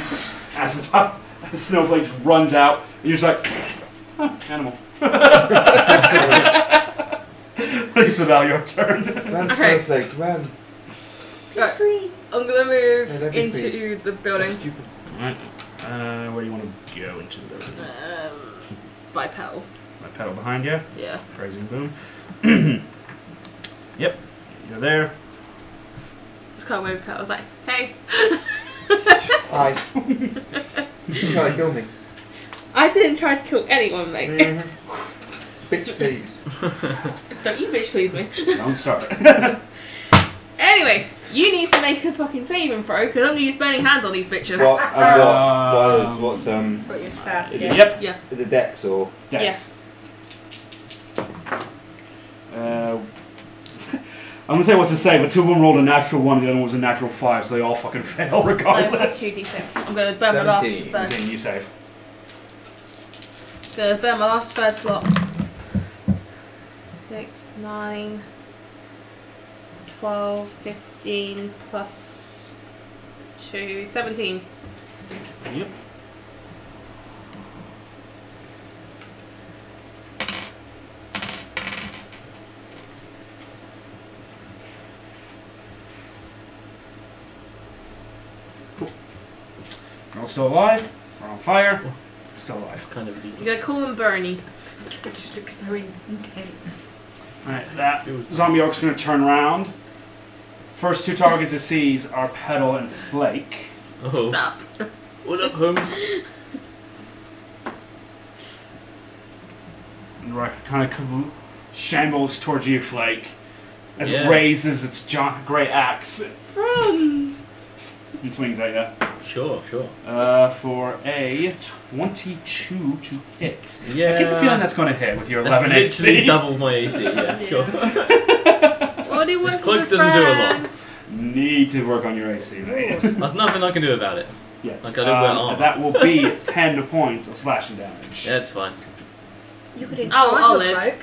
as the Snowflake just runs out, and you're just like, animal. Lisa, now your turn. Run, Okay. Snowflake, run. Right. Free. I'm gonna move No, don't be into free. the building. That's stupid. Alright. Where do you want to go into the building? Bipedal. My pedal behind you. Yeah. Crazy boom. Yep. You're there. It's kind of weird because I was like, hey. Hi. You try to kill me. I didn't try to kill anyone, mate. Bitch, please. Don't you bitch please me. Don't start. Anyway, you need to make a fucking saving throw because I'm going to use burning hands on these bitches. What's That's what you're sassy. Yep. Yeah. is it Dex or? Dex. I'm gonna say what's to say, but 2 of them rolled a natural 1 and the other one was a natural 5, so they all fucking fail regardless. 2d6. I'm going to burn my last 17. third. Then you save. Going to burn my last third slot. 6, 9, 12, 15 plus 2, 17. Yep. Cool. We're all still alive. We're on fire. Still alive. Kind of I'm legal. going to call him Bernie. Which looks so intense. Alright, that zombie orc's gonna turn around. First 2 targets it sees are Petal and Flake. Oh. Sup. What up, Holmes? And kind of shambles towards you, Flake, as Yeah. it raises its giant great axe Front. and swings at you. Sure. For a 22 to hit. Yeah. I get the feeling that's going to hit with your That's 11 literally AC. double my AC. Yeah, Yeah. sure. What he was cloak as a doesn't do a lot. friend. Need to work on your AC, mate. There's nothing I can do about it. Yes. Like I don't wear armor. That will be 10 points of slashing damage. Yeah, it's fine. You could enchant I'll your live. cloak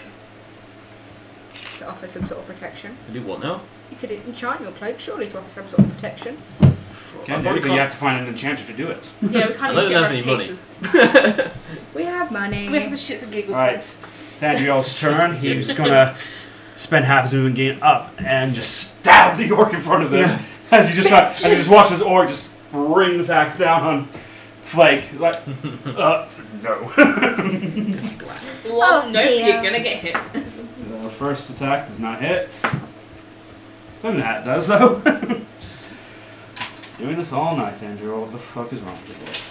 to offer some sort of protection. I do what now? You could enchant your cloak, surely, to offer some sort of protection. Can I do, probably but you have to find an enchanter to do it. Yeah, we I can't don't even get have any ratification. We have money. We have the shits and giggles. Alright, Thandriel's turn. He's gonna spend half his movement gain up and just stab the orc in front of him. Yeah. As you just watch this orc just bring this axe down on Flake. He's like, no. Nope, dear. you're gonna get hit. The first attack does not hit. Something that does, though. Doing this all night, Thandriel. What the fuck is wrong with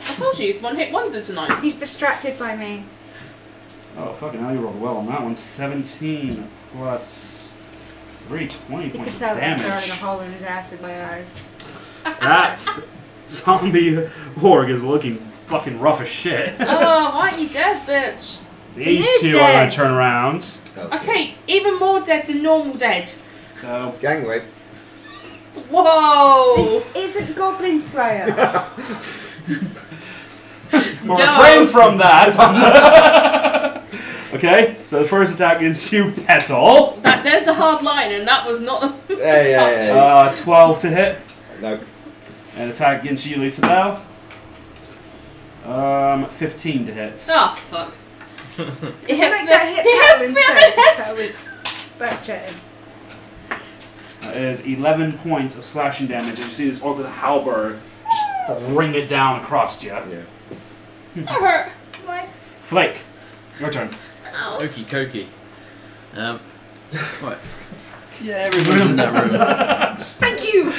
you? I told you, it's one hit wonder tonight. He's distracted by me. Oh, fucking hell, you rolled well on that one. 17 plus 3, 20 You points could of tell that I'm burning a damage. hole in his ass with my eyes. That zombie org is looking fucking rough as shit. Oh, why aren't you dead, bitch? These is two are dead. going to turn around. Okay, even more dead than normal dead. So, Gang rape. Whoa! This isn't Goblin Slayer. we'll No. refrain from that. Okay, so the first attack against you, Petal. There's the hard line, and that was not. Yeah. 12 to hit. No. And attack against you, Lisa Bell. 15 to hit. Oh, fuck. It Make hits that me. hit It hits me on the That head. was back chatting. That is 11 points of slashing damage. As you see this orc with a halberd just bring it down across you. Yeah. That hurt. Flake, your turn. Ow. Okie dokie. Right. Yeah, everyone's in that room. Thank you.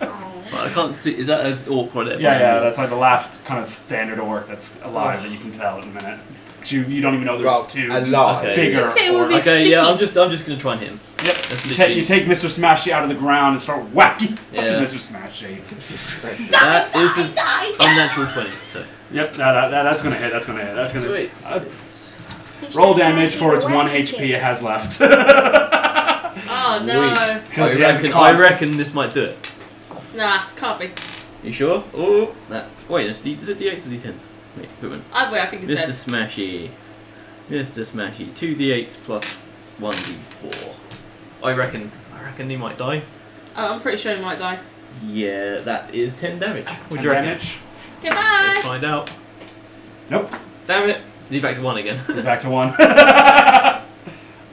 Oh. Right, I can't see. Is that an orc right there? Yeah, that's like the last kind of standard orc that's alive that you can tell in a minute. 'Cause you don't even know there's Well, two alive. Okay. bigger Just hit him with orcs. his Okay, yeah, I'm sticky. just gonna try and hit him. Yep. That's You take Mr. Smashy out of the ground and start whacking fucking Yeah. Mr. Smashy. That is an unnatural 20. So Yep, that's gonna hit. That's gonna hit. That's gonna sweet. roll damage for its 1 HP it has left. Oh no. Because I it has a reckon, cost. I reckon this might do it. Nah, can't be. You sure? Oh, that. Wait, is it D8s or D10s? Wait, good one. Either way, I think it's Mr. dead. Smashy. Mr. Smashy. 2 D8s plus 1 D4. I reckon he might die. Oh, I'm pretty sure he might die. Yeah, that is 10 damage. What do 10 you reckon? damage. Goodbye. Let's find out. Nope. Damn it. He's back to 1 again. He's back to 1.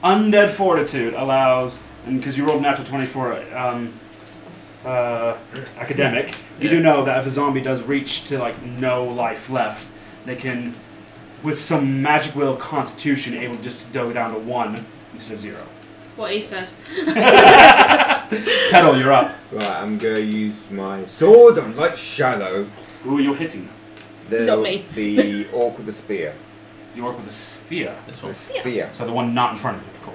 Undead Fortitude allows, and because you rolled natural 20 for academic, you Yeah. do know that if a zombie does reach to like no life left, they can, with some magic will of constitution, able to just go down to 1 instead of 0. What he said. Petal, you're up. Right, I'm going to use my Sword of Light Shadow. Who are you hitting? Not me. The orc with the spear. The orc with a sphere. This one. Spear. So the one not in front of you. Cool.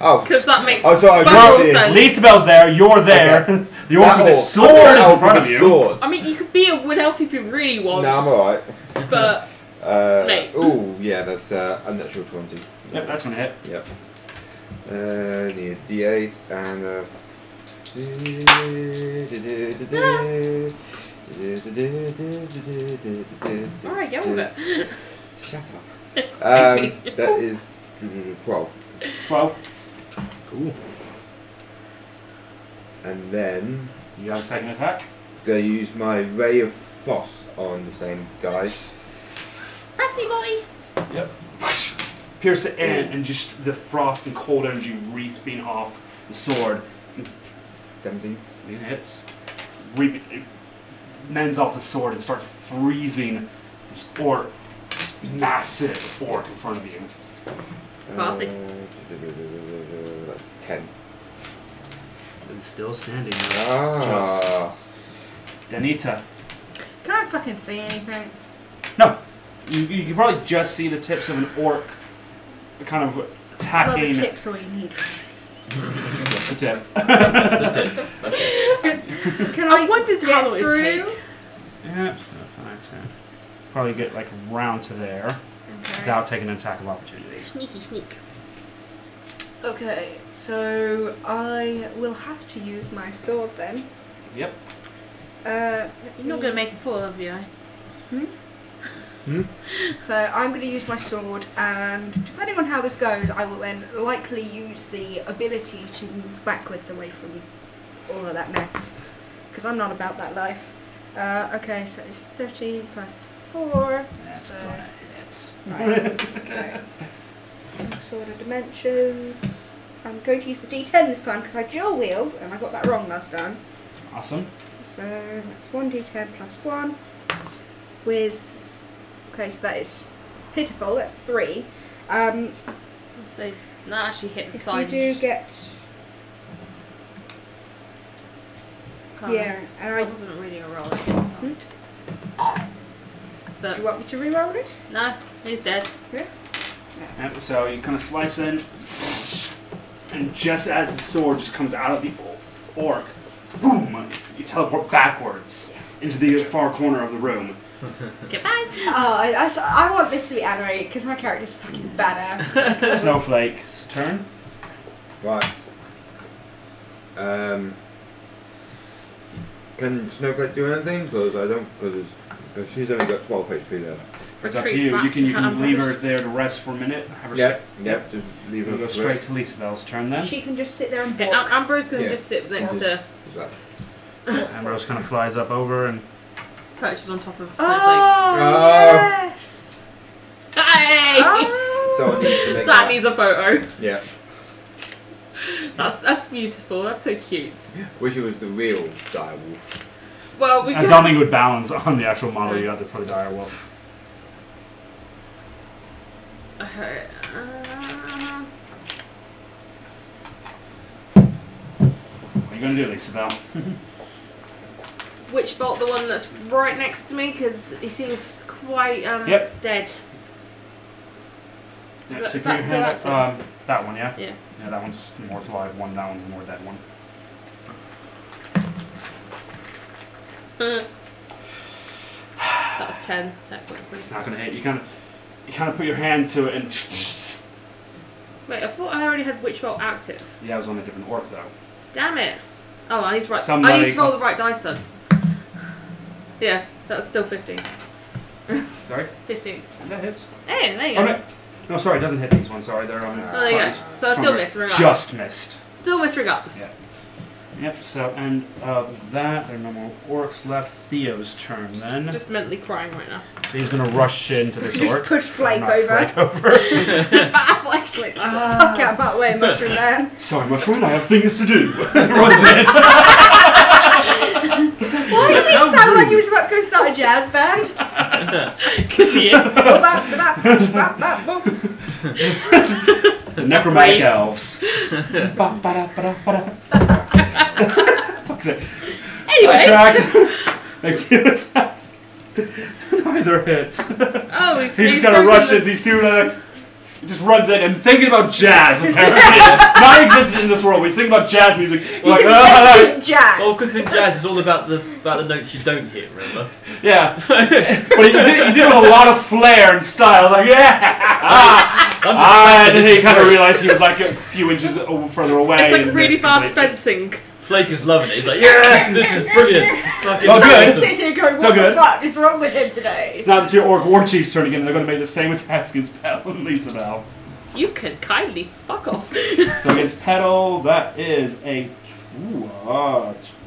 Oh. Because that makes Oh, sorry, bundle you're- sense. Lisabel's there, you're there. Okay. The orc That with the orc. sword That is orc in front with of the you. Sword. I mean, you could be a wood elf if you really want. No, I'm alright. But Mate. Oh, yeah, that's unnatural 20. Yep, that's gonna hit. Yep. Need a D8 and alright, go with it. Shut up. That is 12. 12. Cool. And then You guys take an attack. gonna use my Ray of Frost on the same guys. Frosty boy. Yep. Pierce it in, and just the frost and cold energy being off the sword. 17. 17 hits. It mends off the sword and starts freezing this orc, massive orc in front of you. Classy. That's 10. And still standing. Ah. Danita. Can I I fucking see anything. No. You can probably just see the tips of an orc kind of attacking. Well, the tip's all you need. That's the tip. That's the tip. Okay. Can I wondered get how long it would through? take. Yep, so 5, 10. Probably get like round to there Okay. without taking an attack of opportunity. Sneaky sneak. Okay, so I will have to use my sword then. Yep. You're not going to make a fool of you, So I'm going to use my sword, and depending on how this goes, I will then likely use the ability to move backwards away from all of that mess, because I'm not about that life. Okay, so it's 13 plus 4. That's so gonna hit. right, okay. Sword of dimensions. I'm going to use the D10 this time because I dual wield, and I got that wrong last time. Awesome. So that's 1d10 plus 1 with. Okay, so that is pitiful. That's 3. So that actually hit the If side. you do get, Can't yeah, and I I. wasn't really a roll. It hit the side. Do But you want me to re-roll it? no, he's dead. Yep, so you kind of slice in, and just as the sword just comes out of the orc, boom! You teleport backwards into the far corner of the room. Goodbye. Oh, I want this to be animated because my character's fucking badass. Snowflake's turn. Right. Can Snowflake do anything? Because I don't. Because she's only got 12 HP left. It's up to Retreat you. back You can to leave her Ambrose. there to rest for a minute. Have her Yep. Yep. Just leave her. We'll go for straight rest. to Lisabel's turn then. She can just sit there and Okay, walk. Ambrose going to Yeah. just sit next Is to that- Ambrose kind of flies up over and perches on top of Snowflake. Oh, yes! Hey! Oh. Someone needs to make That needs a photo. Yeah. That's beautiful. That's so cute. Wish it was the real direwolf. Well, we I can. don't think it would balance on the actual model you got for the direwolf. What are you going to do, Lisabel? Witch bolt the one that's right next to me because he seems quite Yep. dead. Yeah, Is so that put your still hand up, active? that one, yeah? Yeah. Yeah, that one's the more live one, that one's the more dead one. That's 10. It's not going to hit. You kind of put your hand to it and... Wait, I thought I already had witch bolt active. Yeah, it was on a different orc though. Damn it! Oh, I need to Somebody- I need to roll the right dice then. Yeah, that's still 15. Sorry? 15. That hits. Hey, there you Oh, go. no. No, sorry, it doesn't hit these ones. Sorry, they're Oh, there you go. slightly So I still stronger. missed, regardless. Just missed. Still missed regardless. Yeah. Yep, so, and of that, there are no more orcs left. Theo's turn then. Just mentally crying right now. So he's going to rush into this Just orc. push Flake Knock over. Flake over. Affleck. Like, fuck out that way, mushroom man. Sorry, my friend, I have things to do. Runs in. Why did it sound like he was about to go start a jazz band? Because he is. The necromantic Great. elves. Fuck's it. Anyway. Attract. Make 2 attacks. Neither hits. Oh, it's He just kind of rushes. He's too he just runs in and thinking about jazz. Apparently, not existent in this world. He's thinking about jazz music. Like, jazz. Oh, because in jazz it's all about the notes you don't hit. Remember? yeah. But he did a lot of flair and style. Like, yeah. And then he kind of realized he was like a few inches further away. It's like and really missed fast completely. fencing. Flake is loving it. He's like, yes, this is brilliant. Fucking Oh, good. awesome. Sitting here going, So what the good. fuck is wrong with him today? It's now the orc war chief's turn again, and they're going to make the same attacks against Petal and Lisabel. You can kindly fuck off. So against Petal, that is a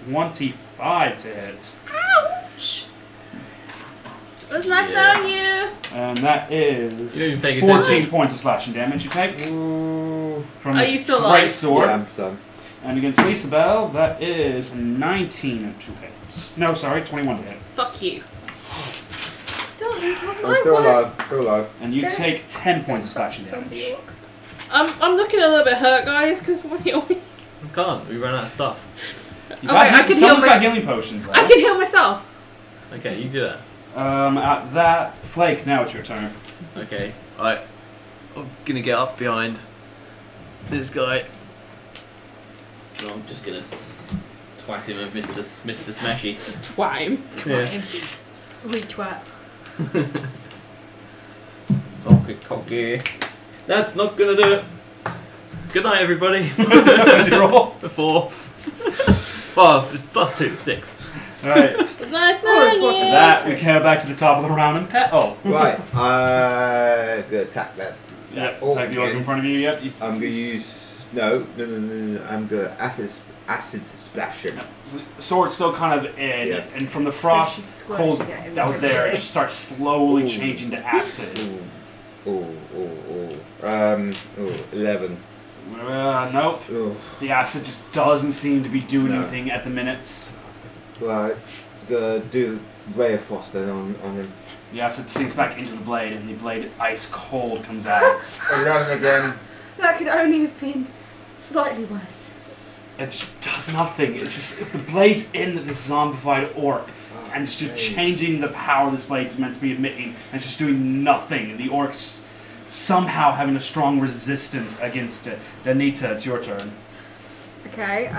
25 to hit. Ouch! It was nice Yeah. knowing you. And that is You didn't even pay 14 attention. points of slashing damage you take Ooh. from Are this you still great alive? sword. Yeah, I'm done. And against Lisabel, that is 19 to hit. No, sorry, 21 to hit. Fuck you. Don't leave my I'm still alive. Still alive. And you Yes. take 10 points of slashing damage. I'm looking a little bit hurt, guys, because We can't. We ran out of stuff. You Oh, wait, I can heal someone's my- got healing potions though. I can heal myself. Okay, you do that. At that, Flake, now it's your turn. Okay, right. I'm gonna get up behind this guy. And I'm just gonna twat him with Mr. Smashy. Just twat him. Retweet. Cocky. That's not gonna do it. Good night, everybody. You roll? 4. Well, it's +2, 6. Alright. Nice That, we came back to the top of the round and Petal. Right, I'm gonna attack that. Yep, orc take the orc in again. front of you, yep. I'm gonna use no. I'm gonna acid splash him. No. So the sword's still kind of in, Yeah. and from the So frost she's squished, cold yeah, that was there, it everything. just starts slowly Ooh. changing to acid. Ooh. 11. Nope. Ooh. The acid just doesn't seem to be doing No. anything at the minutes. Right, gonna do Ray of Frost then on him. The acid sinks back into the blade, and the blade ice cold comes out. 11 again. That could only have been slightly worse. It just does nothing. It's just if the blade's in the zombified orc, and it's just changing the power this blade's meant to be emitting, and it's just doing nothing. The orc's somehow having a strong resistance against it. Danita, it's your turn. Okay,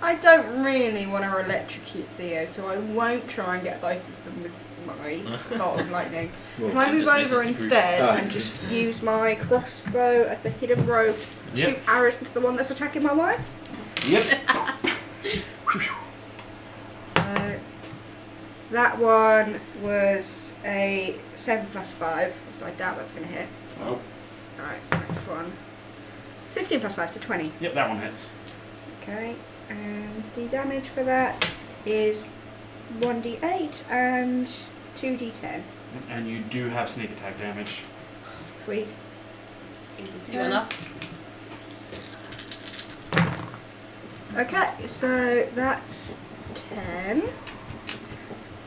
I don't really want to electrocute Theo, so I won't try and get both of them with my bolt of lightning. Can I move just over misses the instead group. and just use my crossbow at the hidden rope to shoot arrows into the one that's attacking my wife? Yep. So that one was a 7 + 5, so I doubt that's going to hit. Oh. Alright, next one. 15 + 5, so 20. Yep, that one hits. Okay, and the damage for that is 1d8 and 2d10. And you do have sneak attack damage. Sweet. You enough? Okay, so that's 10.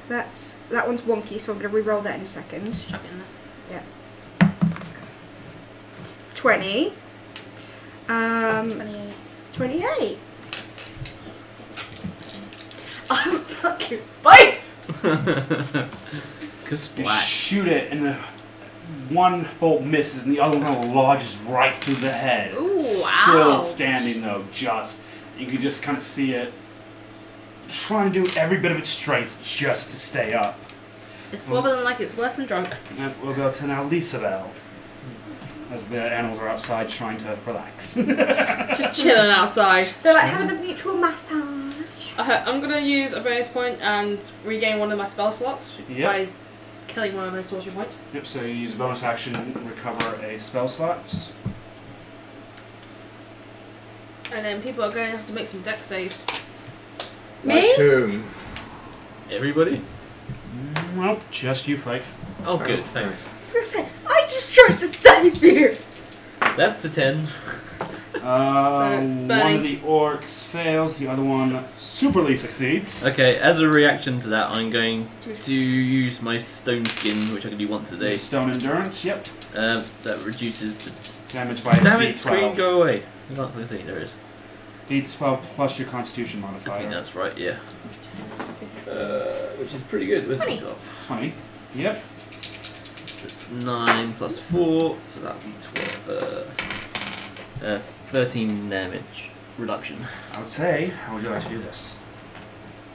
That one's wonky, so I'm going to re-roll that in a second. Chuck it in there. 20. 28. 28. I'm fucking face! You Splat. shoot it, and the one bolt misses, and the other one kind of lodges right through the head. Ooh, Still wow. standing though, you can just kind of see it trying to do every bit of its strength just to stay up. It's wobbling like it's worse than drunk. And we'll go to now Lisabel, as the animals are outside trying to relax. Just chilling outside. They're like having a mutual massage. I'm gonna use a bonus point and regain one of my spell slots Yep. by killing one of my sorcery points. Yep, so you use a bonus action and recover a spell slot. And then people are going to have to make some dex saves. Me? Like whom? Everybody? Nope, just you, Flake. Oh, good, thanks. I was going to say, I just tried to save you. That's a 10. it's One burning. of the orcs fails, the other one superly succeeds. Okay, as a reaction to that, I'm going to use my stone skin, which I can do once a day. Stone endurance, yep. That reduces the Damage by damn it, screen, D12. go away. I can't see, there it is. D12 plus your constitution I think modifier. that's right, yeah. Which is pretty good with 20. 12. 20. Yep. It's 9 plus 4, so that'll be 13 damage reduction. I would say, how would you like to do this?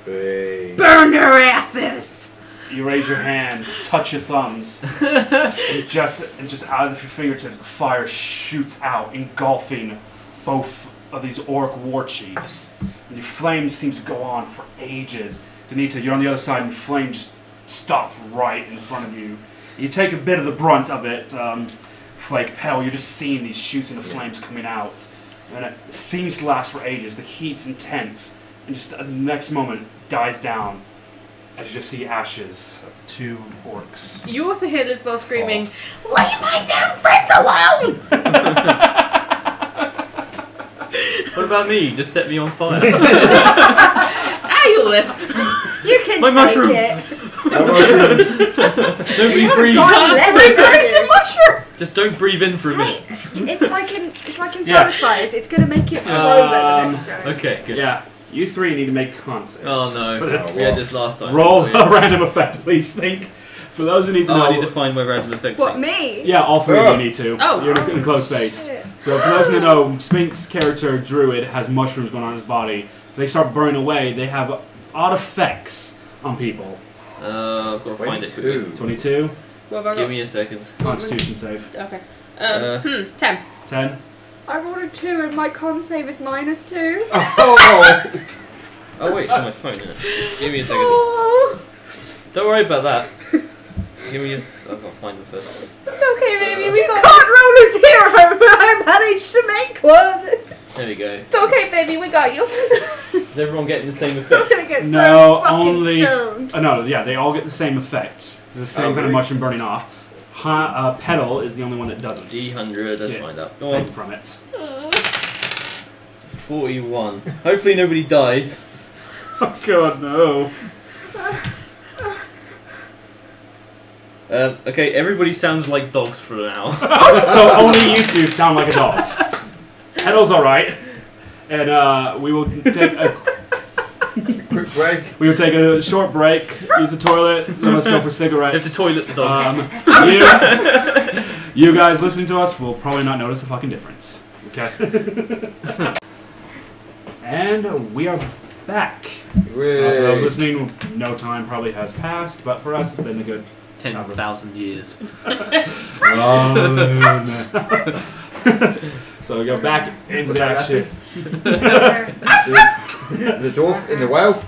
Hey. Burn their asses! You raise your hand, touch your thumbs, and just out of your fingertips, the fire shoots out, engulfing both of these orc war chiefs. And the flame seems to go on for ages. Danita, you're on the other side, and the flame just stops right in front of you. You take a bit of the brunt of it, Flake Pell. You're just seeing these shoots and the flames coming out, and it seems to last for ages. The heat's intense, and just the next moment dies down. As you just see ashes of the two orcs. You also hear Lisbeth screaming, "Leave my damn friends alone!" What about me? Just set me on fire. Ah, you live. You can My take mushrooms. it. Nobody haven't breathe. got Just Let me regrow go. some mushroom! Just don't breathe in for a Hey, minute. it's like in Yeah. forest fires. It's going to make it grow the next day. Okay, good. Yeah. You three need to make con saves. Oh no, for this. we had this last time. Roll a random effect, please, Spink. For those who need to know... I need to find my random effect. What, me? Yeah, all three of you need to. Oh. You're in a close space. Shit. So for those who know, Spink's character, Druid, has mushrooms going on in his body. They start burning away. They have odd effects on people. I've got to find it quickly. 22. What have I got? Give me a second. Constitution save. Okay. 10. 10. I rolled a 2 and my con save is -2. Oh wait, it's on my phone, isn't it? Give me a second. Oh, Don't worry about that. Give me a... I've got to find it first. It's okay, baby. We you got can't roll a 0, but I managed to make one. There we go. It's okay, baby. We got you. Is everyone getting the same I'm effect? gonna get No, so fucking only... stoned. no, yeah, they all get the same effect. It's the same kind of really? mushroom burning off. Petal is the only one that doesn't. D100, let's Yeah. find out. Go on. Take from it. 41. Hopefully nobody dies. Oh god, no. Okay, everybody sounds like dogs for now. So only you two sound like a dog's. Petal's alright. And we will take a Quick break. we will take a short break, use the toilet, then let's go for cigarettes. If the toilet the dogs. You guys listening to us will probably not notice the fucking difference. Okay. And we are back. For those listening, no time probably has passed, but for us it's been a good 10,000 years. So we go back into the action. The dwarf in the well.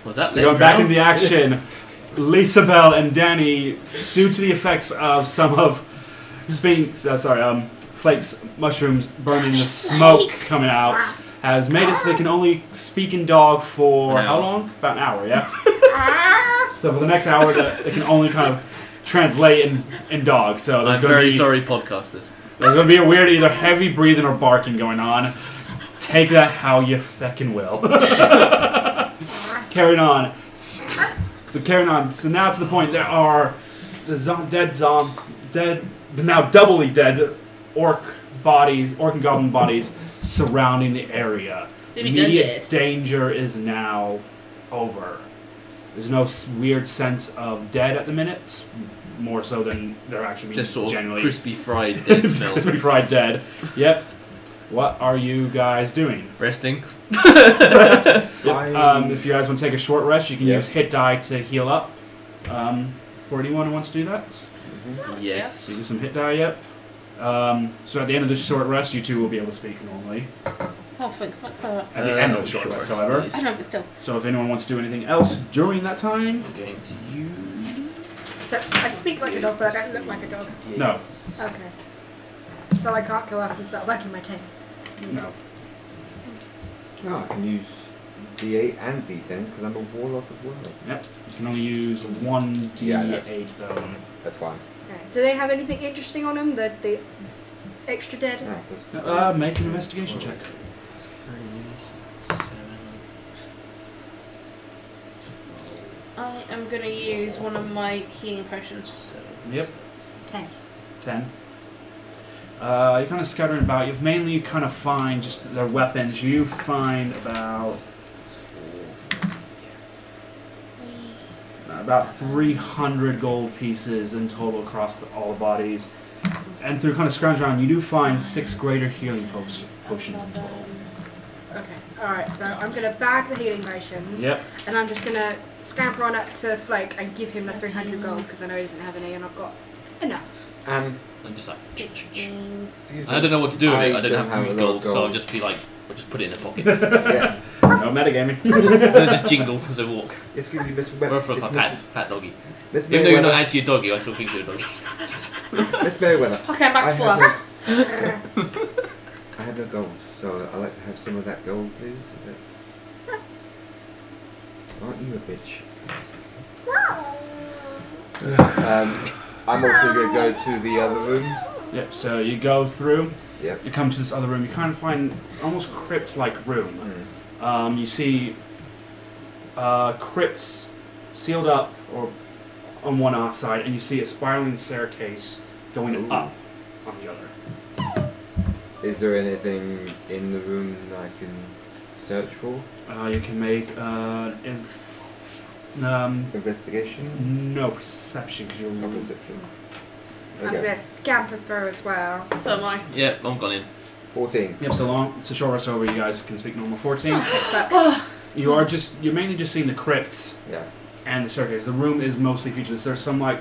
Was that So going back into the action, Lisa Bell and Danny, due to the effects of some of Flake's mushrooms burning, the smoke coming out has made it so they can only speak in dog for An how hour. long? About an hour, yeah. So for the next hour, they can only kind of translate in dog. So there's I'm going to very be sorry, podcasters. there's going to be a weird either heavy breathing or barking going on. Take that how you feckin' will. Carrying on. So carrying on. So now to the point, there are the now doubly dead orc and goblin bodies surrounding the area. They be done Immediate dead. danger is now over. There's no weird sense of dead at the minute, more so than there actually being Just sort of generally crispy fried dead smell. crispy fried dead. Yep. What are you guys doing? Resting. If you guys want to take a short rest, you can use hit die to heal up. For anyone who wants to do that, Yes. so you do some hit die. Yep. So at the end of this short rest, you two will be able to speak normally. Oh, thank fuck. At the end of the short rest, however. please. I know, but still. So if anyone wants to do anything else during that time, I'm going to use... So I speak like a dog, but I don't look like a dog. no, Okay. So I can't go up and start wagging my tail. no. I can use D8 and D10 because I'm a warlock as well. Yep. You can only use one D8 though. That's fine. Okay. Do they have anything interesting on them? The extra dead? Make an investigation check. I am gonna use one of my healing potions. Yep. 10. 10. You're kind of scattering about. You mainly kind of find just their weapons. You find about 300 gold pieces in total across all the bodies. And through kind of scrounging around, you do find 6 greater healing potions in total. Okay. Alright, so I'm going to bag the healing potions. Yep. And I'm just going to scamper on up to Flake and give him the 300 gold because I know he doesn't have any and I've got enough. I'm just like... 16. I don't know what to do with it. I don't have a to use lot of gold, so I'll just be like... I'll just put it in the pocket. Yeah. No metagaming. I'll just jingle as I walk. Excuse me, Miss Or for a pat doggy. Miss Even though you're not Merriweather. actually a doggy, I still think you're a doggy. Miss Merriweather. Okay, I'm back to I fluff. I have no gold, so I'd like to have some of that gold, please. Aren't you a bitch? I'm also going to go to the other room. Yep, so you go through. Yep. You come to this other room. You kind of find almost crypt-like room. You see crypts sealed up or on one side, and you see a spiraling staircase going up on the other. Is there anything in the room that I can Search for? You can make investigation? No, perception, because you're... No perception. I'm Okay. going to scamper through as well. So am I. Yeah, I'm gone in. 14. Yep, it's a short rest over, you guys can speak normal. 14. But You're mainly just seeing the crypts Yeah. and the staircase. The room is mostly featureless. There's some like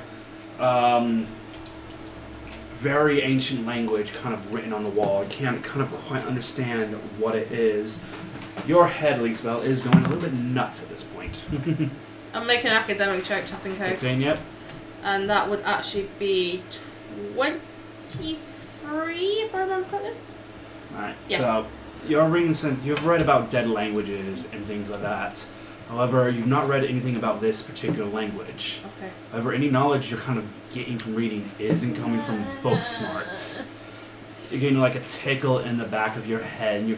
very ancient language kind of written on the wall. You can't kind of quite understand what it is. Your head, Lisbel, is going a little bit nuts at this point. I'm making an academic check just in case. 15, yep. And that would actually be 23, if I remember correctly. Alright, Yeah. so you're reading sense. You've read about dead languages and things like that. However, you've not read anything about this particular language. Okay. However, any knowledge you're kind of getting from reading isn't coming from book smarts. You're getting like a tickle in the back of your head, and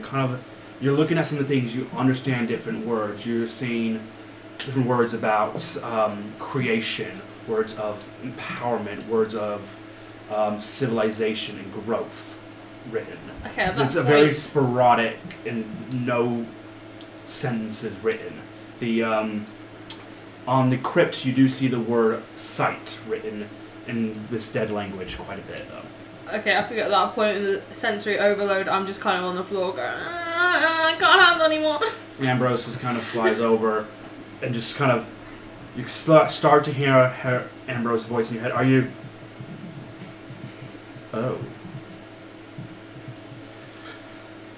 you're looking at some of the things, you understand different words. You're seeing different words about creation, words of empowerment, words of civilization and growth written. Okay, at that It's a point, very sporadic and no sentences written. The on the crypt you do see the word sight written in this dead language quite a bit though. okay, I think at that point in the sensory overload, I'm just kind of on the floor going, I can't handle anymore. Ambrose just kind of flies over and just kind of you start to hear Ambrose's voice in your head. Are you? Oh.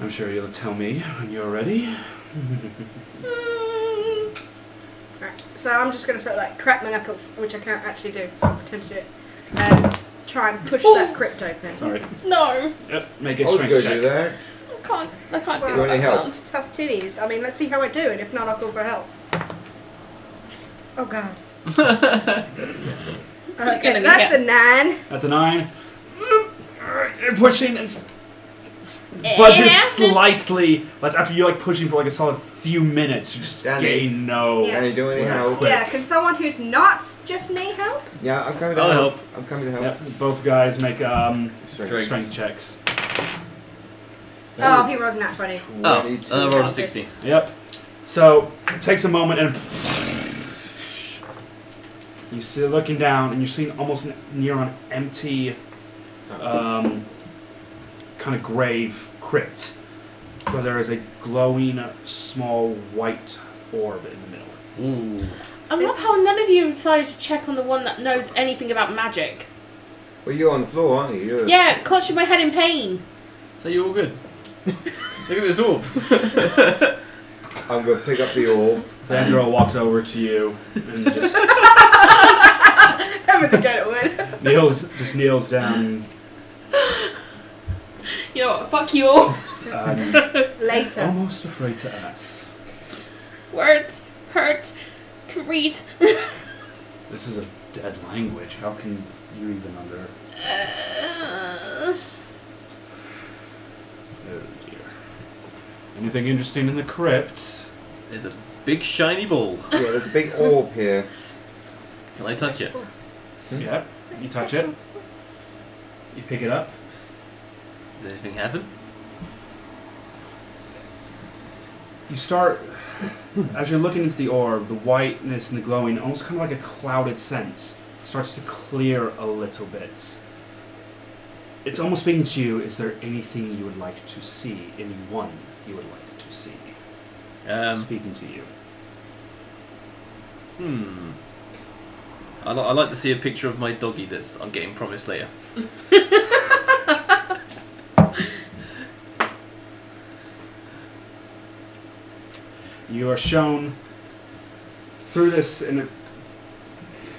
I'm sure you'll tell me when you're ready. Right, so I'm just going to sort of like crack my knuckles, which I can't actually do, so I'll pretend to do it, and try and push that crypt open. Sorry. No, Yep. Make a I'll strength go check. do that. I can't Well, do any that help? sound. Tough titties. I mean, let's see how I do, and if not, I'll call for help. Oh god. gonna Okay, be that's hit. a 9. That's a 9. You're pushing and budges slightly. That's after you're like pushing for like a solid few minutes. You're just Danny. getting no. Yeah. Can you do any help? Quick. Yeah, can someone who's not just me help? Yeah, I'm coming to I'll help. help. I'm coming to help. Yep. Both guys make Strength. strength checks. Oh, he rolled a nat 20. Oh, 22. and I rolled a 16. Yep. So it takes a moment and you see looking down and you're seeing almost near an empty kind of grave crypt where there is a glowing small white orb in the middle. Ooh. I love how none of you decided to check on the one that knows anything about magic. Well, you're on the floor, aren't you? You're... Yeah, clutching my head in pain. So you're all good. Look at this orb. I'm going to pick up the orb. Vandro walks over to you and just Ever the gentleman. kneels down. You know what? Fuck you all. Later. Almost afraid to ask. Words hurt. Can read. This is a dead language. How can you even under? Oh dear. Anything interesting in the crypt? There's a big shiny ball. Yeah, there's a big orb here. Can I touch it? Yep. You touch it. You pick it up. Does anything happen? You start, as you're looking into the orb, the whiteness and the glowing, almost kind of like a clouded sense, starts to clear a little bit. It's almost speaking to you, is there anything you would like to see? Anyone you would like to see? Speaking to you. I like to see a picture of my doggy that I'm getting promised later. You are shown through this, and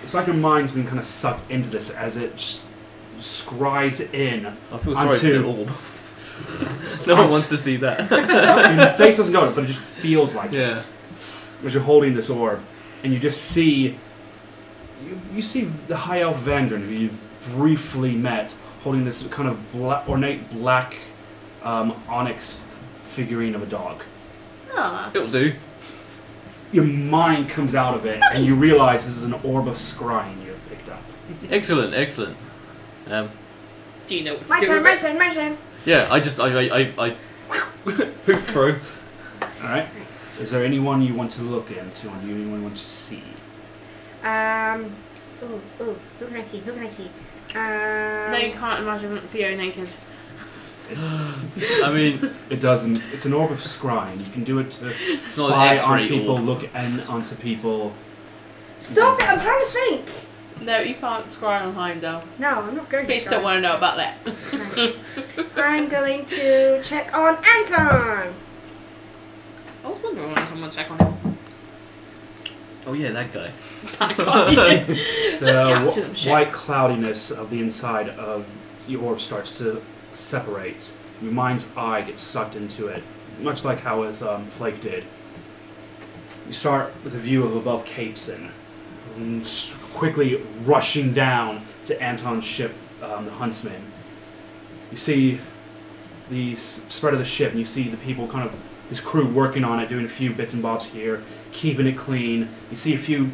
it's like your mind's been kind of sucked into this as it just scries in. I feel sorry for the orb. No one wants to see that. I mean, the face doesn't go, but it just feels like Yeah. it. As you're holding this orb, and you just see, you see the High Elf Vandrin, who you've briefly met, holding this kind of ornate black onyx figurine of a dog. Ah. It'll do. Your mind comes out of it, and you realize this is an orb of scrying you have picked up. Excellent, excellent. Do you know what My to do turn, with my it? turn, my turn. Yeah, I hoop throw. Alright. Is there anyone you want to look into, or anyone you want to see? Who can I see? Who can I see? No, you can't imagine Theo naked. I mean, it doesn't. It's an orb of scrying. You can do it to not spy an on X-ray people, orb. look onto people. Stop it! I'm trying to think. No, you can't scry on Heimdall. No, I'm not going to. Bitch don't want to know about that. I'm going to check on Anton. I was wondering when someone check on him. oh yeah, that guy. That guy. Just capture them, shit. White cloudiness of the inside of the orb starts to separate. Your mind's eye gets sucked into it, much like how with Flake did. You start with a view of above Capeson, quickly rushing down to Anton's ship, the Huntsman. You see the spread of the ship, and you see the people kind of, his crew working on it, doing a few bits and bobs here, keeping it clean. You see a few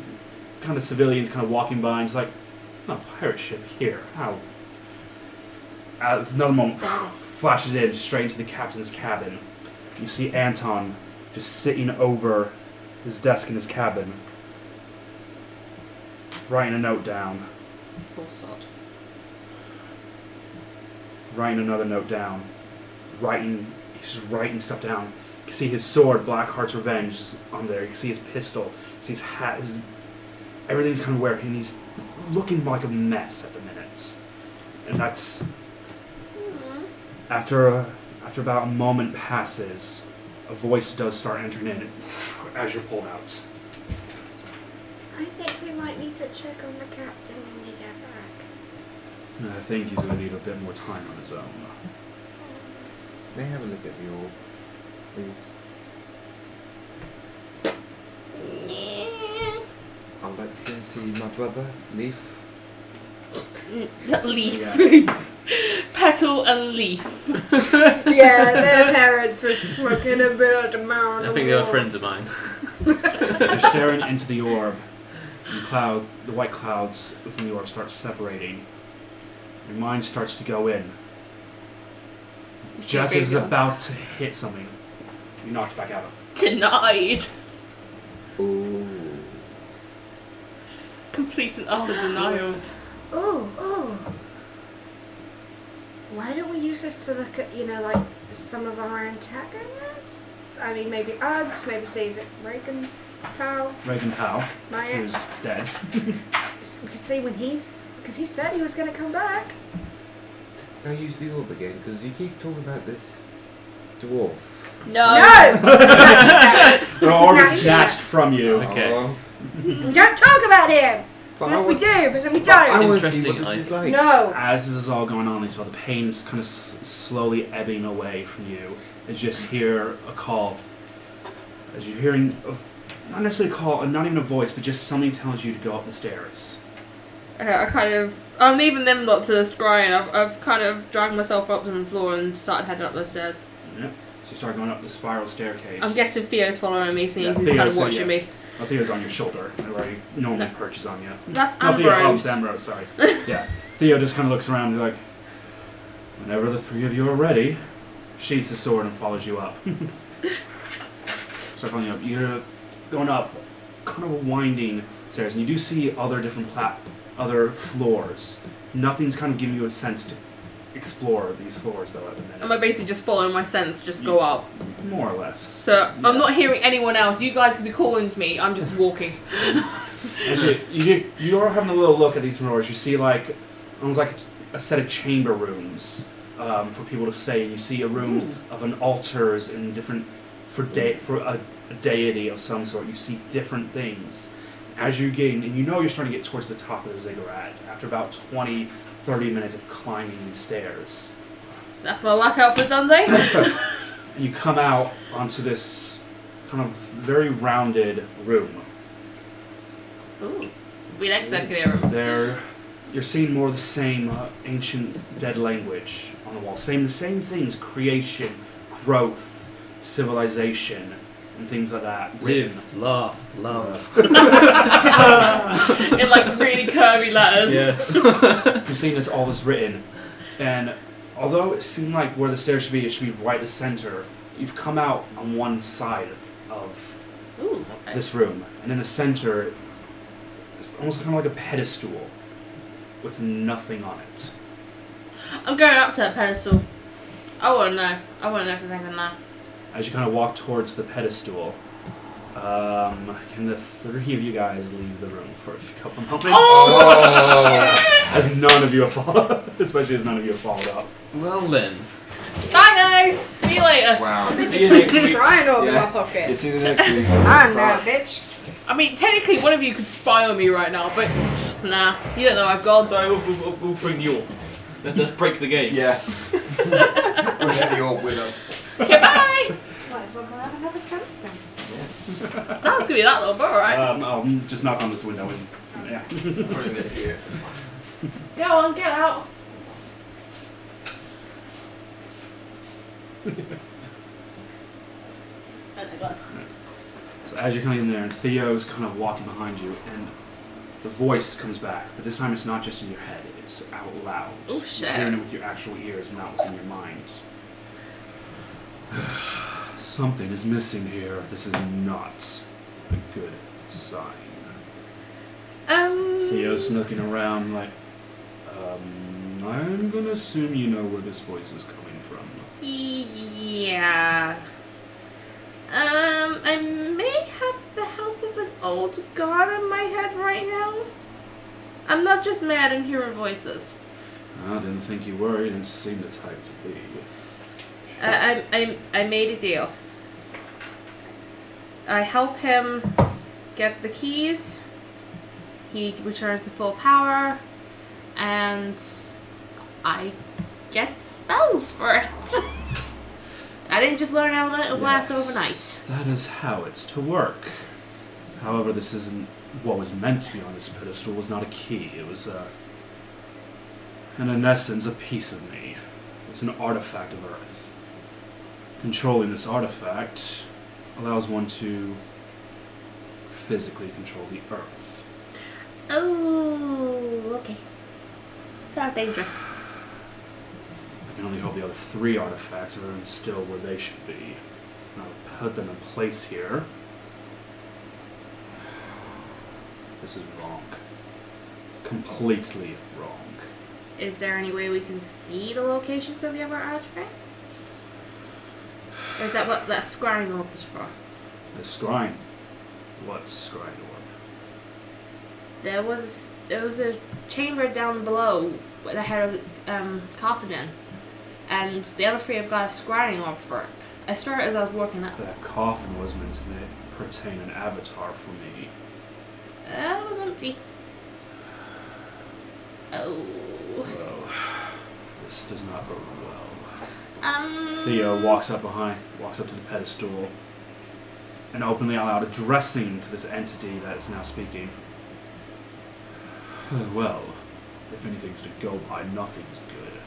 kind of civilians kind of walking by, and it's like, oh, pirate ship here, how? Another moment, flashes in straight into the captain's cabin. You see Anton just sitting over his desk in his cabin, writing a note down. Poor sod. Writing another note down. He's just writing stuff down. You can see his sword, Blackheart's Revenge, is on there. You can see his pistol. You see his hat. Everything's kind of wearing, and he's looking like a mess at the minute. And that's... After about a moment passes, a voice does start entering in as you're pulled out. I think we might need to check on the captain when we get back. And I think he's going to need a bit more time on his own. May I have a look at the orb, please? I'd like to see my brother, Leaf. Leaf. Yeah. Petal and Leaf. Yeah, their parents were smoking a bit of marijuana. I think they were friends of mine. You're staring into the orb, and the white clouds within the orb start separating. Your mind starts to go in. Just as it's about to hit something, you knocked back out of it. Denied. Ooh. Complete and utter denial. Ooh. Why don't we use this to look at, like some of our antagonists? I mean, maybe Uggs, maybe say, is it Reagan Powell? Reagan Powell, My ex. who's dead. We could see when because he said he was going to come back. Can I use the orb again? Because you keep talking about this dwarf. No. The orb is snatched from you. Okay. We don't talk about him! Yes, we do, but then we I don't. want to see Interesting, what this is like. No! As this is all going on, the pain is kind of slowly ebbing away from you. As you just hear a call. As you're hearing, not necessarily a call, not even a voice, but just something tells you to go up the stairs. I'm leaving them lot to the scrying. I've kind of dragged myself up to the floor and started heading up the stairs. Yep. So you start going up the spiral staircase. I'm guessing Theo's following me, seeing Yeah, he's kind of Theo's, watching me. Well, Theo's on your shoulder, where he normally perches on you. That's Not Theo, Ambrose. Ambrose, sorry. Yeah. Theo just kind of looks around and like, whenever the three of you are ready, sheathes his sword and follows you up. Start following you up. You're going up kind of a winding stairs, and you do see other different other floors. Nothing's kind of giving you a sense to explore these floors, though, at the minute. Am I basically just following my sense, just go up? More or less. So, Yeah. I'm not hearing anyone else. You guys could be calling to me. I'm just walking. Actually, you are having a little look at these floors. You see, like, almost like a set of chamber rooms for people to stay. And you see a room of an altars and different for a deity of some sort. You see different things as you gain, and you know you're starting to get towards the top of the ziggurat after about 20, 30 minutes of climbing these stairs. That's my workout for Dundee. And you come out onto this kind of very rounded room. Ooh. We next then clear room. You're seeing more of the same ancient dead language on the wall. The same things: creation, growth, civilization, and things like that. Live, laugh, love. In like really curvy letters. Yeah. You're seeing all this written, and although it seemed like where the stairs should be, it should be right in the center you've come out on one side of Ooh, okay. this room, and in the center, it's almost kind of like a pedestal with nothing on it. I'm going up to that pedestal. I want to know. I want to know if there's anything there. As you kind of walk towards the pedestal, can the three of you guys leave the room for a couple moments? Oh! As none of you have followed, especially as none of you have followed up. Well then. Bye, guys. See you later. Wow. See you next week. Triangle in Yeah. my pocket. You see the next week. I know, bitch. I mean, technically, one of you could spy on me right now, but nah, you don't know I've gone. Sorry, we'll bring the orb. Let's break the game. Yeah. We'll have you all with us. Okay, bye. What, if we're gonna have another friend then? That was gonna be that little bit, alright? I'll just knock on this window and yeah. Probably gonna hear it. Go on, get out. Oh my god. So as you're coming in there, and Theo's kind of walking behind you, and the voice comes back, but this time it's not just in your head, it's out loud. Oh, You're shit. hearing it with your actual ears and not within your mind. Something is missing here. This is not a good sign. Theo's looking around like, I'm gonna assume you know where this voice is coming from. Yeah. I may have the help of an old god in my head right now. I'm not just mad and hearing voices. I didn't think you were. You didn't seem the type to be. I made a deal. I help him get the keys. He returns to full power, and I get spells for it. I didn't just learn Elemental Blast overnight. That is how it's to work. However, this isn't what was meant to be on this pedestal. Was not a key. It was and in essence, a piece of me. It's an artifact of Earth. Controlling this artifact allows one to physically control the Earth. Oh, okay. Sounds dangerous. I can only hope the other three artifacts are still where they should be. And I'll put them in place here. This is wrong. Completely wrong. Is there any way we can see the locations of the other artifacts? Or is that what that scrying orb was for? The scrying. What scrying orb? There was a chamber down below that had a coffin in, and the other three have got a scrying orb for it. I started as I was working up. That coffin was meant to pertain an avatar for me. It was empty. Oh. Well, this does not bode well. Theo walks up to the pedestal, and openly out loud addressing to this entity that is now speaking. Well, if anything's to go by, nothing is good.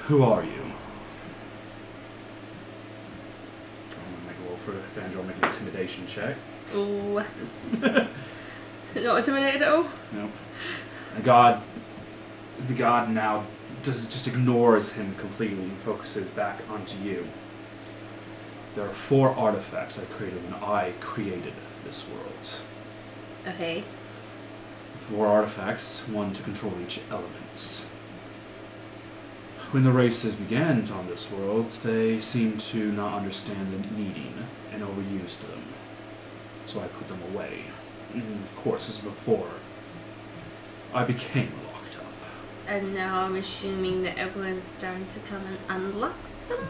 Who are you? I'm gonna make a roll for Thandra. I'll make an intimidation check. Ooh. Not intimidated at all? Nope. The god now just ignores him completely and focuses back onto you. There are 4 artifacts I created when I created this world. Okay. 4 artifacts, one to control each element. When the races began on this world, they seemed to not understand the needing and overused them. So I put them away. And of course, as before, I became locked up. And now I'm assuming that everyone's starting to come and unlock them?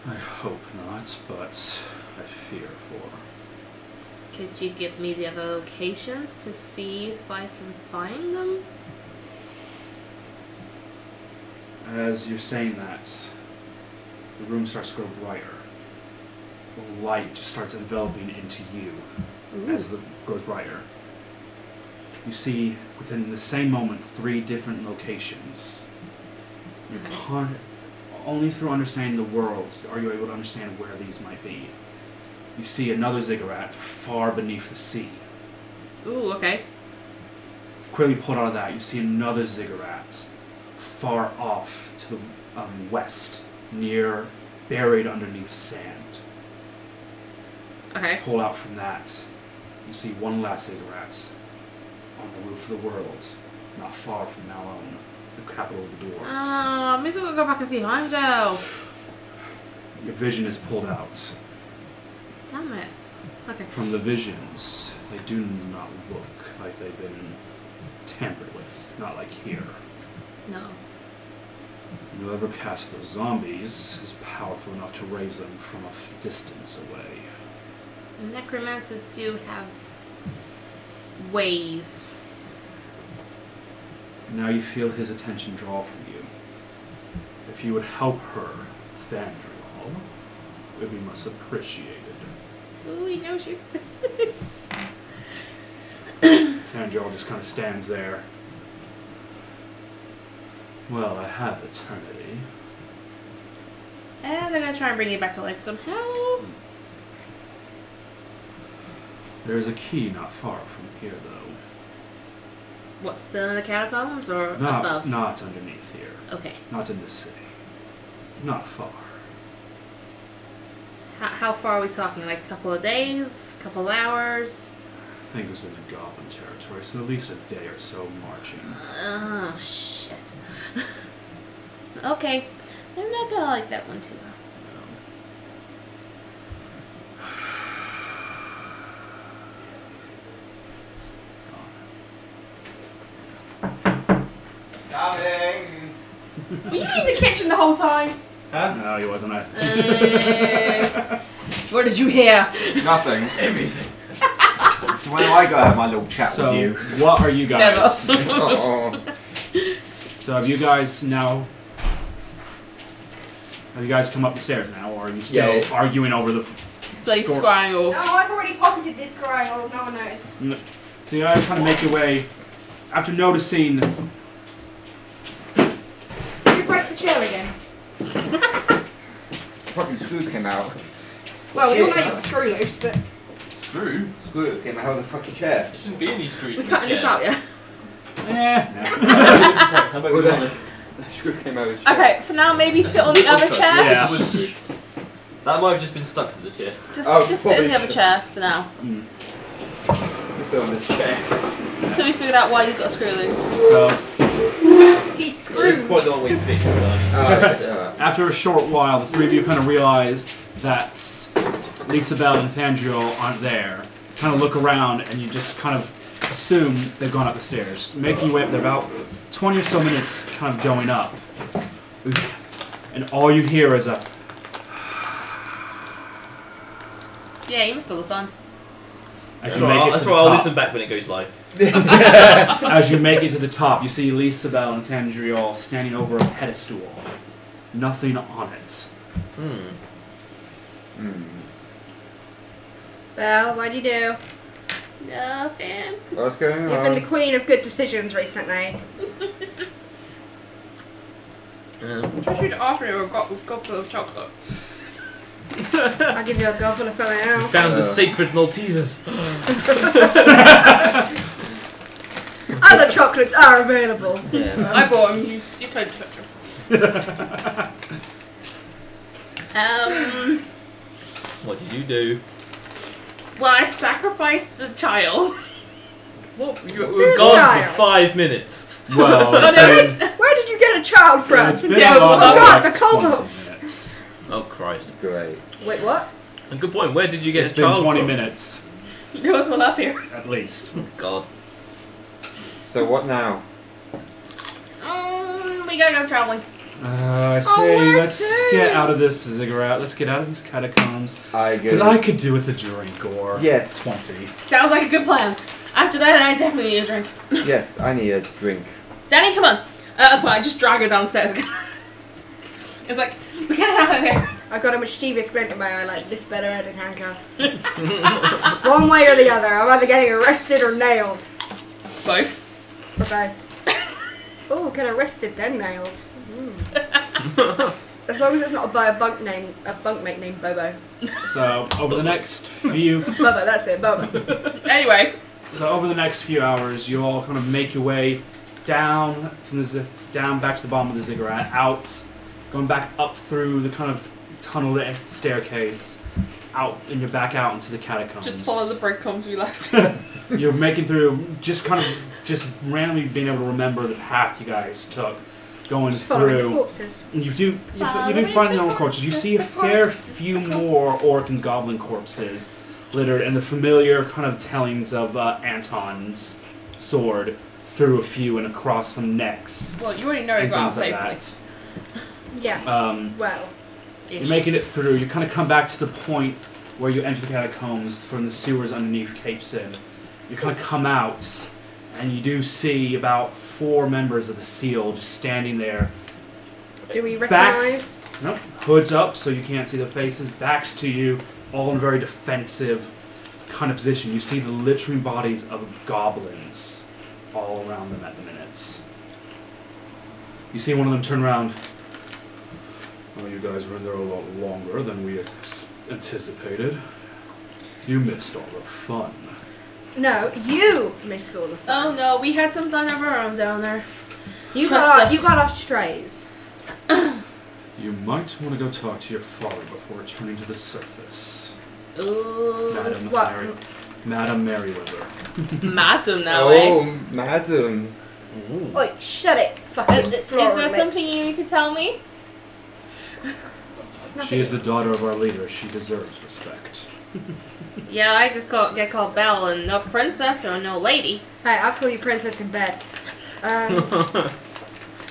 I hope not, but I fear for. Could you give me the other locations to see if I can find them? As you're saying that, the room starts to grow brighter. The light just starts enveloping into you as it grows brighter. You see, within the same moment, 3 different locations. Only through understanding the world are you able to understand where these might be. You see another ziggurat far beneath the sea. Ooh, okay. Quickly pulled out of that, you see another ziggurat far off to the west, near buried underneath sand. Okay. Pull out from that. You see one last ziggurat on the roof of the world, not far from Malone, the capital of the dwarves. I'm just gonna go back and see Heimdall. Your vision is pulled out. Damn it. Okay. From the visions, they do not look like they've been tampered with, not like here. No. And whoever cast those zombies is powerful enough to raise them from a distance away. Necromancers do have ways. Now you feel his attention draw from you. If you would help her, Thandriel, it would be much appreciated. Ooh, he knows you. Thandriel just kind of stands there. Well, I have eternity. And they're gonna try and bring you back to life somehow. There's a key not far from here, though. What, still in the catacombs or above? Not underneath here. Okay. Not in the city. Not far. How far are we talking? Like a couple of days? Couple of hours? I think it was in the Goblin territory, so at least a day or so marching. Oh, shit. Okay. I'm not gonna like that one too well. Coming! Were you in the kitchen the whole time? Huh? No, he wasn't. What did you hear? Nothing. Everything. So when do I go have my little chat So, with you? what are you guys? Never. Oh. So, have you guys now? Have you guys come up the stairs now, or are you still Yeah. arguing over the? Like score- scrying or... No, I've already pocketed this scrying, or no one noticed. So you guys kind of make your way after noticing. Did you break the chair again? Fucking screw came out. Well, we all know Shit. you got a screw loose, but... Screw? Screw came out of the fucking chair. There shouldn't be any screws. We in cutting the this chair. out, yeah? How about we Well, do then- this? The screw came out of the chair. Okay, for now, maybe sit on the other chair. Yeah. That might have just been stuck to the chair. Just, Oh, just sit in the probably other chair for now. Let's sit on this chair. Until we figured out why you got a screw loose. So He's This is screwed. probably the one we fixed, Barney. after a short while, the three of you kind of realize that Lisabelle and Thandriel aren't there. Kind of look around, and you just kind of assume they've gone up the stairs, making your way up. They're about 20 or so minutes, kind of going up, and all you hear is a. Yeah, you missed all the fun. As That's you make it to that's the why I'll top. listen back when it goes live. As you make it to the top, you see Lisabelle and Thandriel standing over a pedestal. Nothing on it. Well, what'd you do? Nothing. What's going You've been the on? queen of good decisions recently. Especially to offer you a goblet of chocolate. I'll give you a goblet of something We else. found the sacred Maltesers. Other chocolates are available. Yeah. I bought them. You told the picture. What did you do? Well, I sacrificed the child. What? We were Who's gone child? for 5 minutes. Well, Oh, no, it's been, Where did you get a child from? it's been Yeah, about oh God, like the 20 kobolds. minutes. Oh Christ. Great. Wait, what? A good point. Where did you get It's a been child 20 from? minutes, There was one up here. at least. God. So what now? We gotta go traveling. I say, where let's to? get out of this ziggurat. Let's get out of these catacombs. I Because go. I could do with a drink or Yes. 20. Sounds like a good plan. After that, I definitely need a drink. Yes, I need a drink. Danny, come on. At a point, I just drag her downstairs. It's like, we can't have her here. I got a mischievous glint in my eye, like this better head in handcuffs. One way or the other. I'm either getting arrested or nailed. Both. Or both. Oh, get arrested then nailed. As long as it's not by a bunkmate named Bobo. So, over the next few Bobo, that's it, Bobo. Anyway. So over the next few hours, you all kind of make your way down from down back to the bottom of the ziggurat, out, going back up through the kind of tunnel staircase out, and you're back out into the catacombs. Just follow the breadcrumbs we left. You're making through, just randomly being able to remember the path you guys took, going Following the through. corpses. You do find the corpses. You see a fair few more orc and goblin corpses littered, and the familiar kind of tellings of Anton's sword through a few and across some necks. Well, you already know it got out like safely. Yeah. Well. You're making it through. You kind of come back to the point where you enter the catacombs from the sewers underneath Cape Sin. You kind of come out, and you do see about 4 members of the Seal just standing there. Do we recognize? Backs, nope, hoods up so you can't see their faces. Backs to you, all in a very defensive kind of position. You see the littering bodies of goblins all around them at the minute. You see one of them turn around. Well, you guys were in there a lot longer than we anticipated. You missed all the fun. No, you missed all the fun. Oh no, we had some fun of our own down there. You Trust us. got off strays. You might want to go talk to your father before returning to the surface. Ooh. Madam Merryweather. Madam now, Oh, eh? madam. Oi, shut it. Fucking Is floral that lips. something you need to tell me? She is the daughter of our leader. She deserves respect. Yeah, I just get called Belle and no princess or no lady. Hey, I'll call you princess in bed. That's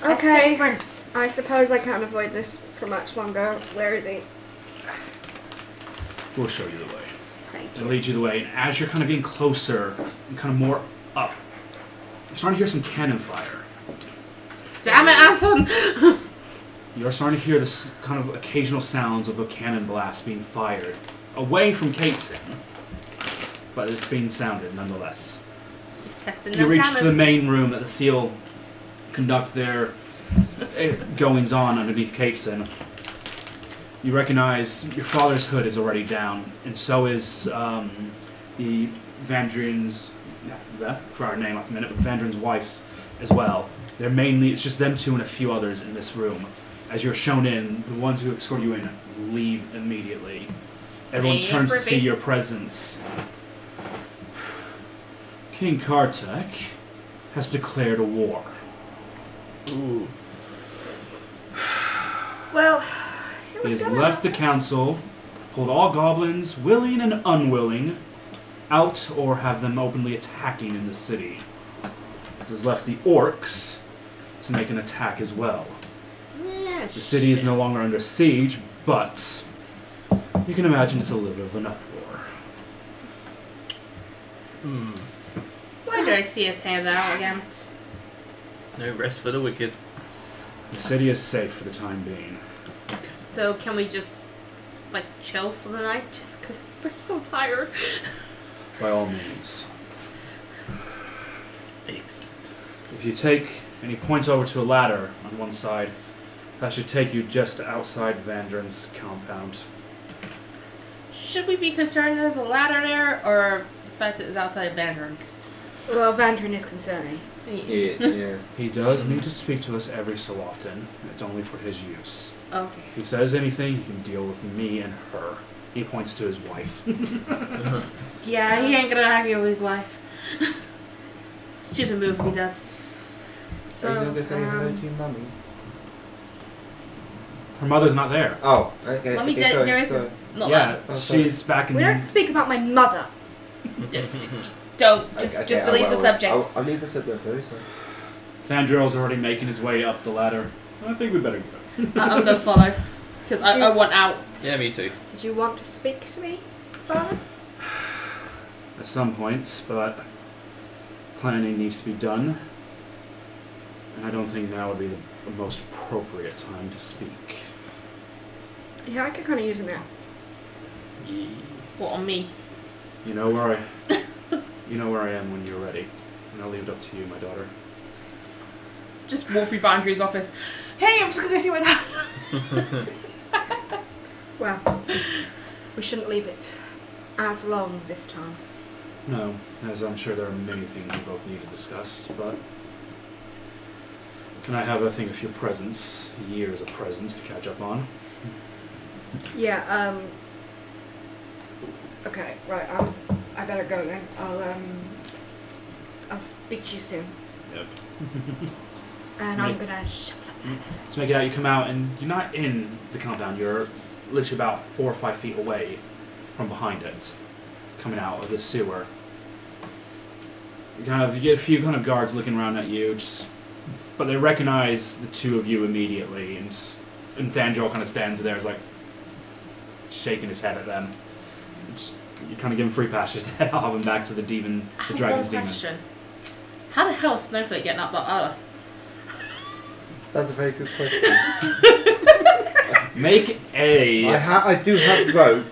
Okay. different. I suppose I can't avoid this for much longer. Where is he? We'll show you the way. Thank It'll you. lead you the way. And as you're kind of getting closer and kind of more up, you're starting to hear some cannon fire. Damn it, Anton! You're starting to hear this kind of occasional sounds of a cannon blast being fired away from Cateson, but it's being sounded nonetheless. He's testing You them reach cannons. to the main room that the Seal conduct their goings on underneath Capeson. You recognize your father's hood is already down, and so is the Vandrin's, for our name off the minute, but Vandrin's wife's as well. They're mainly, it's just them two and a few others in this room. As you're shown in, the ones who escort you in leave immediately. Everyone Hey, turns to Brippy. see your presence. King Kartek has declared a war. Ooh. Well, He has left the council, pulled all goblins, willing and unwilling, out or have them openly attacking in the city. He has left the orcs to make an attack as well. Yeah, The city is no longer under siege, but you can imagine it's a little bit of an uproar. Why did I see his hands out again? No rest for the wicked. The city is safe for the time being. So can we just, like, chill for the night? Just because we're so tired. By all means. Excellent. If you take, and he points over to a ladder on one side, that should take you just outside Vandrin's compound. Should we be concerned there's a ladder there, or the fact that it's outside Bandrons? well, Vandrin is concerning. Yeah. He does need to speak to us every so often. It's only for his use. Okay. If he says anything, he can deal with me and her. He points to his wife. Yeah, he ain't gonna argue with his wife. Stupid move if he does. So, Are you going to say hello to your mummy? Her mother's not there. Oh, okay. Let me okay, sorry, there is sorry. not Yeah, Oh, sorry. she's back in we don't have to speak about my mother. Don't just Okay, just I delete will, the subject. I'll leave the subject, very sorry. Thandril's already making his way up the ladder. I think we better go. I'm gonna follow because I want out. Yeah, me too. Did you want to speak to me, Father? At some point, but planning needs to be done. And I don't think now would be the most appropriate time to speak. Yeah, I could kind of use a nap. What on me? You know where I am when you're ready. And I'll leave it up to you, my daughter. Just walk through Bandrion's office. Hey, I'm just gonna go see my dad. Well, we shouldn't leave it as long this time. No, as I'm sure there are many things we both need to discuss, but... And I have, I think, a few presents, years of presents to catch up on. Yeah. Okay. Right. I better go then. I'll speak to you soon. Yep. And I'm gonna shuffle up. To make it out, you come out, and you're not in the countdown. You're literally about 4 or 5 feet away from behind it, coming out of the sewer. You get a few kind of guards looking around at you, but they recognize the two of you immediately, and Thandril kind of stands there, is like shaking his head at them. You kind of give him free passage to head off and back to the dragon's demon. Question. How the hell is Snowflake getting up that ladder? That's a very good question. Make a. I do have rope.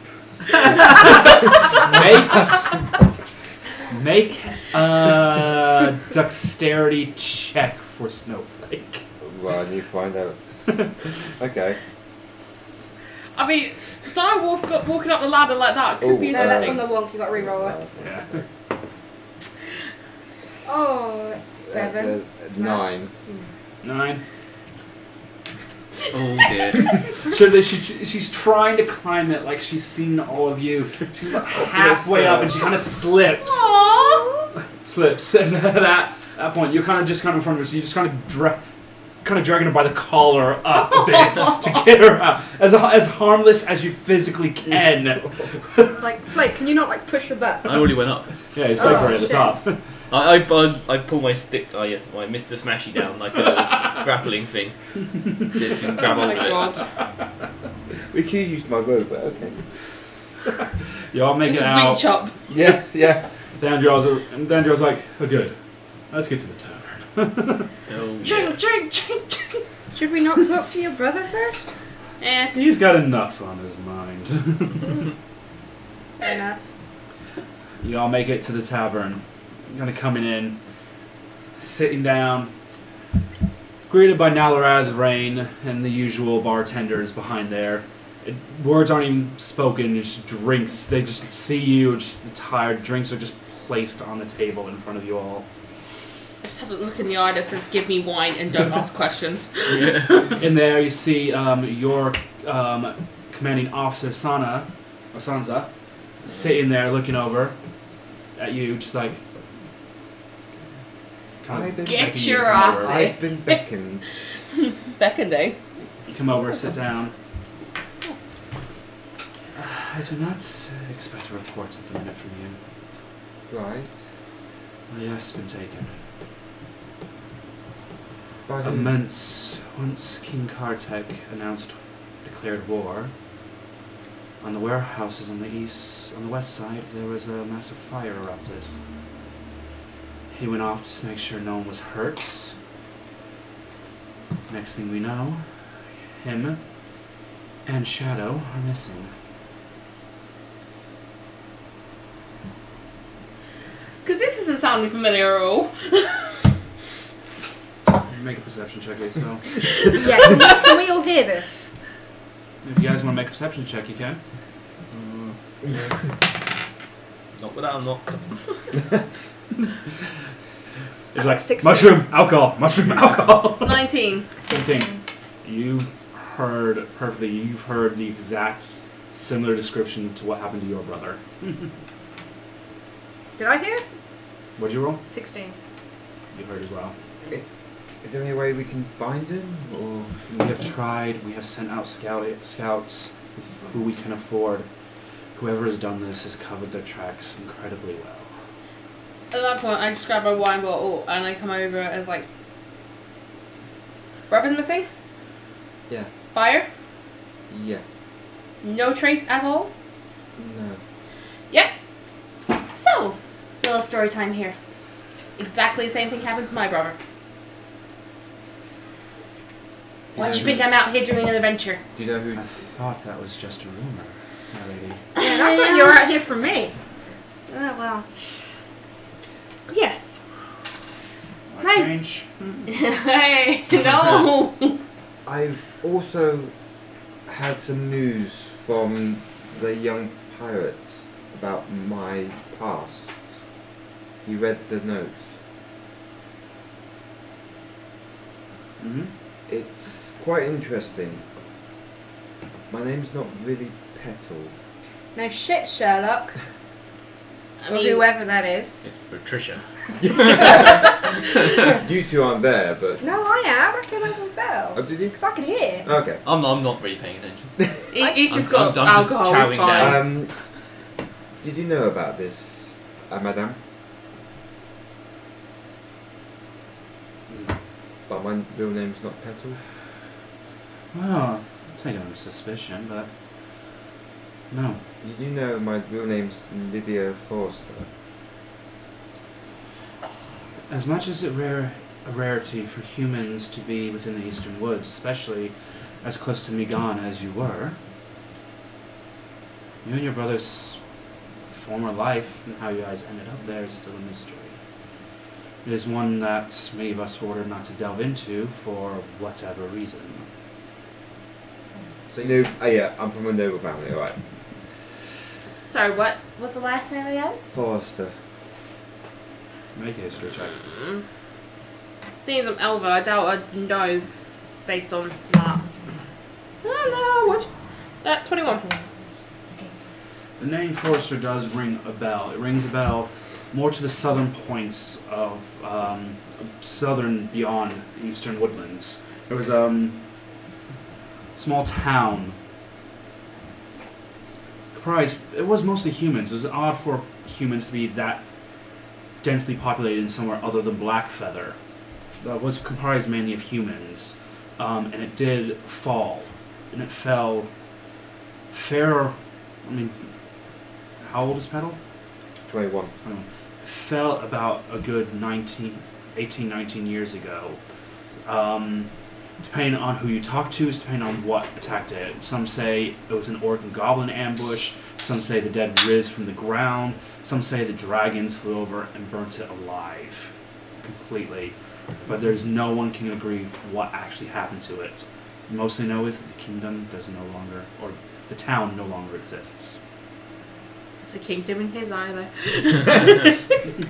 Make a dexterity check for Snowflake. Well, you find out. Okay. I mean, walking up the ladder like that could be No, that's interesting. on the wonk. You got to re-roll it. Yeah. Oh, That's 7. a 9. 9. Oh dear. So she's trying to climb it like she's seen all of you. She's about halfway up and she kind of slips. Aww. Slips. And at that point, you're kind of in front of her, so you're just kind of dragging her by the collar up a bit to get her up. As harmless as you physically can. Like, Flake, can you not like push her back? I already went up. Yeah, his Flake's already at the shit. top. I pull my stick, I Mr. Smashy down like a little grappling thing. See if you can grab Oh on my with it. god. We could use my rope, but okay. Y'all make Just it out. reach up. Yeah, yeah. Thandril's like, oh good. Let's get to the tavern. Oh, Drink, yeah. drink. Should we not talk to your brother first? He's got enough on his mind. Fair enough. You all make it to the tavern. Kind of coming in, sitting down, greeted by Nalaraz, Rain, and the usual bartenders behind there. Words aren't even spoken, just drinks. They just see you, just the tired drinks are just placed on the table in front of you all. I just have a look in the eye that says, give me wine and don't ask questions. Yeah. In there, you see your commanding officer, Sansa, sitting there looking over at you, just like. I've been Get beckoned. your ass in. I've been beckoned. Beckoned, eh? You come over, sit down. I do not expect a report at the minute from you. Right. The F's been taken. By who? Immense. Once King Kartek declared war, on the warehouses on the west side, there was a massive fire erupted. He went off just to make sure no one was hurt. Next thing we know, him and Shadow are missing. Because this isn't sounding familiar at all. Make a perception check, Lisa. Yeah, can we all hear this? If you guys want to make a perception check, you can. Not without a knock. It's like 16. mushroom alcohol. 19. 17. You heard perfectly. You've heard the exact similar description to what happened to your brother. Did I hear it? What'd you roll? 16. You heard as well. Is there any way we can find him? Or We have tried. We have sent out scouts who we can afford. Whoever has done this has covered their tracks incredibly well. At that point, I just grab a wine bottle and I come over and it's like, brother's missing? Yeah. Fire? Yeah. No trace at all? No. Yeah. So, little story time here. Exactly the same thing happened to my brother. Why do you think I'm out here doing an adventure? Do you know who? I thought that was just a rumor, my lady. Yeah, and I thought you were out here for me. Well. Yes. Might Hey. change. Hey, no! I've also had some news from the young pirates about my past. You read the notes. Mm-hmm. It's quite interesting. My name's not really Petal. No shit, Sherlock. I Or mean, whoever that is. It's Patricia. You two aren't there, but... No, I am. I came over the bell. Oh, did you? Because I could hear. Okay. I'm not really paying attention. he's just I'm got just alcohol. chowing It's fine. down. Did you know about this, madame? But my real name's not Petal. Well, I'm taking under suspicion, but no. You do know my real name's Livia Forster. As much as it's a rarity for humans to be within the Eastern Woods, especially as close to Migan as you were, you and your brother's former life and how you guys ended up there is still a mystery. It is one that many of us were ordered not to delve into for whatever reason. So you know, yeah, I'm from a noble family, alright. Sorry, what was the last name again? Forster. Make a history check. Seeing as I'm Elva, I doubt I'd know based on that. Oh no, what? 21. The name Forrester does ring a bell. It rings a bell more to the southern points of southern beyond the eastern woodlands. There was a small town. Comprised, it was mostly humans. It was odd for humans to be that densely populated in somewhere other than Blackfeather. That was comprised mainly of humans, and it did fall, and it fell fair. I mean, how old is Petal? 21. It fell about a good 18, 19 years ago. Depending on who you talk to, is depending on what attacked it. Some say it was an orc and goblin ambush. Some say the dead riz from the ground. Some say the dragons flew over and burnt it alive completely. But there's no one can agree what actually happened to it. Most they know is that the kingdom does no longer, or the town no longer exists. It's a kingdom in his eye, though.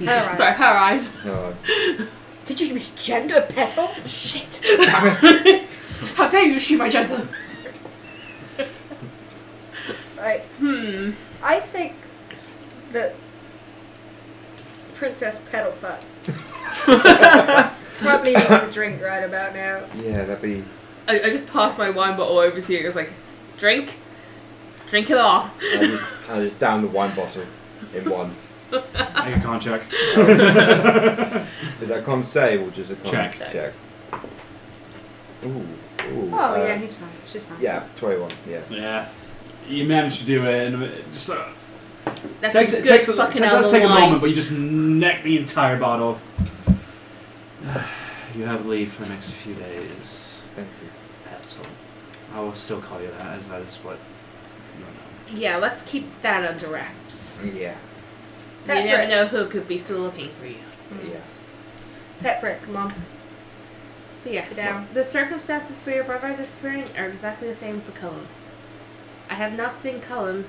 Her eyes. Sorry, her eyes. Did you misgender Petal? Shit. Damn it. How dare you shoot my gender? Like, I think that Princess Petalfoot probably needs a drink right about now. Yeah, that'd be... I just passed my wine bottle over to you. It was like, drink it all. I just down the wine bottle in one. Make a con check. Is that con save or just a con Check. Ooh. Oh, yeah, he's fine. She's fine. Yeah, 21, yeah. Yeah, you managed to do it, and it just That's takes, a it good takes, fucking it out does of take a wine. moment, but you just neck the entire bottle. You have leave for the next few days. Thank you. Petal. I will still call you that, as that is what you know. Yeah, let's keep that under wraps. Yeah. You never know who could be still looking for you. Yeah. Pet Brick, come on. But yes, Sit down. the circumstances for your brother disappearing are exactly the same for Cullen. I have not seen Cullen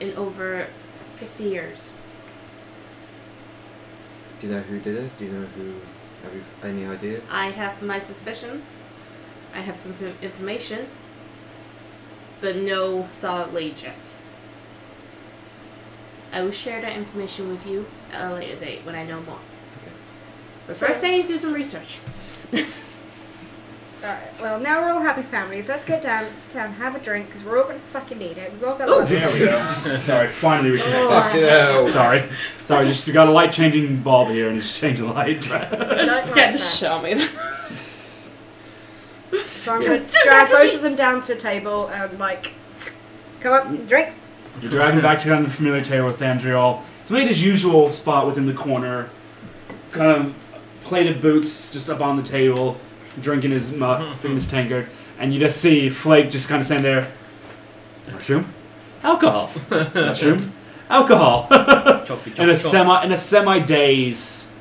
in over 50 years. Do you know who did it? Do you know who... Have you any idea? I have my suspicions. I have some information. But no solid lead yet. I will share that information with you at a later date when I know more. Okay. But first I need to do some research. Alright, well, now we're all happy families. Let's get down, sit down, have a drink, because we're all going to fucking need it. We've all got a lot There we go. Sorry, finally reconnected. Fucking hell. Sorry, just we got a light changing bulb here and just change the light. Just like get the that. shit on me. So I'm going to drag both of them down to a table and, like, come up, drink. You're dragging back down the familiar table with Andriol. He's made his usual spot within the corner, kind of plated boots just up on the table, drinking his drinking his tankard, and you just see Flake just kind of standing there. Mushroom, alcohol. Mushroom, alcohol. in a semi daze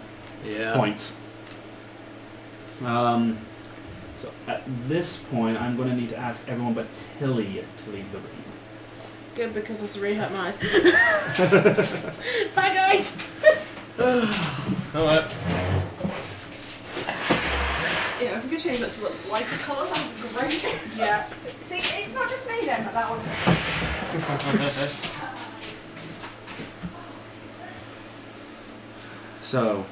point. So at this point, I'm going to need to ask everyone but Tilly to leave the room. Good, because this really hurt my eyes. Bye, guys! Alright. Yeah, if we could change that to a lighter colour, that would be great. Yeah. See, it's not just me then, but that one. So,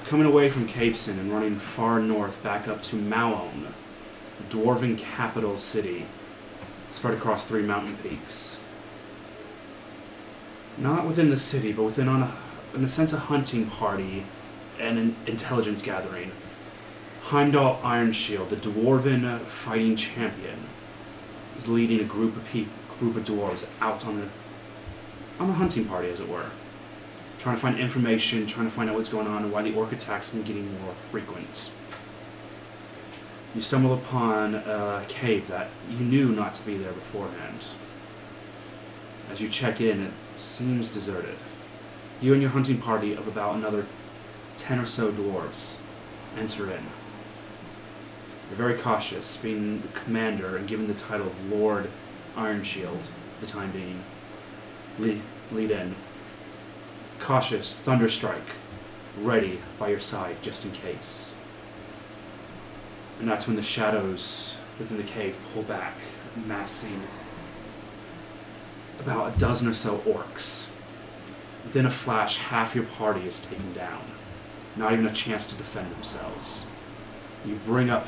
coming away from Capeson and running far north back up to Malone, the dwarven capital city, spread across 3 mountain peaks. Not within the city, but within in a sense a hunting party and an intelligence gathering. Heimdall Ironshield, the dwarven fighting champion, is leading a group of dwarves out on a hunting party, as it were. Trying to find information, trying to find out what's going on and why the orc attacks have been getting more frequent. You stumble upon a cave that you knew not to be there beforehand. As you check in, it seems deserted. You and your hunting party of about another 10 or so dwarves enter in. You're very cautious, being the commander and given the title of Lord Ironshield for the time being. Lead in. Cautious, Thunderstrike, ready by your side just in case. And that's when the shadows within the cave pull back, massing about a dozen or so orcs. Within a flash, half your party is taken down. Not even a chance to defend themselves. You bring up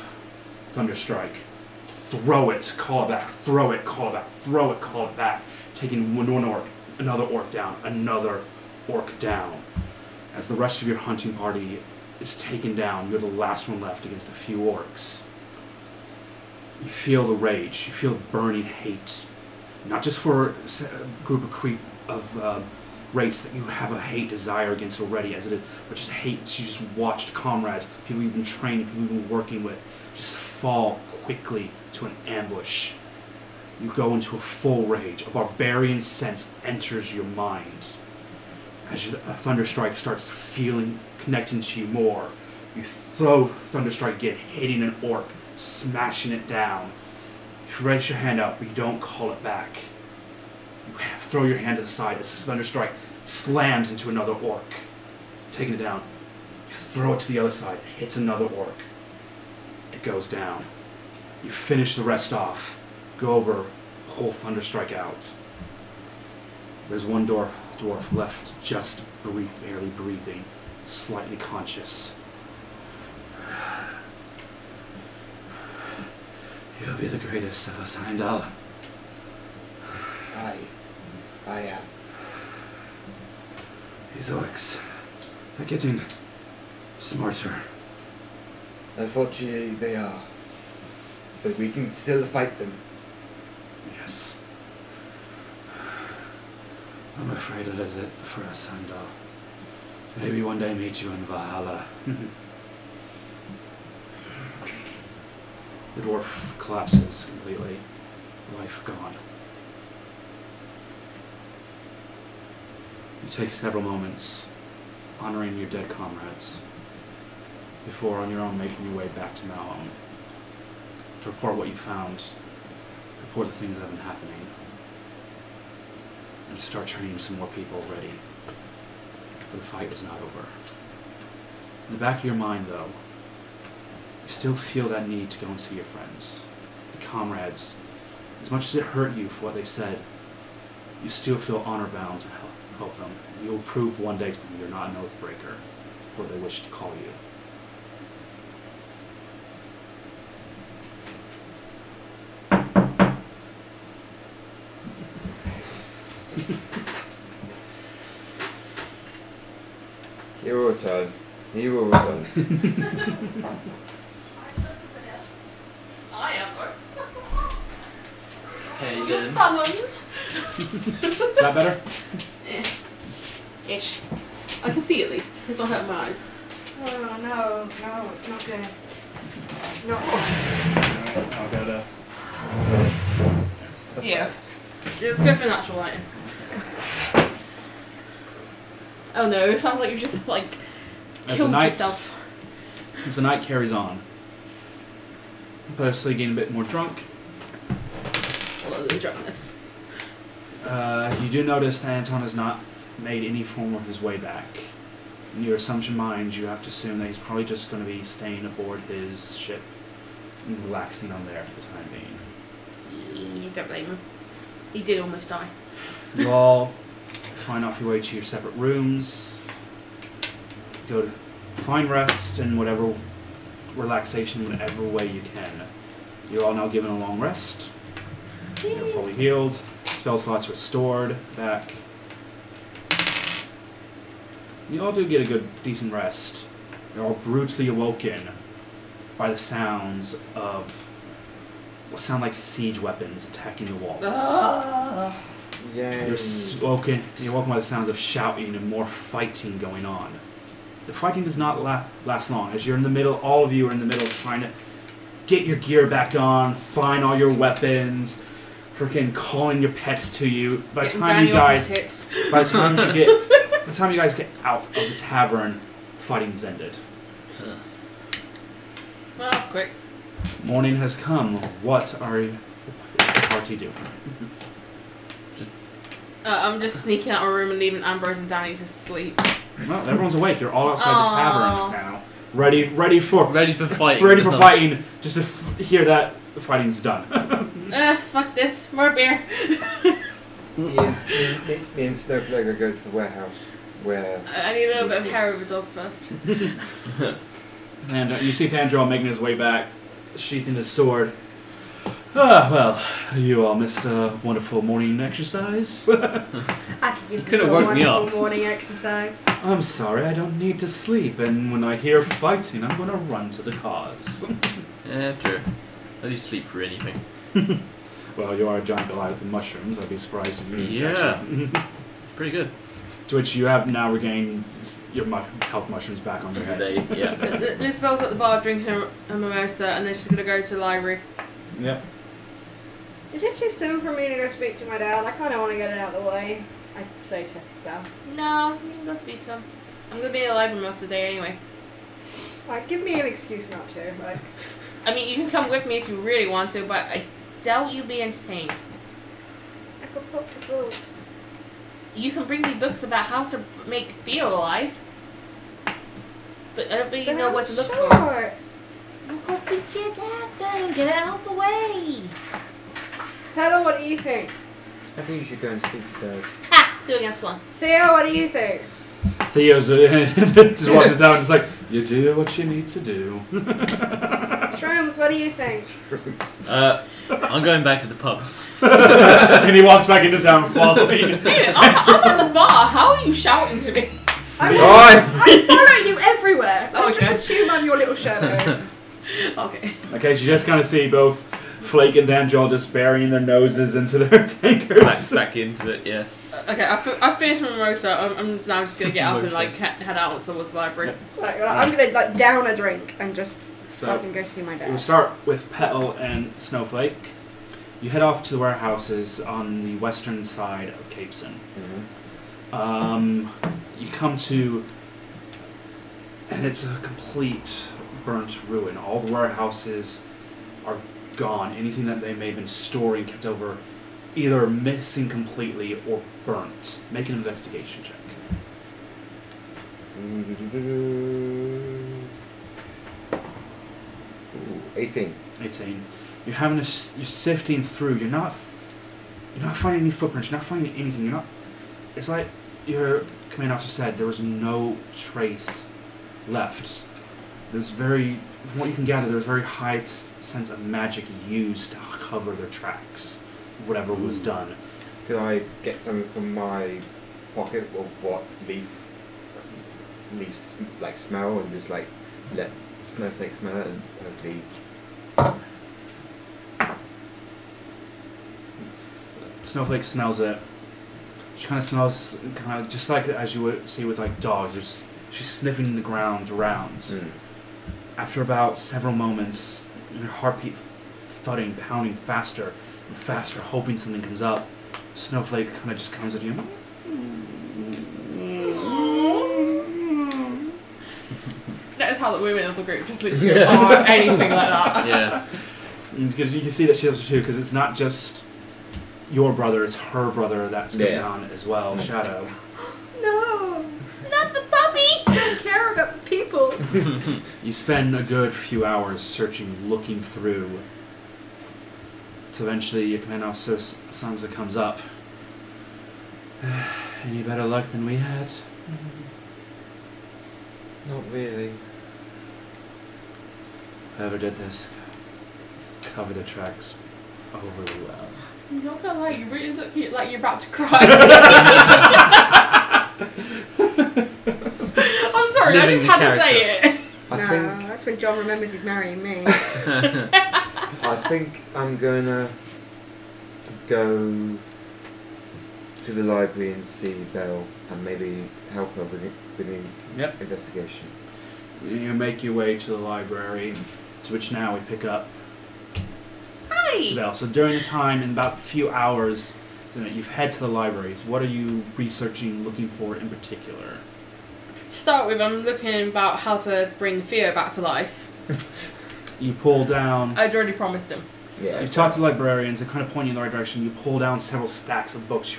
Thunderstrike, throw it, call it back, throw it, call it back, throw it, call it back, taking one orc, another orc down, another orc down. As the rest of your hunting party is taken down, you're the last one left against a few orcs. You feel the rage, you feel burning hate. Not just for a group of race that you have a hate desire against already, as it is, but just hate. You just watched comrades, people you've been training, people you've been working with, just fall quickly to an ambush. You go into a full rage. A barbarian sense enters your mind. As a Thunderstrike starts connecting to you more, you throw Thunderstrike again, hitting an orc, smashing it down. You raise your hand up, but you don't call it back. You throw your hand to the side as Thunderstrike slams into another orc, taking it down. You throw it to the other side, it hits another orc. It goes down. You finish the rest off, go over, pull Thunderstrike out. There's one dwarf left, just barely breathing, slightly conscious. You'll be the greatest of us, Heimdall. I am. These orcs, they're getting smarter. Unfortunately, they are. But we can still fight them. Yes. I'm afraid it is it for us, Heimdall. Maybe one day meet you in Valhalla. The dwarf collapses completely. Life gone. You take several moments honoring your dead comrades before on your own making your way back to Malone to report what you found, to report the things that have been happening, and to start training some more people ready. But the fight is not over. In the back of your mind, though, you still feel that need to go and see your friends, the comrades. As much as it hurt you for what they said, you still feel honor-bound to help them. You will prove one day to them you're not an oath-breaker before they wish to call you. He will return. He will return. I am. Hey, You're then. summoned. Is that better? Ish. I can see at least. It's not hurting my eyes. Oh no, it's not good. Not Alright, I'll go to... Yeah. Let's go for natural lighting. Oh no, it sounds like you've just like killed yourself. As the night carries on, Percy getting a bit more drunk. Follow the drunkenness. You do notice that Anton has not made any form of his way back. In your assumption mind, you have to assume that he's probably just going to be staying aboard his ship and relaxing on there for the time being. You don't blame him. He did almost die. You all find off your way to your separate rooms. Go to find rest and whatever relaxation, whatever way you can. You're all now given a long rest. You're fully healed. Spell slots restored back. You all do get a good, decent rest. You're all brutally awoken by the sounds of what sound like siege weapons attacking the walls. Yay. You're woken by the sounds of shouting and more fighting going on. The fighting does not last long. As you're in the middle, all of you are in the middle trying to get your gear back on, find all your weapons, freaking calling your pets to you. By the time you guys get out of the tavern, the fighting's ended. Well, that's quick. Morning has come. What is the party doing? I'm just sneaking out of my room and leaving Ambrose and Danny to sleep. Well, everyone's awake. You're all outside the tavern now, ready for fighting. Ready for fighting. Just to hear that the fighting's done. Fuck this. More beer. Me and Snowflake are going to the warehouse where... I need a little bit of hair of a dog first. And you see Thandril making his way back, sheathing his sword. Ah, well, you all missed a wonderful morning exercise. I could give you a wonderful morning exercise. I'm sorry, I don't need to sleep, and when I hear fighting, I'm going to run to the cause. Yeah, true. How do you sleep for anything? Well, you are a giant Goliath with mushrooms. I'd be surprised if you... Yeah. Pretty good. To which you have now regained your health mushrooms back on your head. Yeah. Isabel's at the bar drinking a mimosa, and then she's going to go to the library. Yep. Is it too soon for me to go speak to my dad? I kind of want to get it out of the way. I say to Belle. No, you can go speak to him. I'm going to be in the library most of the day anyway. Like, give me an excuse not to. Like, I mean, you can come with me if you really want to, but I doubt you'll be entertained. I could poke your books. You can bring me books about how to make feel alive. But I don't think you know what to look for. We'll go speak to your dad then. Get it out the way. Hello, what do you think? I think you should go and speak to Dad. Ha! 2 against 1. Theo, what do you think? Theo's just walking us out and it's like, you do what you need to do. Shrooms, what do you think? I'm going back to the pub. And he walks back into town following. Dude, I'm at the bar. How are you shouting to me? I follow you everywhere. Oh, Let's okay. just assume I'm your little shadow. Okay. Okay, so you just kind of see both Flake and Thandril just burying their noses into their tankards. Back into it, yeah. Okay, I've finished my mimosa. I'm now just gonna get up and like head out towards the library. I'm gonna like down a drink and just So fucking go see my we'll dad. start with Petal and Snowflake. You head off to the warehouses on the western side of Capeson. You come to, and it's a complete burnt ruin. All the warehouses are gone. Anything that they may have been storing, kept over, either missing completely or burnt. Make an investigation check. Ooh, 18. 18. You're having you're sifting through. You're not finding any footprints. You're not finding anything. You're not. It's like your command officer said. There was no trace left. There's from what you can gather, there's a very high sense of magic used to cover their tracks. Whatever was done. Could I get something from my pocket of what leaf like smell and just like let Snowflake smell it and hopefully. Snowflake smells it. She kind of smells just like as you would see with like dogs. She's sniffing the ground around. After about several moments, her heartbeat thudding, pounding faster and faster, hoping something comes up. Snowflake kind of just comes at you. That is how the women of the group just literally are anything like that. Yeah. Because you can see that she loves you too, because it's not just your brother, it's her brother that's going on as well, Shadow. No! Not the puppy! You spend a good few hours searching, looking through. So eventually your command officer Sansa comes up. Any better luck than we had? Not really. Whoever did this covered the tracks overly well. I'm not gonna lie, you really look like you're about to cry. I'm sorry, I just had to say it. No, that's when John remembers he's marrying me. I think I'm gonna go to the library and see Belle and maybe help her with the investigation. You make your way to the library, to which now we pick up Hi! to Belle. So during the time, in about a few hours, you've head to the libraries. What are you researching, looking for in particular? To start with, I'm looking about how to bring Theo back to life. You pull down... I'd already promised him. Yeah. You talk to librarians and kind of point you in the right direction. You pull down several stacks of books.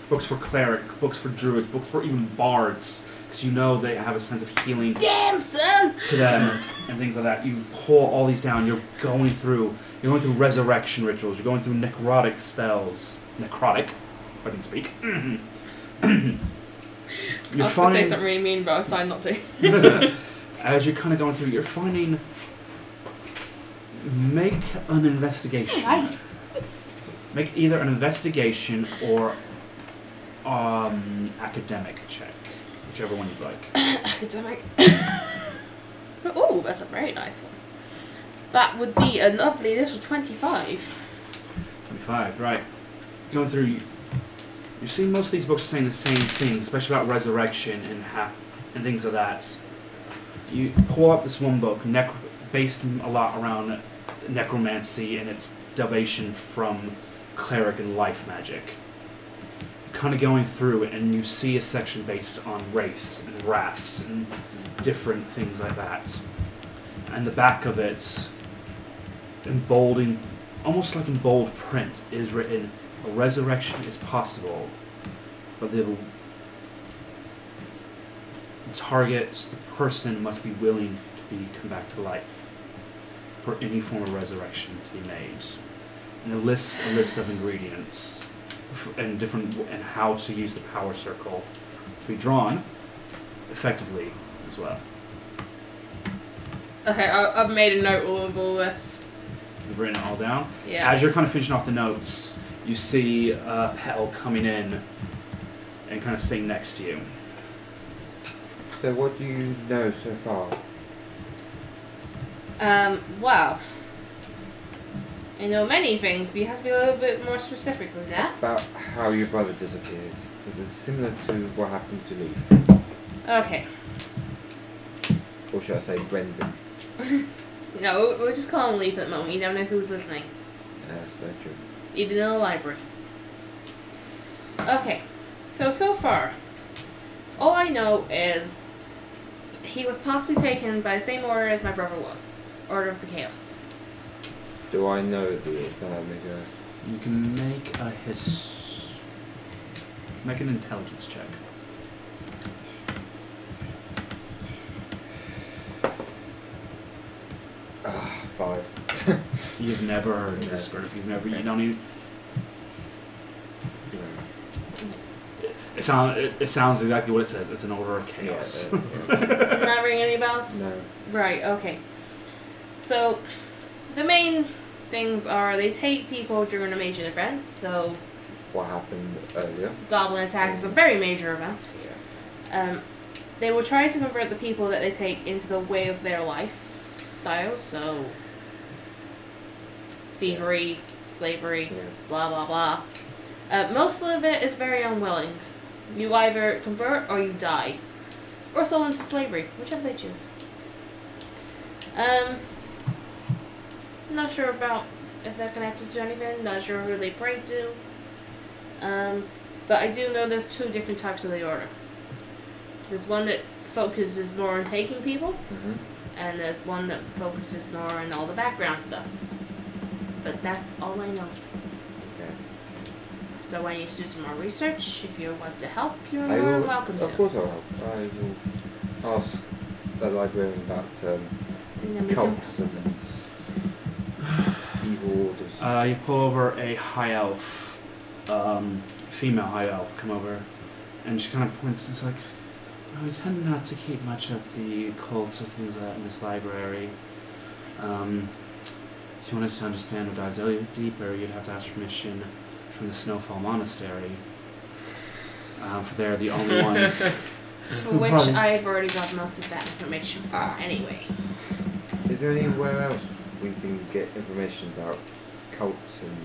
Books for cleric, books for druids, books for even bards, because you know they have a sense of healing Damn, son! to them and things like that. You pull all these down. You're going through resurrection rituals. You're going through necrotic spells. Necrotic, if I can speak. I was going to say something really mean, but I was trying not to. As you're kind of going through, you're finding... Make an investigation. Hi. Make either an investigation or academic check, whichever one you'd like. Academic. Oh, that's a very nice one. That would be a lovely little 25. 25, right. Going through, you see most of these books saying the same things, especially about resurrection and things like that. You pull up this one book, based a lot around necromancy and its derivation from cleric and life magic. You're kind of going through it, and you see a section based on wraiths and wraths and different things like that. And the back of it, almost like in bold print, is written, "A resurrection is possible, but the person must be willing to come back to life for any form of resurrection to be made." And it lists a list of ingredients and how to use the power circle to be drawn effectively as well. Okay, I've made a note of all this. You've written it all down. Yeah. As you're kind of finishing off the notes, you see Petal coming in and kind of sitting next to you. So what do you know so far? Well, I know many things, but you have to be a little bit more specific with that. About how your brother disappeared. Because it's similar to what happened to Lee. Okay. Or should I say Brendan? No, we'll just call him Leaf at the moment. You don't know who's listening. That's very true. Even in the library. Okay, so far, all I know is he was possibly taken by the same order as my brother was. Order of the Chaos. Do I know the You can make make an intelligence check. Ah, 5. You've never heard of this group. You don't even. It sounds exactly what it says. It's an order of chaos. Not ringing any bells? No. Right, okay. So, the main things are they take people during a major event, so... What happened earlier? Goblin attack is a very major event. Yeah. They will try to convert the people that they take into the way of their life style, so... Thievery, slavery, blah blah blah. Most of it is very unwilling. You either convert or you die. Or sold into slavery, whichever they choose. Not sure about if they're connected to anything, not sure who they pray to. But I do know there's 2 different types of the order. There's one that focuses more on taking people, and there's one that focuses more on all the background stuff. But that's all I know. Okay. So I need to do some more research. If you want to help, you're I more will, welcome to. Of course I will help. I will ask the librarian about And then we cults can- and evil orders? You pull over a high elf, female high elf, come over, and she kind of points. It's like, oh, we tend not to keep much of the cults or things like that in this library. If you wanted to understand or dive deeper, you'd have to ask permission from the Snowfall Monastery. For they're the only ones. For which I've already got most of that information from anyway. Is there anywhere else we can get information about cults and...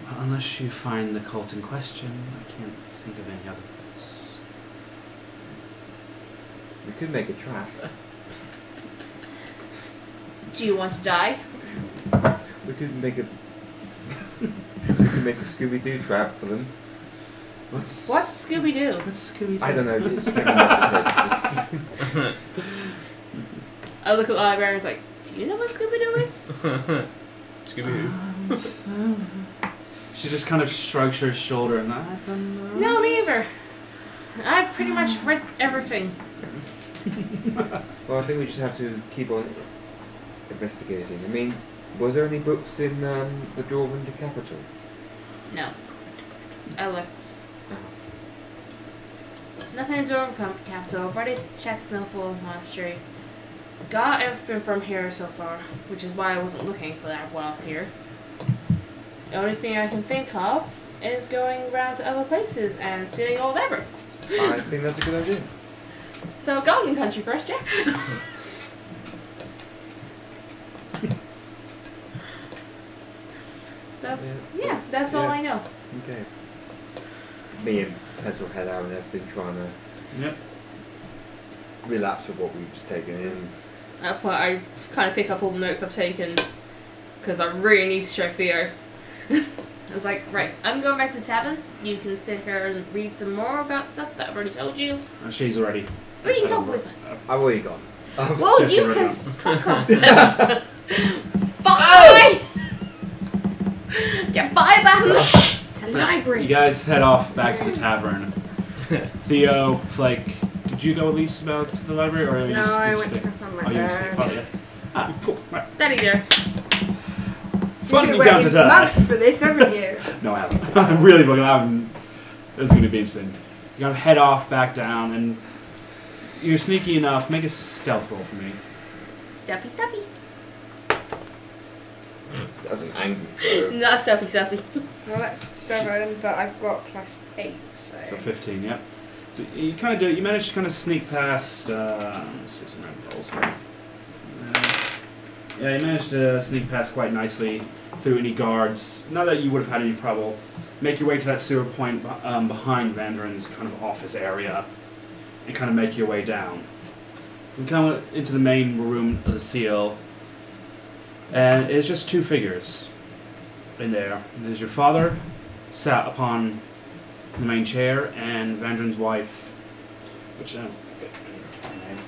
Well, unless you find the cult in question, I can't think of any other place. We could make a trap. Do you want to die? We could make a... we could make a Scooby-Doo trap for them. What's Scooby-Doo? What's Scooby-Doo? I don't know, it's Scooby-Doo. I look at the librarian and it's like, do you know what Scooby-Doo is? Scooby-Doo. She just kind of shrugs her shoulder and I don't know. No, me either. I've pretty much read everything. Well, I think we just have to keep on investigating. I mean, was there any books in the Dwarven capital? No. I looked. Oh. Nothing in Dwarven capital. I've already checked Snowfall Monastery. Got everything from here so far, which is why I wasn't looking for that while I was here. The only thing I can think of is going around to other places and stealing all their books. I think that's a good idea. So, Golden Country first, yeah? So, yeah, that's all I know. Okay. Me and Pencil head out and everything, trying to Yep. relapse with what we've just taken in. At that point, I kind of pick up all the notes I've taken because I really need to show Theo. I was like, right, I'm going back to the tavern. You can sit here and read some more about stuff that I've already told you. She's already. Or you can come with us. I've already gone. Well, Yeah, she's you already can gone. fuck off. Bye! Get by then! It's a library. You guys head off back to the tavern. Theo, Flake, did you go at least about to the library, or you No, just, I you went just to stay? confirm my Oh, you stay. dad. Oh, yes. Ah, cool. Right. Daddy dearest. Fun You've encounter waited time. months for this, haven't you? No, I haven't. I'm really fucking haven't. This is going to be interesting. You gotta head off back down, and you're sneaky enough. Make a stealth roll for me. Stuffy, stuffy. That was an angry throw. Not stuffy, stuffy. Well, that's 7, but I've got +8, so... So 15, yep. So you kind of do it. You manage to kind of sneak past. Let's do some random rolls. Yeah, you managed to sneak past quite nicely through any guards. Not that you would have had any trouble. Make your way to that sewer point behind Vandren's kind of office area, and kind of make your way down. You come into the main room of the seal, and it's just two figures in there. There's your father, sat upon the main chair, and Vandren's wife, which I forget her name.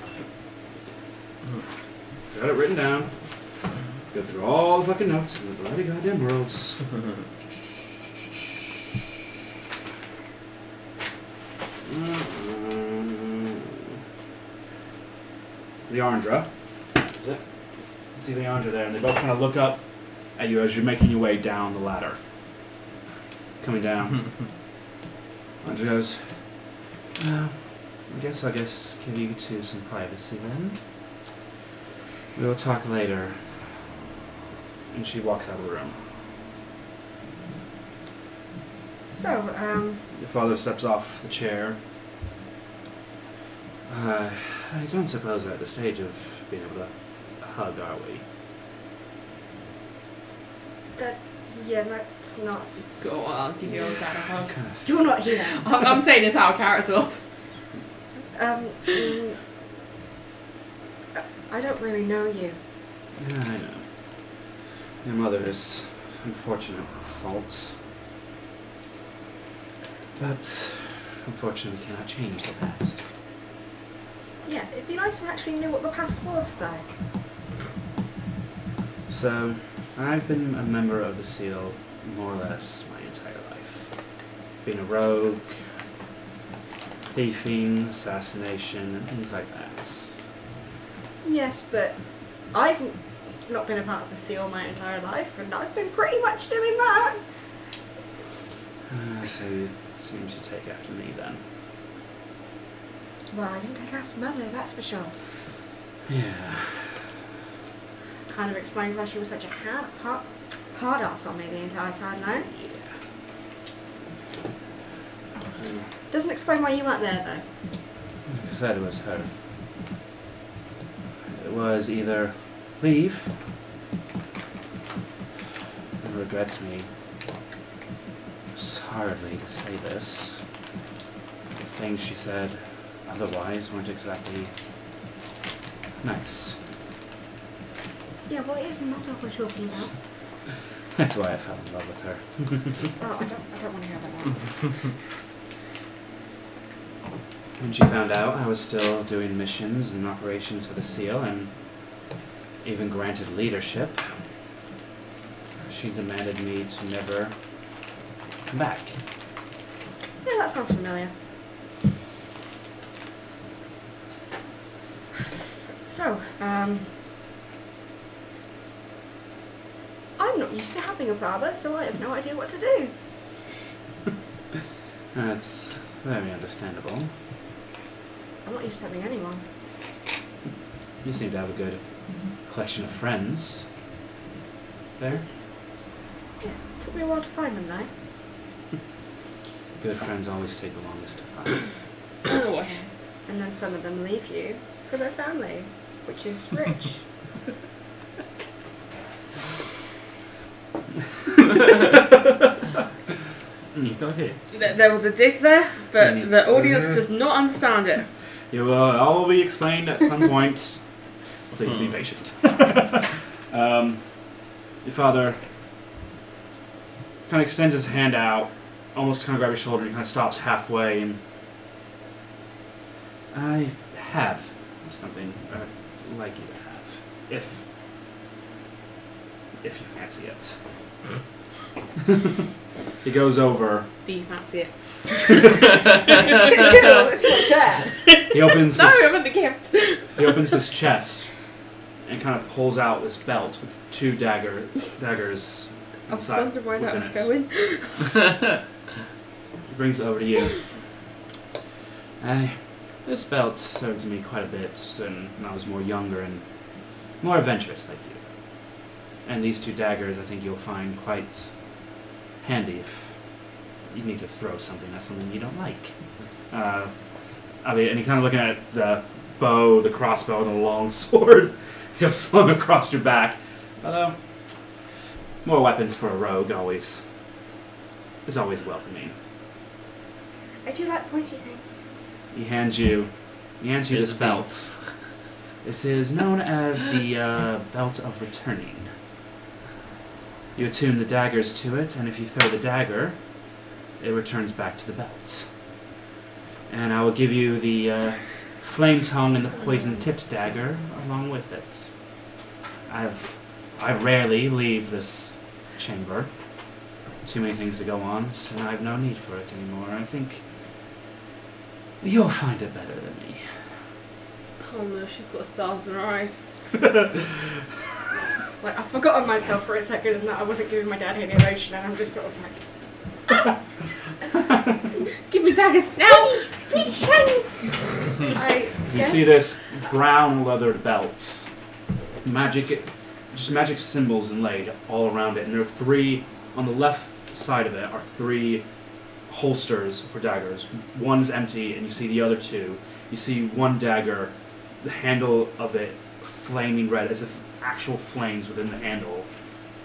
Got it written down. Go through all the fucking notes in the bloody goddamn worlds. Leandra. Is it? You see Leandra there, and they both kind of look up at you as you're making your way down the ladder. Coming down. Leandra goes, I guess I'll just give you two some privacy then. We'll talk later. And she walks out of the room. So, Your father steps off the chair. I don't suppose we're at the stage of being able to hug, are we? yeah, that's not... Go on, give your own dad a hug. Kind of. You're not here. I'm saying this out of character stuff. I don't really know you. Yeah, I know. Your mother's unfortunate faults. But unfortunately we cannot change the past. Yeah, it'd be nice if I actually knew what the past was, though. So, I've been a member of the SEAL more or less my entire life. Being a rogue, thieving, assassination, and things like that. Yes, but I've not been a part of the seal my entire life, and I've been pretty much doing that. So you seem to take after me then. Well, I didn't take after Mother, that's for sure. Yeah. Kind of explains why she was such a hard ass on me the entire time, though. Yeah. Doesn't explain why you weren't there, though. Like I said, it was her. It was either leave and regrets me. It's hardly to say this. The things she said otherwise weren't exactly nice. Yeah, well, it is Mother we're talking about. That's why I fell in love with her. Oh, I don't want to hear about that. When she found out I was still doing missions and operations for the SEAL and even granted leadership, she demanded me to never come back. Yeah, that sounds familiar. So, I'm not used to having a father, so I have no idea what to do. That's very understandable. I'm not used to having anyone. You seem to have a good collection of friends there. Yeah, it took me a while to find them, though. Good friends always take the longest to find. And then some of them leave you for their family, which is rich. He's not here. There was a dick there, but the audience does not understand it. It will all be explained at some point. Please be patient. Your father kind of extends his hand out, almost kind of grab your shoulder, and kind of stops halfway, and I have something I'd like you to have, if you fancy it. He goes over. Do you fancy it? It's my dad. He opens. No, this, I want the gift. He opens this chest and kind of pulls out this belt with two daggers I inside. wonder where that was within it. going. He brings it over to you. This belt served me quite a bit when I was more younger and more adventurous like you. And these two daggers I think you'll find quite handy if you need to throw something at something you don't like. And you're kind of looking at the bow, the crossbow, and the long sword you have slung across your back. Although, more weapons for a rogue is always welcoming. I do like pointy things. He hands you this belt. This is known as the Belt of Returning. You attune the daggers to it, and if you throw the dagger, it returns back to the belt. And I will give you the flame tongue and the poison-tipped dagger along with it. I rarely leave this chamber. Too many things to go on, so I have no need for it anymore. I think you'll find it better than me. Oh no, she's got stars in her eyes. Like, I've forgotten myself for a second and that I wasn't giving my dad any emotion, and I'm just sort of like, Give me daggers now! pretty shinies! So you see this brown leathered belt, magic symbols inlaid all around it, and there are three on the left side of it are three holsters for daggers. One's empty, and you see the other two. You see one dagger, the handle of it flaming red, as if actual flames within the handle.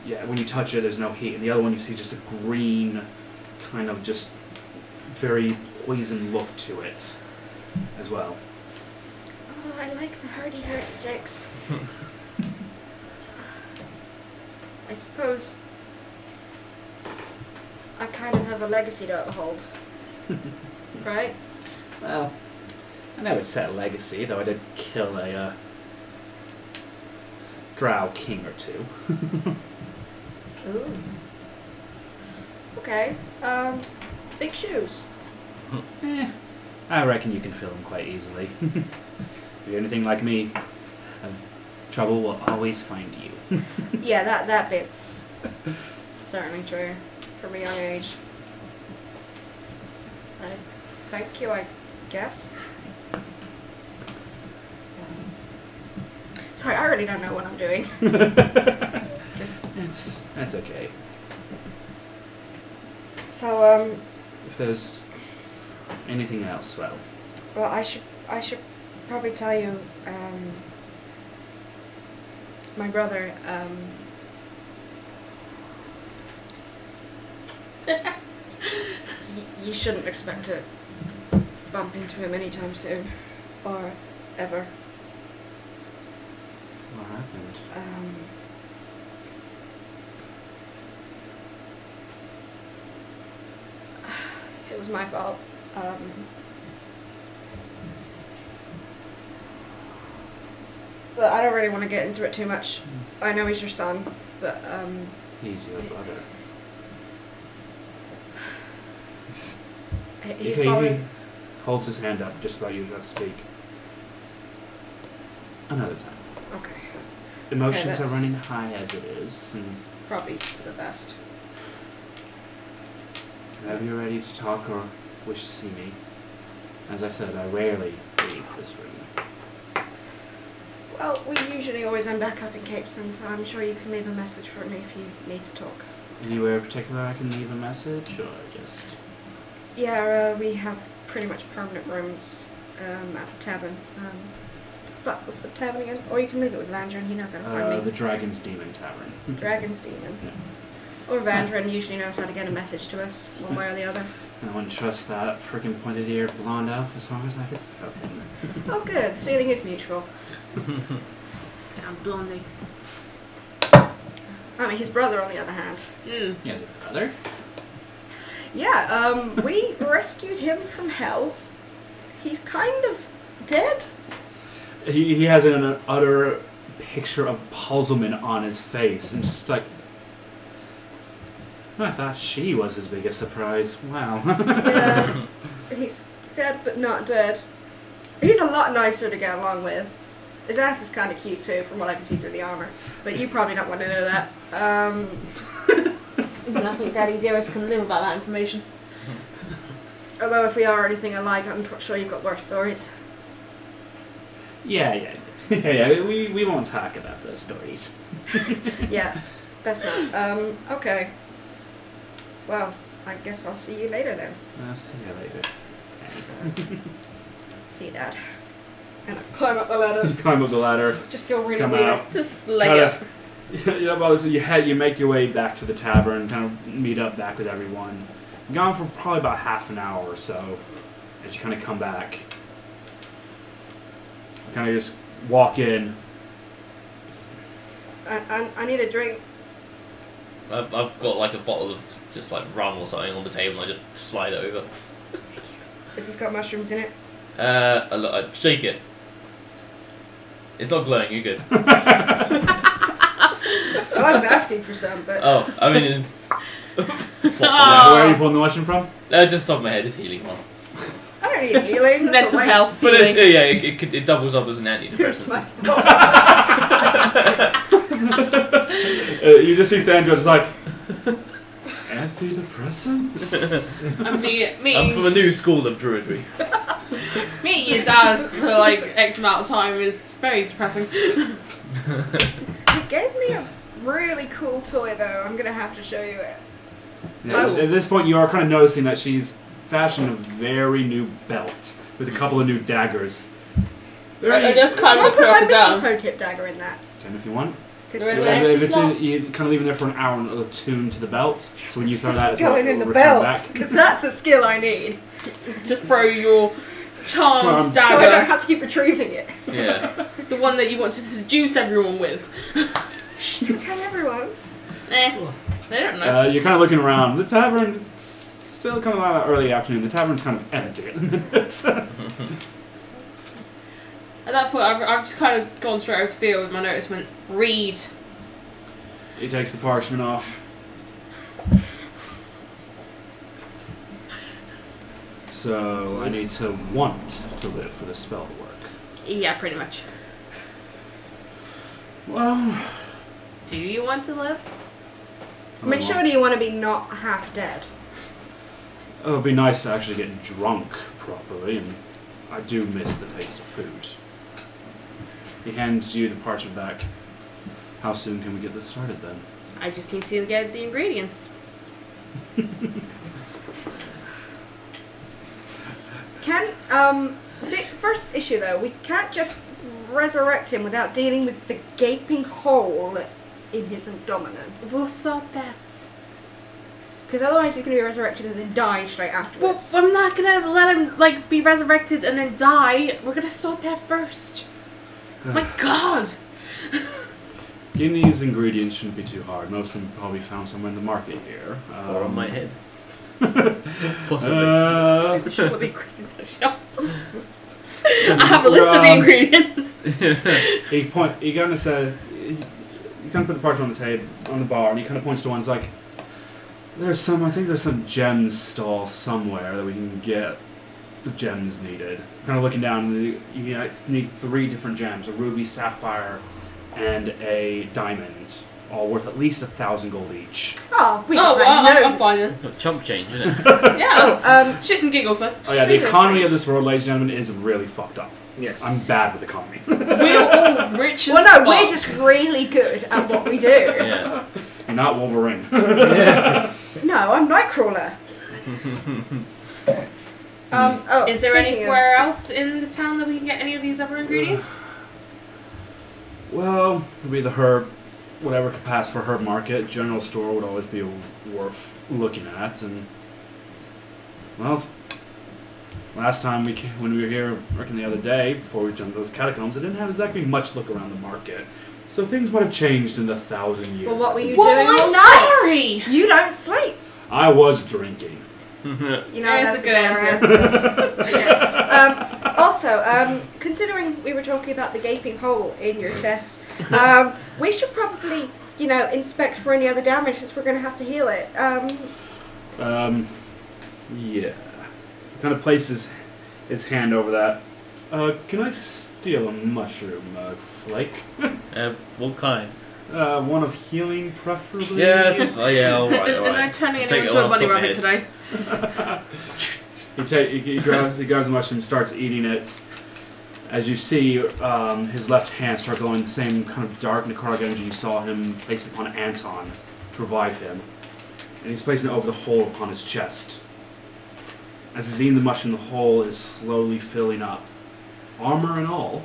Yeah, when you touch it, there's no heat. And the other one, you see just a green, kind of just very poison look to it as well. Oh, I like the hardy hurt sticks. I suppose I kind of have a legacy to uphold. Right? Well, I never set a legacy, though I did kill a drow king or two. Ooh. Okay. Big shoes. I reckon you can fill them quite easily. If you're anything like me, Have trouble will always find you. Yeah, that bit's certainly true from a young age. Thank you, I guess. Sorry, I really don't know what I'm doing. That's okay. So, If there's anything else, well, I should probably tell you, my brother, you shouldn't expect to bump into him anytime soon, or ever. what happened? It was my fault. But I don't really want to get into it too much. I know he's your son, but He's your brother. he He followed. holds his hand up just about you to speak. Another time. Okay, Emotions are that's- running high as it is, and probably for the best. whenever you're ready to talk or wish to see me, as I said, I rarely leave this room. Well, we usually always end back up in Capeston, so I'm sure you can leave a message for me if you need to talk. Anywhere in particular I can leave a message, or just... Yeah, we have pretty much permanent rooms at the tavern. Fuck, what's the tavern again? Or you can leave it with Vandrin, he knows how to find me. the Dragon's Demon Tavern. Dragon's Demon. Yeah. Or Vandrin usually knows how to get a message to us, one way or the other. I wouldn't trust that freaking pointed-eared blonde elf as long as I could throw him. Oh good, feeling is mutual. Damn blondie. I mean, his brother on the other hand. Mm. He has a brother? Yeah, we rescued him from hell. He's kind of dead. He has an utter picture of puzzlement on his face, and just like... I thought she was his biggest surprise. Wow. Yeah, he's dead but not dead. He's a lot nicer to get along with. His ass is kind of cute too, from what I can see through the armor. But you probably don't want to know that. Nothing Daddy Dearest can live without that information. Although if we are anything alike, I'm sure you've got worse stories. Yeah. We won't talk about those stories. Yeah, best not. Okay. Well, I guess I'll see you later then. I'll see you later. See you, Dad. And I climb up the ladder. You climb up the ladder, Just feel really come weird. out. Just Kind leg it. of- you make your way back to the tavern, kind of meet up back with everyone. Gone for probably about half an hour or so. As you kind of come back, you kind of just walk in. I need a drink. I've got like a bottle of just like rum or something on the table and I just slide it over. Has this got mushrooms in it? I shake it. It's not glowing, you're good. Well, I was asking for some, but... Oh, I mean... Where are you pulling the mushroom from? Just top of my head, it's healing one. I don't need healing. Mental health. But Healing. it doubles up as an Suits antidepressant. myself. You just see Thandra just like... Antidepressants? I'm I'm from a new school of druidry. meeting your dad for like X amount of time is very depressing. He gave me a really cool toy, though. I'm gonna have to show you it. Yeah, at this point, you are kind of noticing that she's fashioned a very new belt with a couple of new daggers. I just kind of I'll look put her my up and down. mistletoe tip dagger in that. Can if you want. There is If an empty it's slot. you kind of leave it there for an hour and it'll attune to the belt. So when you throw that, it's Going in the return belt, back. because that's a skill I need. To throw your charmed Charmed. So I don't dagger, have to keep retrieving it. Yeah. the one that you want to seduce everyone with. Shh, don't tell everyone. They don't know. You're kind of looking around. The tavern, it's still kind of early afternoon. The tavern's kind of empty at the minute. At that point, I've just kind of gone straight over to field with my notice and went, read. He takes the parchment off. So I need to want to live for the spell to work. Yeah, pretty much. Well, Do you want to live? I mean, surely you want to be not half dead. it would be nice to actually get drunk properly, and I do miss the taste of food. He hands you the parchment back. How soon can we get this started then? I just need to get the ingredients. Big first issue though, we can't just resurrect him without dealing with the gaping hole in his abdomen. We'll sort that. Because otherwise he's going to be resurrected and then die straight afterwards. Well, I'm not gonna let him like be resurrected and then die. We're gonna sort that first. My God. Getting these ingredients shouldn't be too hard. Most of them probably found somewhere in the market here. Or on my head. Possibly. Sure what the ingredients are shop. I have a list of the ingredients. He kind of said, he's kind of put the parchment on the table, on the bar, and he kind of points to one. It's like, I think there's some gems stall somewhere that we can get the gems needed. Kind of looking down, you need 3 different gems: a ruby, sapphire, and a diamond, all worth at least 1,000 gold each. Oh, we Oh, got well, that. I'm fine then. Chump change, isn't it? Yeah. Shits and giggles then. Oh yeah, the economy of this world, ladies and gentlemen, is really fucked up. Yes. I'm bad with economy. We're all rich as Well, no, fuck. we're just really good at what we do. Yeah. You're not Wolverine. No, I'm Nightcrawler. Is there speaking anywhere else in the town that we can get any of these other ingredients? Well, it'd be the herb, whatever could pass for herb market. General store would always be worth looking at, and well, last time when we were here working the other day before we jumped those catacombs, I didn't have exactly much look around the market. So things might have changed in the 1,000 years. Well, what were you Well, doing I'm all night? sorry. You don't sleep. I was drinking. You know, That's a good answer. Also, considering we were talking about the gaping hole in your chest, we should probably, inspect for any other damage since we're going to have to heal it. Yeah. Kind of places his hand over that. Can I steal a mushroom, Flake? What kind? One of healing, preferably. Yeah. Oh yeah. All right. All And I'm right. turning Take it it into a off bunny top of rabbit my today. He grabs the mushroom, starts eating it. As you see, his left hand start going the same kind of dark necrotic energy you saw him place upon Anton to revive him. And he's placing it over the hole upon his chest. As he's eating the mushroom, the hole is slowly filling up, armor and all,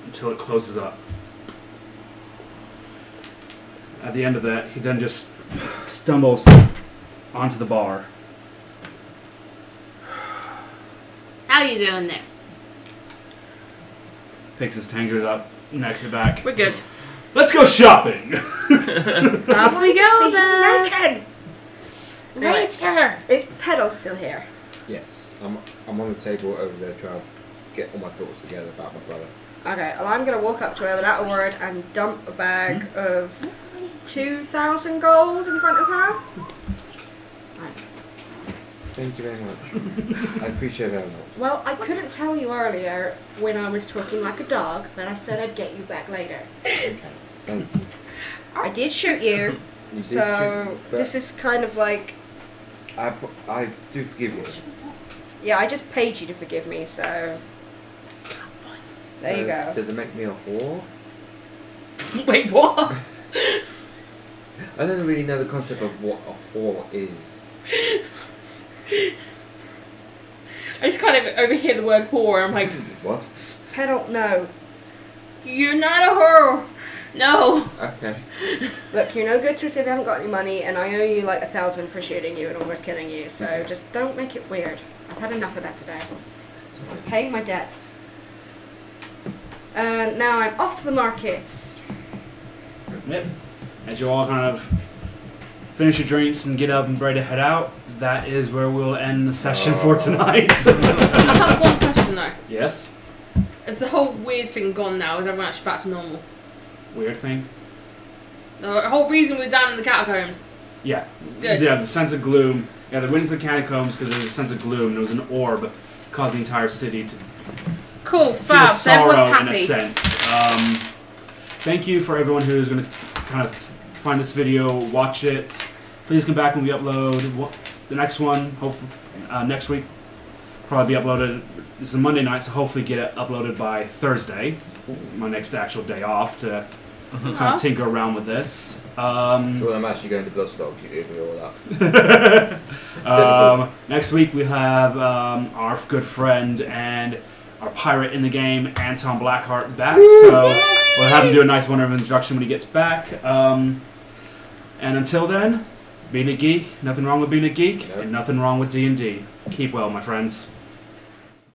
until it closes up. At the end of that, he then just stumbles onto the bar. How you doing there? Picks his tankard up, necks it back. We're good. Let's go shopping! Off we go then. Naked. Later. Is Pedal still here? Yes. I'm on the table over there trying to get all my thoughts together about my brother. Okay, well, I'm going to walk up to her without a word and dump a bag of 2,000 gold in front of her. Right. Thank you very much. I appreciate that a lot. Well, I couldn't tell you earlier when I was talking like a dog, but I said I'd get you back later. Okay. Thank you. I did shoot you, You did so shoot me, but this is kind of like... I do forgive you. Yeah, I just paid you to forgive me, so... There you go. Does it make me a whore? Wait, what? I don't really know the concept of what a whore is. I just kind of overhear the word whore. I'm like, What? Pedal, no. you're not a whore. No. Okay. Look, you're no good to us if you haven't got any money, and I owe you like 1,000 for shooting you and almost killing you, so Okay. just don't make it weird. I've had enough of that today. Sorry. Paying my debts. And now I'm off to the markets. Yep. As you all kind of finish your drinks and get up and ready to head out, that is where we'll end the session for tonight. I have one question though. Yes? Is the whole weird thing gone now? Is everyone actually back to normal? Weird thing? The whole reason we're down in the catacombs. Yeah. Good. Yeah, the sense of gloom. Yeah, they went into the catacombs because there was a sense of gloom. There was an orb caused the entire city to Cool, feel fab. So sorrow everyone's in a happy. sense. thank you for everyone who's going to kind of find this video, watch it. Please come back when we upload the next one. Hopefully next week, probably be uploaded. This is a Monday night, so hopefully get it uploaded by Thursday, my next actual day off to kind of tinker around with this. So when I'm actually going to Bloodstock, you give me all that. Next week we have our good friend and our pirate in the game, Anton Blackheart, back. So we'll have him do a nice one of introduction when he gets back. And until then, being a geek, nothing wrong with being a geek, and nothing wrong with D&D. Keep well, my friends.